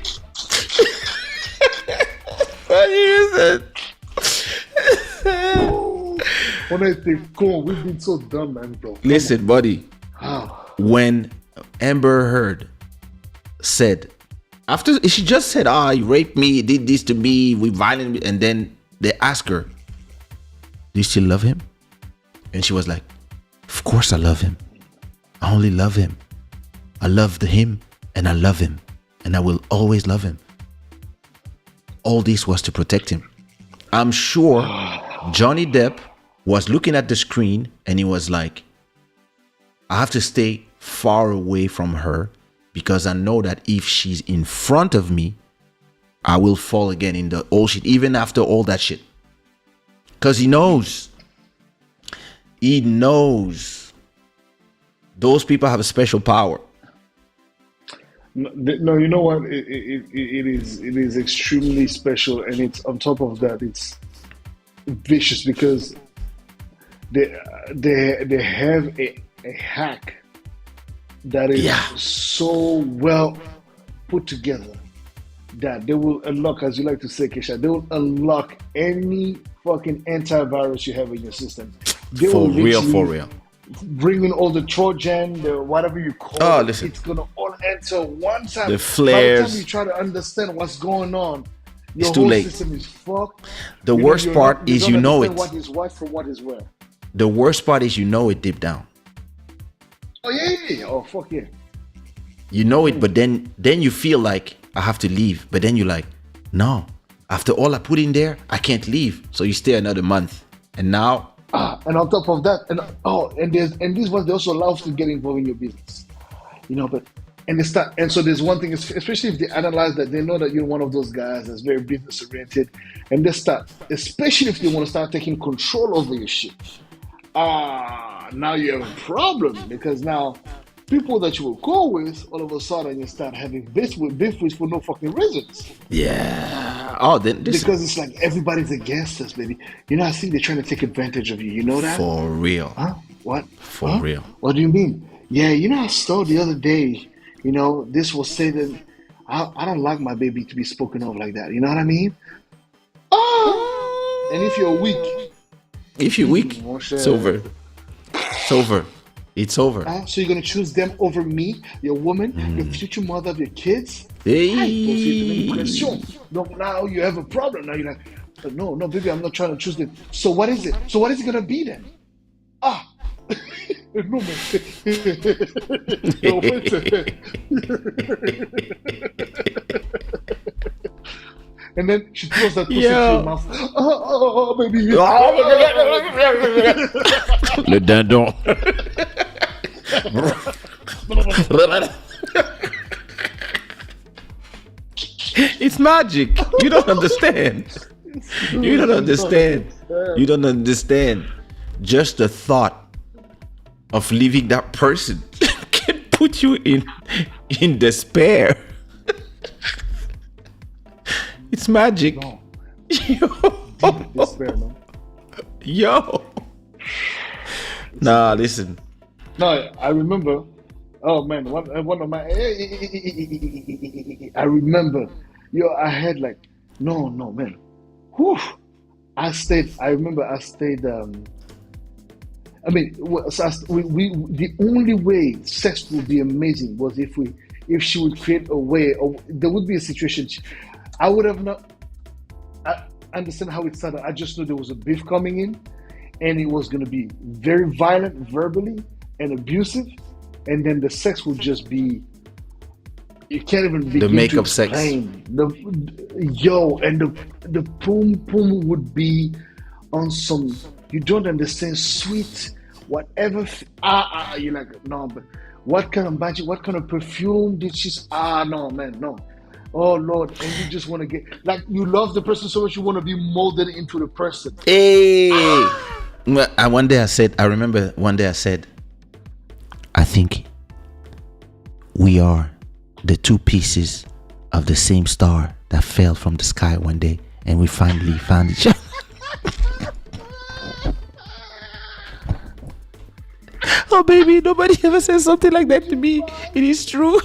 listen. We've been so dumb, man, bro. Listen, buddy. When Amber Heard said, after she just said, he raped me, he did this to me, we violent me, and then they asked her, do you still love him? And she was like, of course I love him. I only love him. I loved him and I love him and I will always love him. All this was to protect him. I'm sure Johnny Depp was looking at the screen and he was like, I have to stay far away from her, because I know that if she's in front of me, I will fall again in the old shit, even after all that shit. Because he knows. He knows. Those people have a special power. No, you know what? It is extremely special, and it's on top of that, it's vicious because they have a hack that is so well put together that they will unlock, as you like to say, Kaysha, they will unlock any fucking antivirus you have in your system. They For will real, for literally real. bring in all the Trojan, the whatever you call Oh, it. listen. It's gonna all enter one time. The By the flares. time you try to understand what's going on, your too whole late. system is fucked. The Because worst you're part not- you is don't you know understand it. what is what from what is where. The worst part is you know it deep down. Oh yeah. Oh fuck yeah. You know it, but then you feel like I have to leave. But then you're like, no. After all I put in there, I can't leave. So you stay another month. And now, And on top of that, and these ones they also allow us to get involved in your business. But so there's one thing, especially if they analyze that, they know that you're one of those guys that's very business oriented, and they start, especially if they want to start taking control over your shit. Now you have a problem, because now people that you will go with, all of a sudden you start having beef with for no fucking reasons. yeah. Oh, then this Because it's like everybody's against us, baby. I think they're trying to take advantage of you. You know that? for real. Huh? What? For Huh? real. What do you mean? Yeah, I saw the other day, this will say that I don't like my baby to be spoken of like that. You know what I mean? Oh! And if you're weak, If you're weak, Moshe. it's over. It's over. It's over. so you're going to choose them over me, your woman, your future mother of your kids? Hey. Donc now you have a problem. Now you're like, but no, baby, I'm not trying to choose them. So what is it? So what is it going to be then? No, man. No, wait And then she throws that pussy to your mouth. Oh, baby. Le dindon. It's magic. You don't understand. You don't understand. You don't understand. Just the thought of leaving that person can put you in despair. It's magic. No. Yo. Despair, no. Yo. Nah, listen. No, I remember. Oh man, one of my. I remember. I had like, no, man. Whew. I remember I stayed. I mean, the only way sex would be amazing was if she would create a way, or there would be a situation. I would have not. I understand how it started. I just knew there was a beef coming in, and it was going to be very violent verbally and abusive, and then the sex would just be. You can't even begin The makeup to sex. explain. The poom would be on some. You don't understand, sweet, whatever. You're like, no, but what kind of magic, what kind of perfume did she? No, man, no. Oh Lord, and you just want to get like you love the person so much you want to be molded into the person. Hey. One day I remember one day I said, I think we are the two pieces of the same star that fell from the sky one day, and we finally found each other. Oh baby, nobody ever said something like that to me. It is true.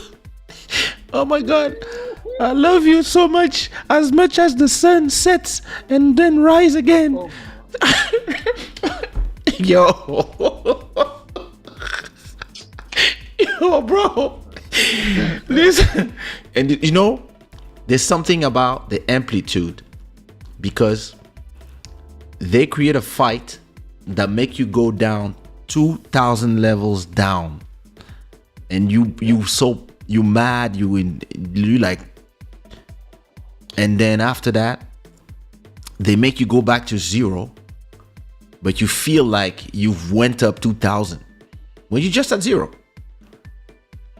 Oh my God, I love you so much as the sun sets and then rise again. Yo. Yo, bro. Listen. And there's something about the amplitude, because they create a fight that make you go down 2,000 levels down, and you mad, you like, and then after that they make you go back to zero, but you feel like you've went up 2,000 when you're just at zero.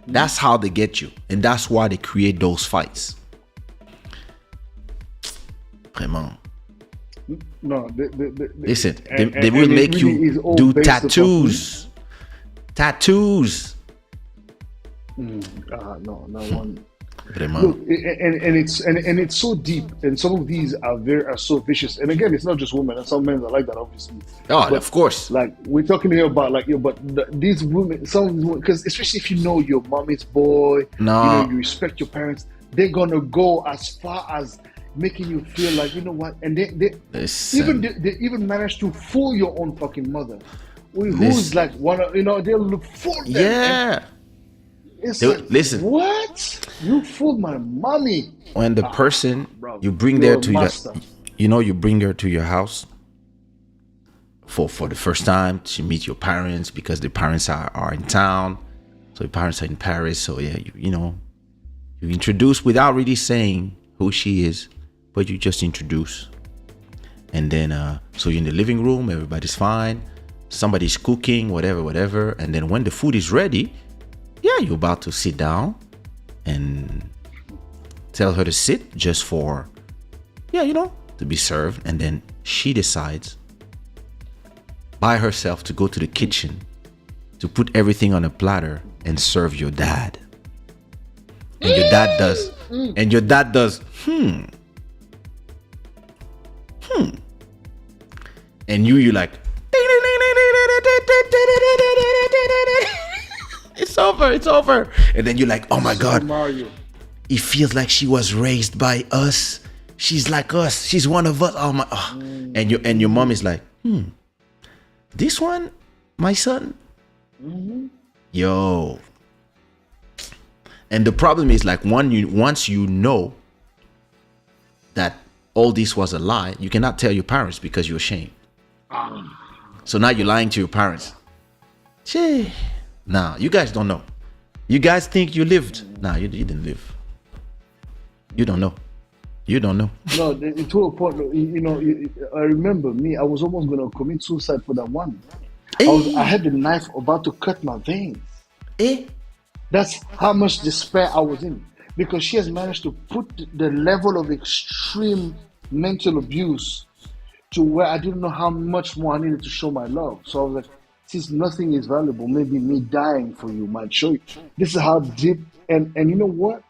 That's how they get you, and that's why they create those fights. Vraiment. No, Listen, they will make you do tattoos. Tattoos. No one. Vraiment. Look, and it's so deep, and some of these are so vicious. And again, it's not just women, and some men are like that, obviously. Oh, But, of course. Like we're talking here about these women, some of these women, because especially if you know your mommy's boy, No. you respect your parents. they're gonna go as far as making you feel like, you know what, and Listen. they even manage to fool your own fucking mother, who's Listen. like one of, they'll fool them. Yeah. It's They- like, listen. what? You fooled my mommy. When the person bro, you bring you're there a to master. you bring her to your house for the first time to meet your parents because the parents are in town. So your parents are in Paris. So yeah, you introduce without really saying who she is, but you just introduce. And then so you're in the living room, everybody's fine, somebody's cooking, whatever. And then when the food is ready, yeah, you're about to sit down and tell her to sit just for, to be served. And then she decides by herself to go to the kitchen to put everything on a platter and serve your dad. And your dad does, and you like, it's over. And then you're like, oh my God, Mario. it feels like she was raised by us. She's like us. She's one of us. Oh my, and your mom is like, this one, my son, yo. And the problem is like once you know that all this was a lie, you cannot tell your parents because you're ashamed. So now you're lying to your parents. Gee. Nah, you guys don't know. You guys think you lived. Nah, you didn't live. You don't know. No, to a point, I remember me, I was almost going to commit suicide for that one. I had the knife about to cut my veins. That's how much despair I was in. Because she has managed to put the level of extreme mental abuse to where I didn't know how much more I needed to show my love. So I was like, since nothing is valuable, maybe me dying for you might show you. This is how deep, and you know what?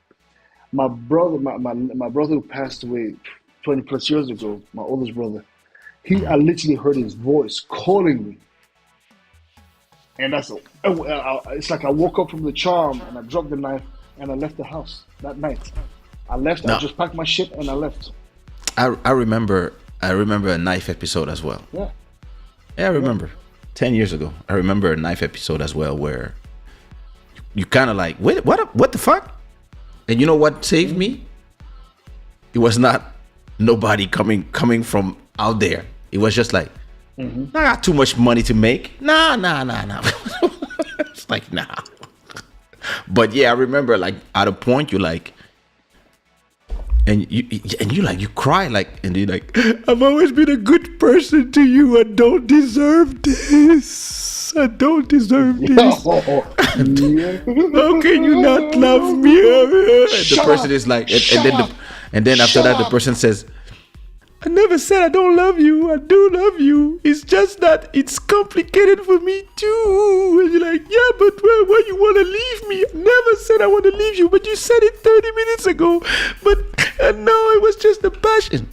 My brother, my brother who passed away 20 plus years ago, my oldest brother, I literally heard his voice calling me. And it's like I woke up from the charm and I dropped the knife and I left the house that night. I left, I just packed my shit and I left. I remember a knife episode as well. Yeah, I remember. 10 years ago, I remember a knife episode as well where you kind of like, wait, what the fuck? And you know what saved me? It was not nobody coming from out there. It was just like, I got too much money to make. Nah. It's like, nah. But yeah, I remember like at a point you're like, and you cry like, and you're like, I've always been a good person to you. I don't deserve this. How can you not love me? The person is like, and then after that, the person says, I never said I don't love you. I do love you. It's just that it's complicated for me too. And you're like, yeah, but why you want to leave me? I never said I want to leave you, but you said it 30 minutes ago. But no, it was just a passion.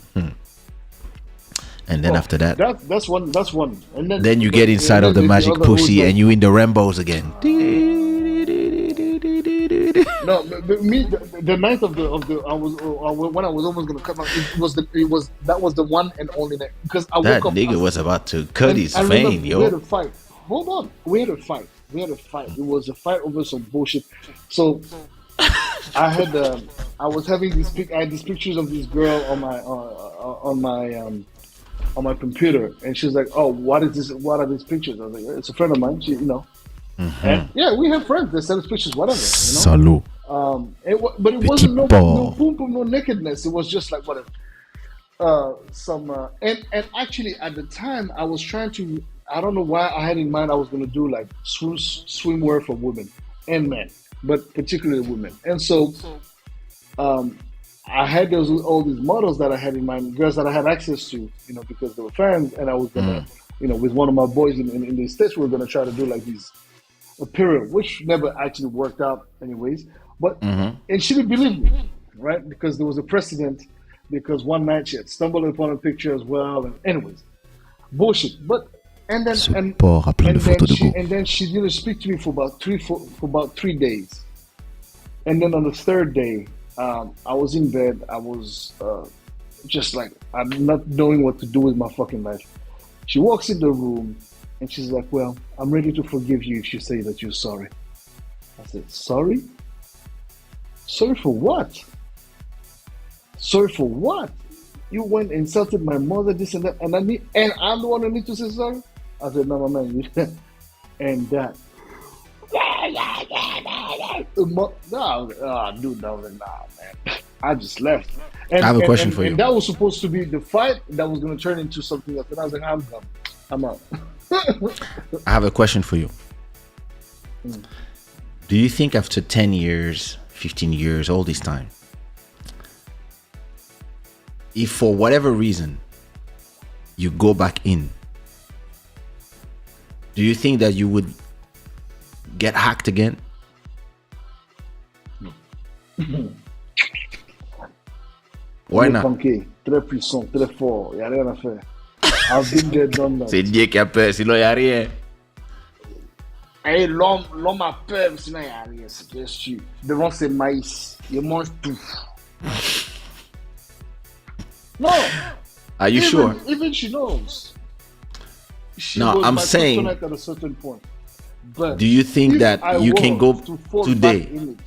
And then after that, that's one. And then you get inside of the magic pussy and you in the Rambos again. No, but me, the night of the when I was almost gonna cut my, that was the one and only night because I that woke up. Nigga was about to cut his vein, yo. We had a fight. Hold on, we had a fight. It was a fight over some bullshit. So I had I was having I had these pictures of this girl on my computer, and she was like, "Oh, what is this? What are these pictures?" I was like, "It's a friend of mine." She, and yeah, we have friends that send us pictures, whatever. Salut. But it wasn't no boom, no nakedness. It was just like whatever. And actually at the time I was trying to. I don't know why I had in mind I was going to do like swimwear for women and men, but particularly women. And so, I had all these models that I had in mind, girls that I had access to, because they were fans, and I was gonna, with one of my boys in the States, we were gonna try to do like these apparel, which never actually worked out, anyways. But and she didn't believe me, right? Because there was a precedent. Because one night she had stumbled upon a picture as well, and anyways, bullshit. But and then she didn't speak to me for about 3 days, and then on the third day I was in bed. I was just like, I'm not knowing what to do with my fucking life. She walks in the room and she's like, well, I'm ready to forgive you if you say that you're sorry. I said, sorry? Sorry for what? Sorry for what? You went and insulted my mother, this and that, and I'm the one who needs to say sorry? I said, no, my man, and that. No, dude, that was like, nah, man. I just left. I have a question for you. And that was supposed to be the fight that was going to turn into something else. And I was like, I'm done. I'm out. I have a question for you. Do you think after 10 years, 15 years, all this time, if for whatever reason you go back in, do you think that you would get hacked again? Why not? Punky, très puissant, très fort. Il n'y a rien à faire. I've been there, done that. C'est Dieu qui a peur, sinon il n'y a rien. Hey, l'homme a peur, sinon il n'y a rien, c'est bien sûr. Devant ses maïs, il mange tout. No. Are you sure? Even she knows. She No, was I'm my saying, kryptonite at a certain point. But do you think if that I you can was go to fall today? back in it,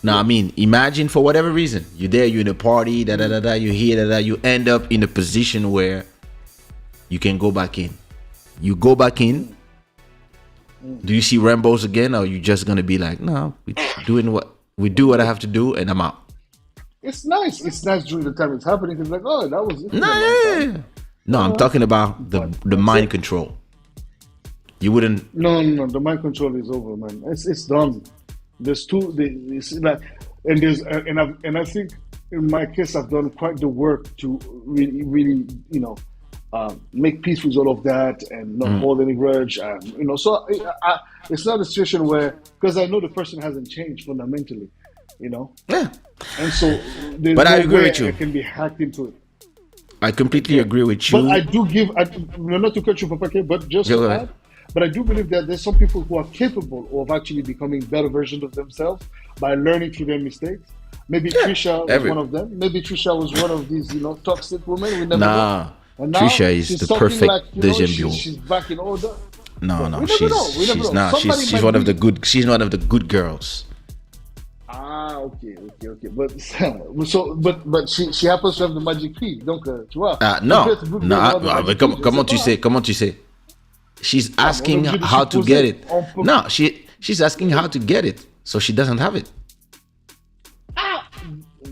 No, I mean, imagine for whatever reason, you're there, you're in a party, you hear that, you end up in a position where you can go back in. You go back in. Do you see Rambos again, or are you just gonna be like, no, we do what I have to do, and I'm out? it's nice. It's nice during the time it's happening. It's like, oh, that was it. No, no, I'm talking about the mind control. You wouldn't. No. The mind control is over, man. It's done. There's two. It's like, and there's and I think in my case I've done quite the work to really make peace with all of that and not hold any grudge. And, so it's not a situation where, because I know the person hasn't changed fundamentally, Yeah. and so there's But no I agree way with you. I can be hacked into it. I completely agree with you. But I do give, not to cut you, Papa, but just Go to ahead. add, but I do believe that there's some people who are capable of actually becoming better versions of themselves by learning through their mistakes. Maybe Trisha was one of them. Maybe Trisha was one of these, toxic women. We never know. And now Trisha is she's the something perfect like, deuxième bureau. she's back in order. No, We never know. she's not. Somebody She's might one of be- the good. She's one of the good girls. Okay. But she happens to have the magic key. Donc, tu vois. No, peut-être good no. girl have the magic key, je Comment sais tu pas. sais? Comment tu sais? She's asking on est obligé de how to supposer. get it. On peut- No, she's asking how to get it, so she doesn't have it.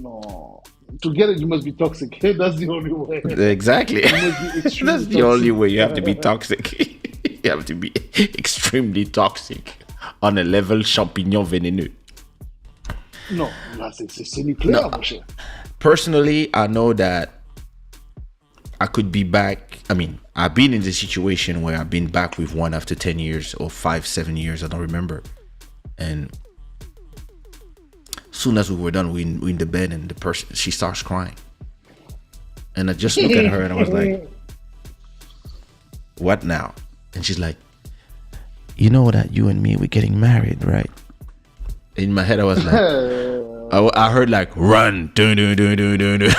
No. To get it, you must be toxic. That's the only way. Exactly. You must be extremely That's the only toxic. way. You have to be toxic. You have to be extremely toxic on a level champignon vénéneux. Non, là, c'est nucléaire, mon cher. Personally, I know that I could be back. I mean, I've been in the situation where I've been back with one after 10 years or 5-7 years. I don't remember. And soon as we were done, we in the bed, and the person, she starts crying. And I just look at her and I was like, what now? And she's like, you know that you and me, we're getting married, right? In my head, I was like, I heard like, run. Dun, dun, dun, dun, dun, dun.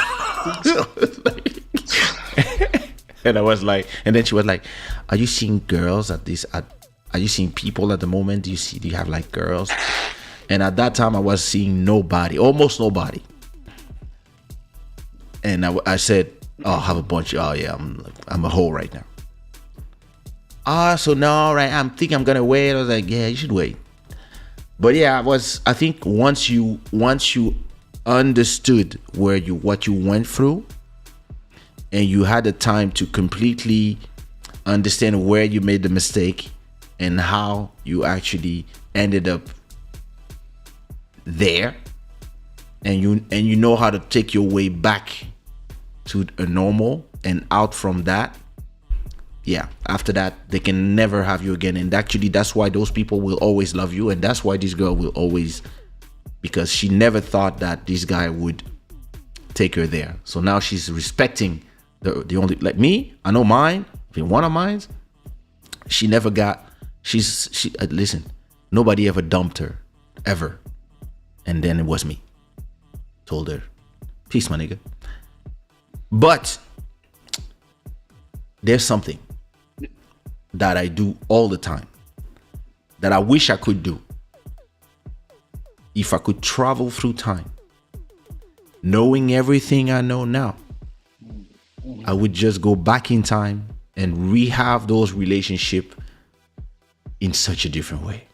And I was like, and then she was like, are you seeing girls are you seeing people at the moment? Do you have like girls? And at that time I was seeing nobody, almost nobody. And I said, oh, I have a bunch. Oh yeah, I'm a hoe right now. So no, right? I'm thinking I'm gonna wait. I was like, yeah, you should wait. But yeah, I think once you understood what you went through, and you had the time to completely understand where you made the mistake and how you actually ended up there, and you know how to take your way back to a normal and out from that, yeah, after that they can never have you again. And actually that's why those people will always love you, and that's why this girl will always, because she never thought that this guy would take her there. So now she's respecting the only, like me, I know mine, one of mine, she never got, listen, nobody ever dumped her ever, and then it was me. Told her, peace, my nigga. But there's something that I do all the time that I wish I could do. If I could travel through time, knowing everything I know now, I would just go back in time and rehave those relationships in such a different way.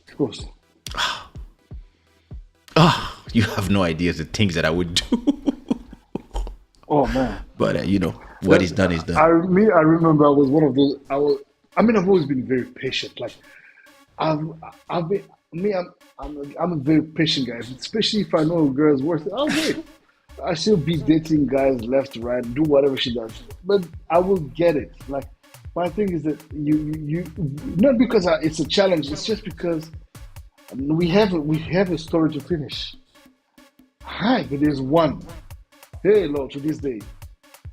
Of course. You have no idea the things that I would do. Oh man. But you know, what is done is done. I remember I was one of those. I've always been very patient. Like, I'm a very patient guy. Especially if I know a girl's worth it. I'll wait. I still be dating guys left, right, do whatever she does. But I will get it. Like, my thing is that you not because it's a challenge. It's just because we have a story to finish. Hi, but there's one. Hey, Lord, to this day,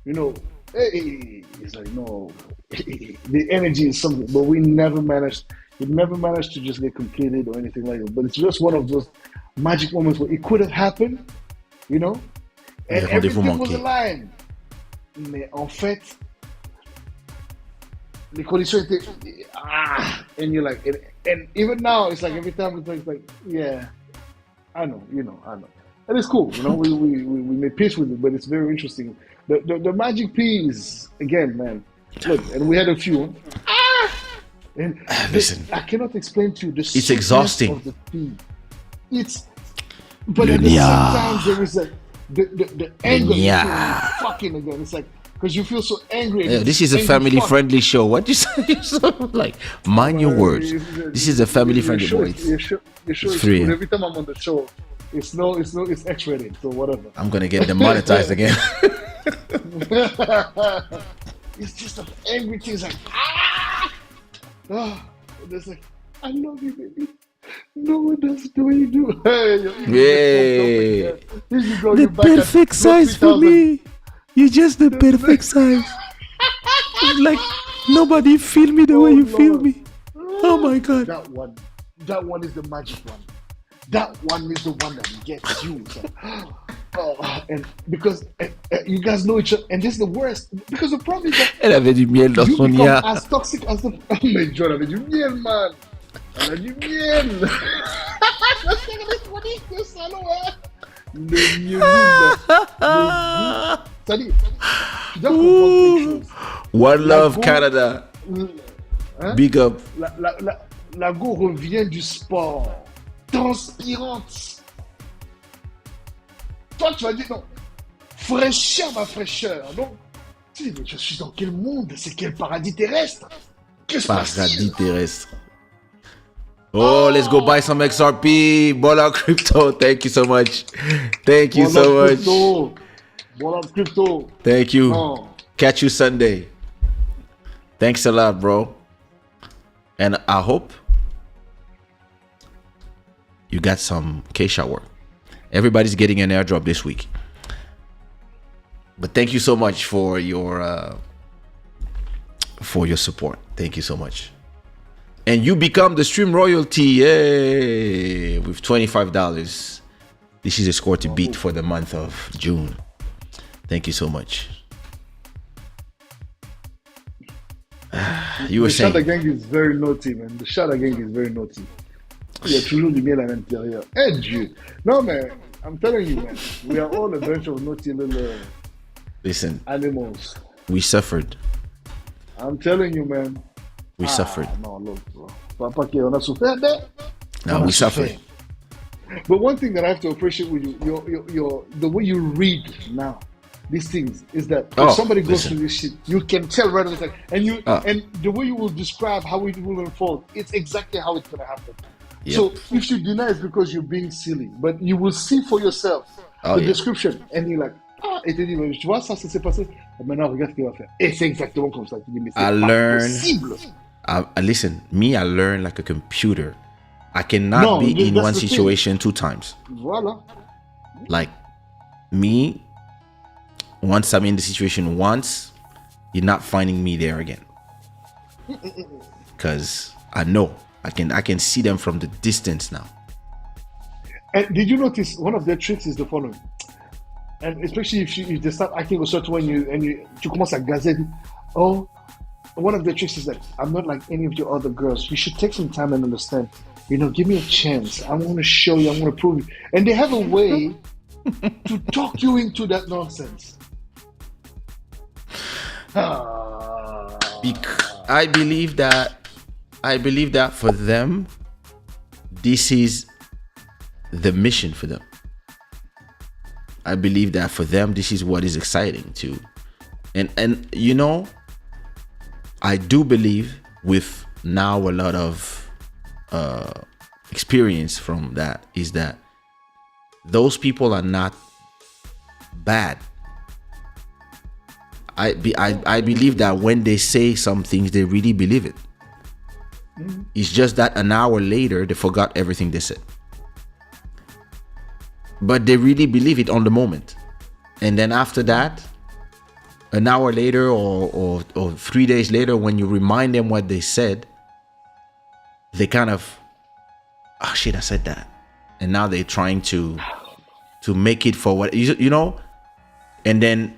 you know, hey, it's like, no, the energy is something, but it never managed to just get completed or anything like that. But it's just one of those magic moments where it could have happened, you know, and everything was aligned. Mais en fait, les conditions étaient, and you're like, and even now, it's like every time it's like, yeah, I know. And it's cool, you know, we made peace with it, but it's very interesting. The magic peas, again, man, look, and we had a few. And Listen, I cannot explain to you the it's exhausting. Of the pea. But at the same time, there is the anger. Fucking again, it's like, because you feel so angry. Yeah, this is a family-friendly show. What you say? Like, mind your words. This is a family-friendly show. Your show is free. Cool. Every time I'm on the show, it's X-rated, so whatever. I'm gonna get demonetized again. It's just an angry thing. It's like, and it's like, I love you, baby. No one does the way you do. Hey, the perfect size for me. You're just the perfect size. Like, nobody feel me the way you feel me. Oh my God. That one is the magic one. That one is the one that gets you. And because you guys know each other, and this is the worst. Because the problem is that Elle avait du miel dans son become nid. as toxic as the. Oh my God, elle avait du miel, man. Elle a du miel. Le miel. C'est-à-dire, tu dois comprendre quelque chose. One love, Canada. Hein? Big up. La go revient du sport. Transpirante. Toi, tu vas dire non. Fraîcheur, ma fraîcheur. Donc, tu dis, mais je suis dans quel monde? C'est quel paradis terrestre? Qu'est-ce que c'est? Paradis terrestre. Oh, let's go buy some XRP. Bola Crypto. Thank you so much. Thank you so much. Bola Crypto. Thank you. Oh. Catch you Sunday. Thanks a lot, bro. And I hope you got some Kaysha work. Everybody's getting an airdrop this week. But thank you so much for your support. Thank you so much. And you become the stream royalty, yay, with $25. This is a score to beat for the month of June. Thank you so much. You were saying. The Shada gang is very naughty, man. The Shada gang is very naughty. Il y a toujours du miel à l'intérieur. Eh Dieu. Non, mais I'm telling you, man. We are all a bunch of naughty little animals. We suffered. I'm telling you, man. We suffered. No, look, bro. Papa, on a souffert there. No, we suffered. But one thing that I have to appreciate with you, the way you read now these things is that if somebody goes through this shit, you can tell right away. And the way you will describe how it will unfold, it's exactly how it's gonna happen. Yep. So if you deny, it's because you're being silly. But you will see for yourself the description, and you're like, et tu dis, tu vois, ça s'est passé. Maintenant, regarde ce qu'il va faire. Et c'est exactement comme ça. Tu dis, mais c'est pas possible. Listen, I learn like a computer. I cannot be in one situation two times. Voilà. Like me, once I'm in the situation once, you're not finding me there again. Because I know I can see them from the distance now. And did you notice one of their tricks is the following? And especially if they start acting a certain way tu commences à gazer. Oh, one of the tricks is that I'm not like any of your other girls. You should take some time and understand. Give me a chance. I want to show you. I want to prove you. And they have a way to talk you into that nonsense. I believe that for them, this is the mission for them. I believe that for them, this is what is exciting too. And I do believe with now a lot of experience from that is that those people are not bad. I believe that when they say some things, they really believe it. It's just that an hour later, they forgot everything they said. But they really believe it on the moment. And then after that, an hour later or 3 days later, when you remind them what they said, they kind of, oh shit, I said that. And now they're trying to make it for what, and then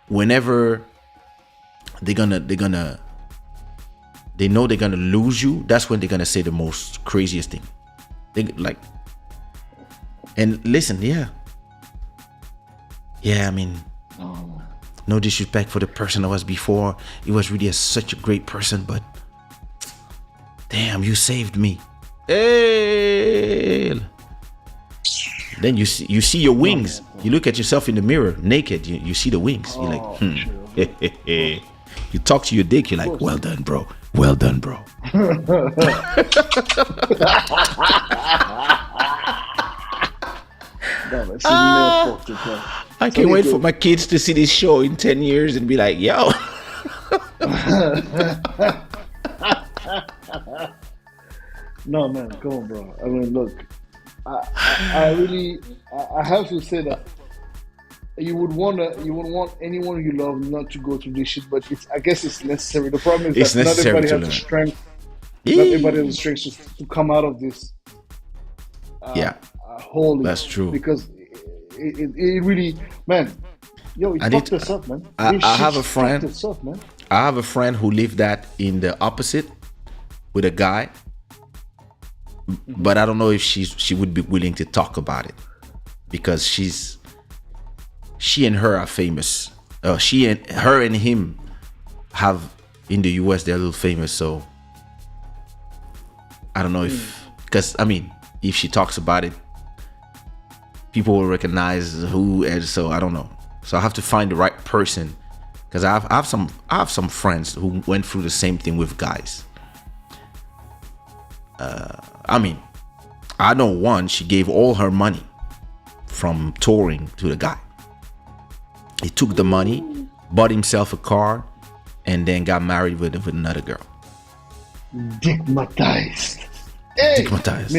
whenever they know they're gonna lose you, that's when they're gonna say the most craziest thing. And listen, I mean, no disrespect for the person I was before. He was really such a great person, but damn, you saved me. Hey. Then you see your wings. You look at yourself in the mirror, naked. You see the wings. You're like, You talk to your dick. You're like, well done, bro. Well done, bro. I can't wait for my kids to see this show in 10 years and be like, yo. No, man, come on, bro. I mean, look, I really have to say that you would want anyone you love not to go through this shit, but I guess it's necessary. The problem is that not everybody has the strength. Not everybody has the strength to come out of this. Wholly. That's true. Because it really, man, it fucked us up, man. I have a friend. I have a friend who lived that in the opposite with a guy. But I don't know if she would be willing to talk about it because she and her are famous. Her and him have in the US, they're a little famous. So I don't know because if she talks about it, people will recognize who, and so I don't know. So I have to find the right person because I have some friends who went through the same thing with guys. I know one, she gave all her money from touring to the guy. He took the money, bought himself a car, and then got married with another girl. Digmatized. Hey, Digmatized.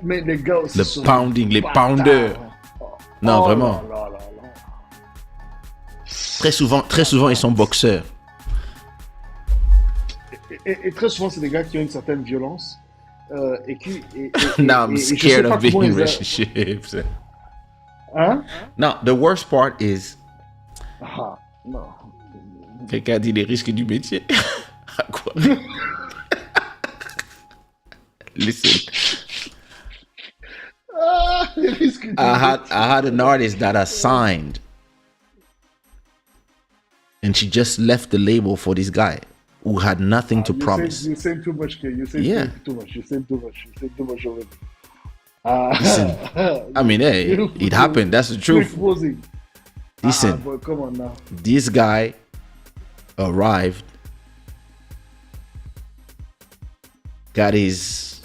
Mais les gars aussi le pounding, les pounders. Non, vraiment. Là. Très souvent, ils sont boxeurs. Et très souvent, c'est des gars qui ont une certaine violence. Now I'm scared of being in relationships. Hein? Now, the worst part is. Non. Quelqu'un dit les risques du métier. À quoi? Listen. I had an artist that I signed, and she just left the label for this guy who had nothing to promise. You're saying too much, Kay. You're saying too much. You're saying too much already. Listen, hey, it happened. That's the truth. Listen, boy, come on now. This guy arrived, got his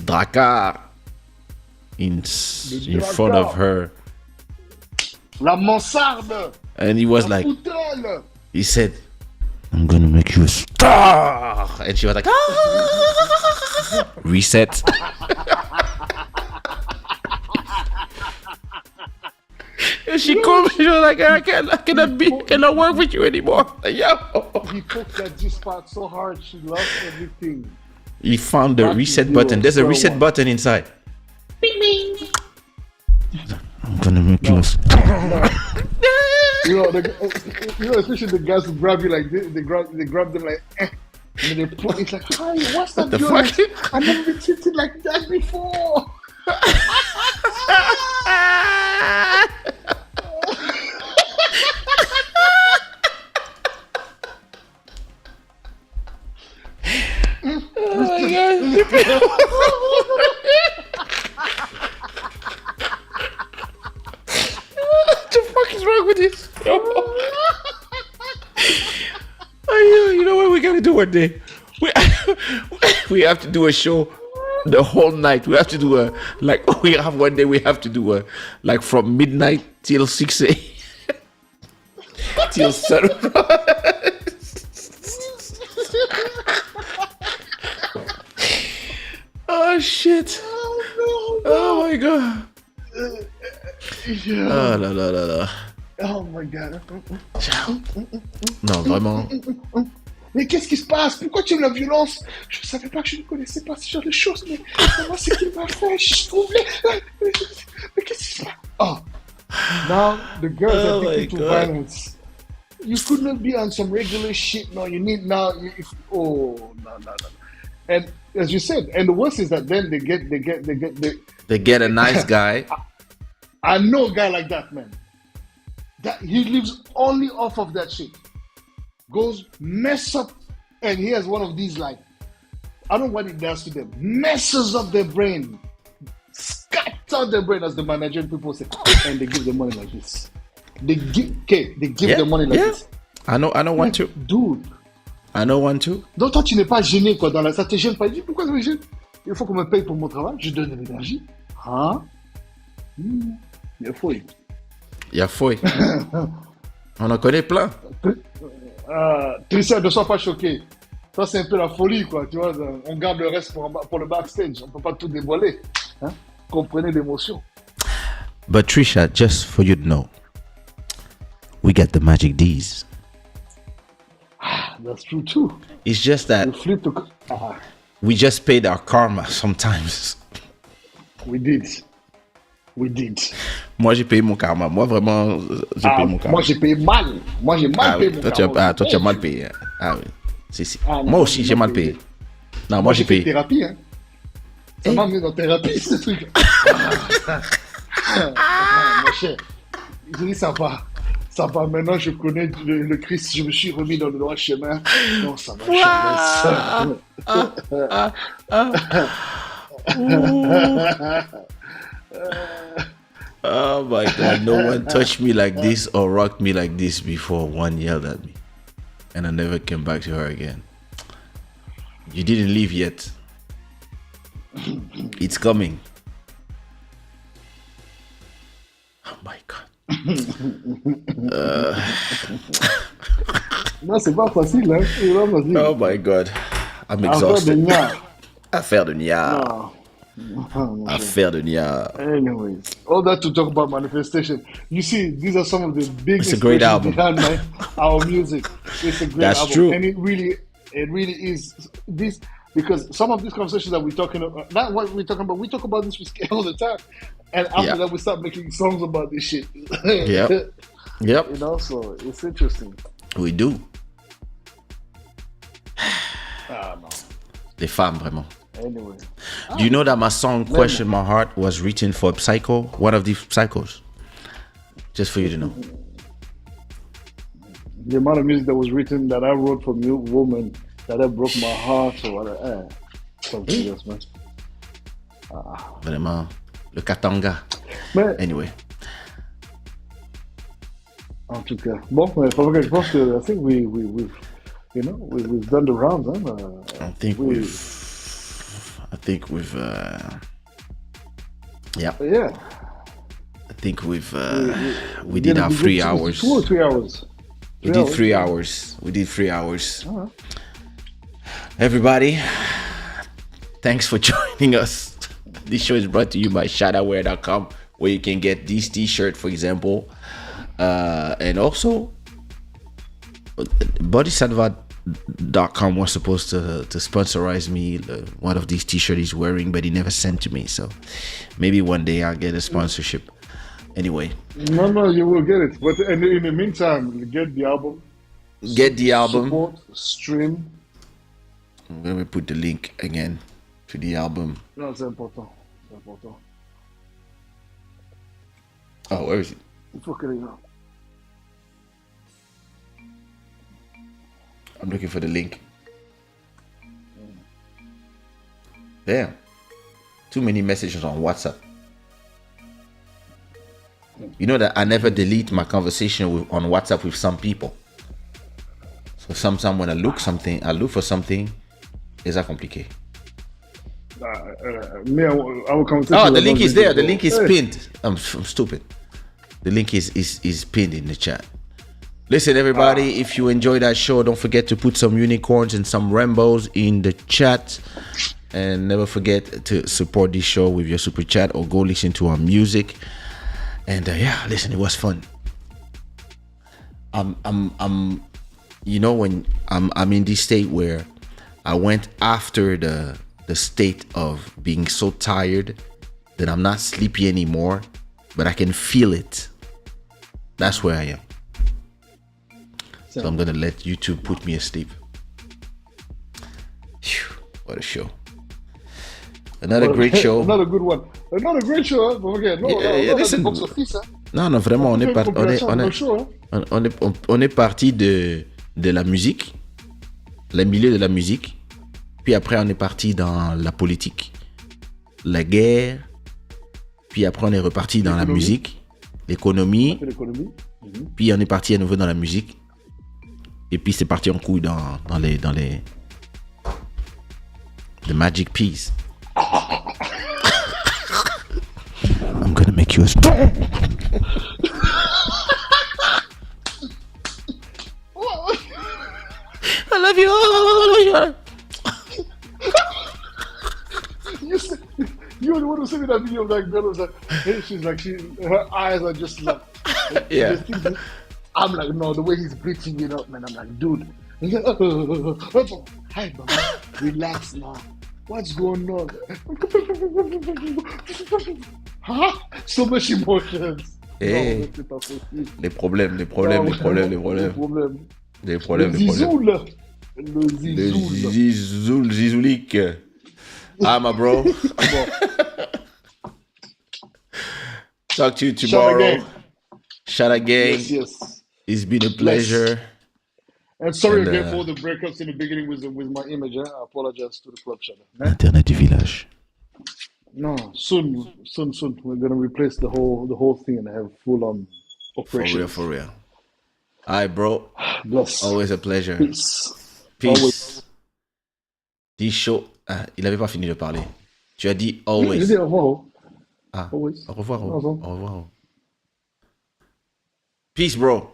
Dakar in front of her. La mansarde. And he was like, he said, I'm gonna make you a star. And she was like, reset. And she called me. She was like, I cannot work with you anymore. Like, yo. He took that G-spot so hard. She lost everything. He found the reset button. There's a reset button inside. gonna make you. Especially the guys who grab you like this, they grab them like, and then they put it's like, hi, what's that? The fuck? I've never been treated like that before. Oh my god. What the fuck is wrong with this? You know what we gotta do one day? We have to do a show the whole night. We have to do we have one day we have to do like from midnight till 6 a.m. till sunrise. Oh shit. Oh my god. Yeah. Oh là là là là. Oh my god. Non, vraiment. Mais qu'est-ce qui se passe? Pourquoi tu aimes la violence? Je savais pas que je ne connaissais pas ce genre de choses, mais moi c'est qu'il m'a fait. Je trouve mais qu'est-ce qui se passe? Oh. Now the girls are addicted to violence. You couldn't be on some regular shit. No, you need now. No. And as you said, and the worst is that then they get a nice guy. I know a guy like that, man. That he lives only off of that shit. Goes mess up, and he has one of these like, I don't know what it does to them. Messes up their brain, scatter their brain, as the Nigerian people say, and they give them money like this. They give them money like this. I know one too. Dude. I know one too. Donc toi tu n'es pas gêné quoi dans la ça te gêne pas. Dis pourquoi ça me gêne? Il faut qu'on me paye pour mon travail, je donne de l'énergie. Hein? Il faut. On en connaît plein. Trisha, ne sois pas choqué. Ça c'est un peu la folie quoi, tu vois. On garde le reste pour le backstage. On peut pas tout dévoiler. Hein? Comprenez l'émotion. But Trisha, just for you to know, we got the magic D's. That's true too. It's just that we just paid our karma sometimes. We did. Moi, j'ai payé mon karma. Moi, vraiment, j'ai payé mon karma. Moi, j'ai payé mal. Moi, j'ai mal payé mon karma. Toi, tu as mal payé. Ah oui. Si. Moi aussi, j'ai mal payé. Non, moi, j'ai payé. Thérapie, hein. Ça m'a amené dans thérapie, ce truc. Mon cher, je dis ça va. Ça va, maintenant je connais le Christ, je me suis remis dans le droit chemin. Non, ça va, Oh my god, no one touched me like this or rocked me like this before. One yelled at me. And I never came back to her again. You didn't leave yet. It's coming. Oh my god. Non, c'est pas facile, hein. C'est pas facile. Oh my god. I'm exhausted. Affaire de Nia. Affaire de Nia. Anyways, all that to talk about manifestation. You see, these are some of the big. It's a great album. Behind our music. It's a great That's album. True. And it really is this. Because some of these conversations that we're talking about, not what we're talking about, we talk about this with Scale all the time. And after that, we start making songs about this shit. Yep. You know, so it's interesting. We do. No. Les femmes, vraiment. Anyway. Do you know that my song Question My Heart was written for Psycho, one of the Psychos? Just for you to know. The amount of music that was written that I wrote for woman that broke my heart or whatever. Something else, man. Vraiment. Le Katanga. Mais, anyway. En tout cas. Bon, je pense que I think we've done the rounds, hein? I think we've yeah. I think we did our 3 hours. 2 or 3 hours. We did 3 hours. We did 3 hours. Everybody, thanks for joining us. This show is brought to you by ShadaWear.com, where you can get this t-shirt, for example, and also Boddhi Satva.com was supposed to sponsorize me one of these t-shirts he's wearing, but he never sent to me. So maybe one day I'll get a sponsorship. Anyway, No, you will get it. But in the meantime, get the album. get the album. Support, stream. Let me put the link again to the album. No, c'est important. C'est important. Oh, where is it? Il faut que les gens. I'm looking for the link. Damn. Too many messages on WhatsApp. You know that I never delete my conversation on WhatsApp with some people. So sometimes when I look for something, it's compliqué. Our conversation. Oh, the link is there. The link is pinned. I'm stupid. The link is pinned in the chat. Listen, everybody, if you enjoy that show, don't forget to put some unicorns and some rainbows in the chat. And never forget to support this show with your super chat or go listen to our music. And yeah, listen, it was fun. You know, when I'm in this state where I went after the state of being so tired that I'm not sleepy anymore, but I can feel it. That's where I am. So I'm gonna let YouTube put me asleep. Whew, what a show! Another great show. Another good one. Another great show. Hein? Okay, listen. Non, vraiment, on est parti de la musique, le milieu de la musique, puis après on est parti dans la politique, la guerre, puis après on est reparti dans la musique, l'économie, puis on est parti à nouveau dans la musique, et puis c'est parti en couille dans les the magic piece. I'm gonna make you a strong. I love you. You were the one who sent me that video of that girl was like, hey, she's like, her eyes are just like, Yeah. I'm like, no, the way he's bleaching it up, man. I'm like, dude. He's like, hi, mama, relax now. What's going on? Huh? So much emotions. Hey. Non, c'est pas possible. Les problèmes. Le Zizoulik. Ah, my bro. Talk to you tomorrow. Shada gang. Yes. It's been a pleasure. And sorry again for the breakups in the beginning with my image. I apologize to the club, Shada. Internet du village. No, soon. We're gonna replace the whole thing and have full on operation. For real. All right, bro. Bless. Always a pleasure. Peace. Peace. This show. Il avait pas fini de parler. Tu as dit always. J'ai dit au revoir. Ah, Always. Au revoir. Au revoir. Au revoir. Peace, bro.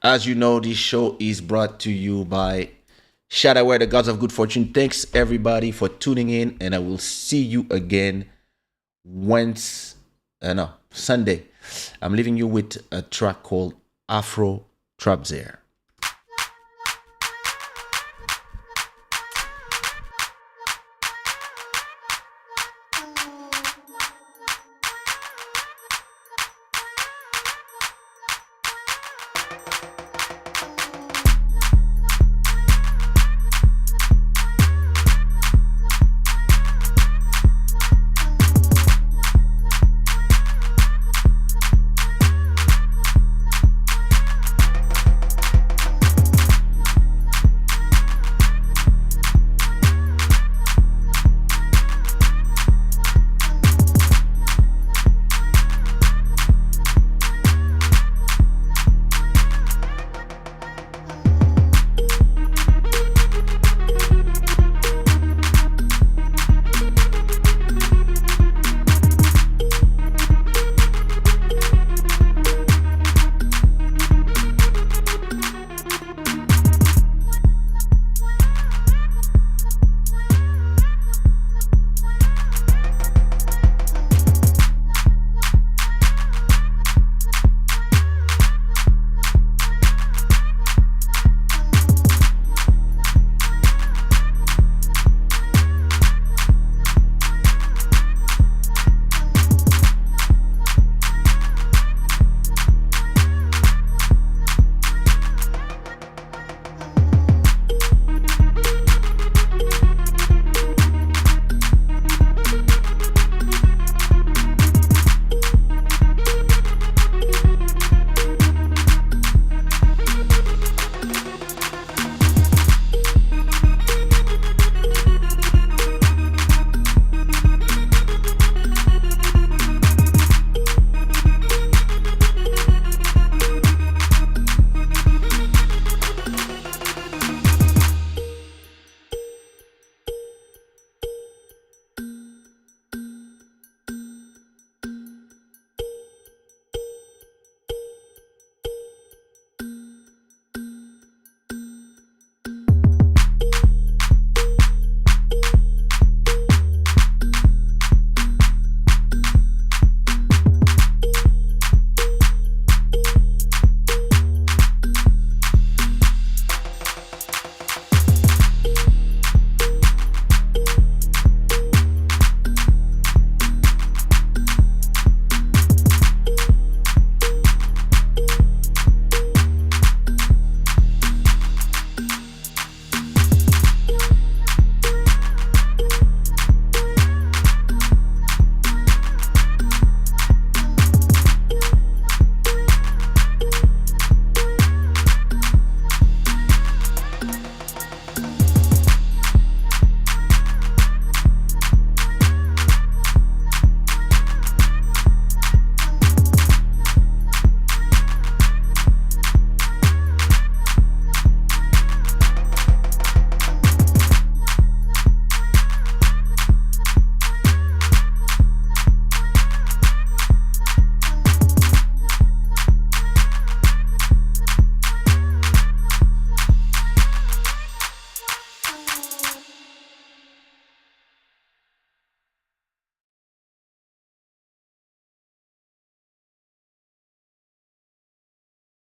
As you know, this show is brought to you by Shada, where the gods of good fortune. Thanks everybody for tuning in, and I will see you again Sunday. I'm leaving you with a track called Afro Trapzer.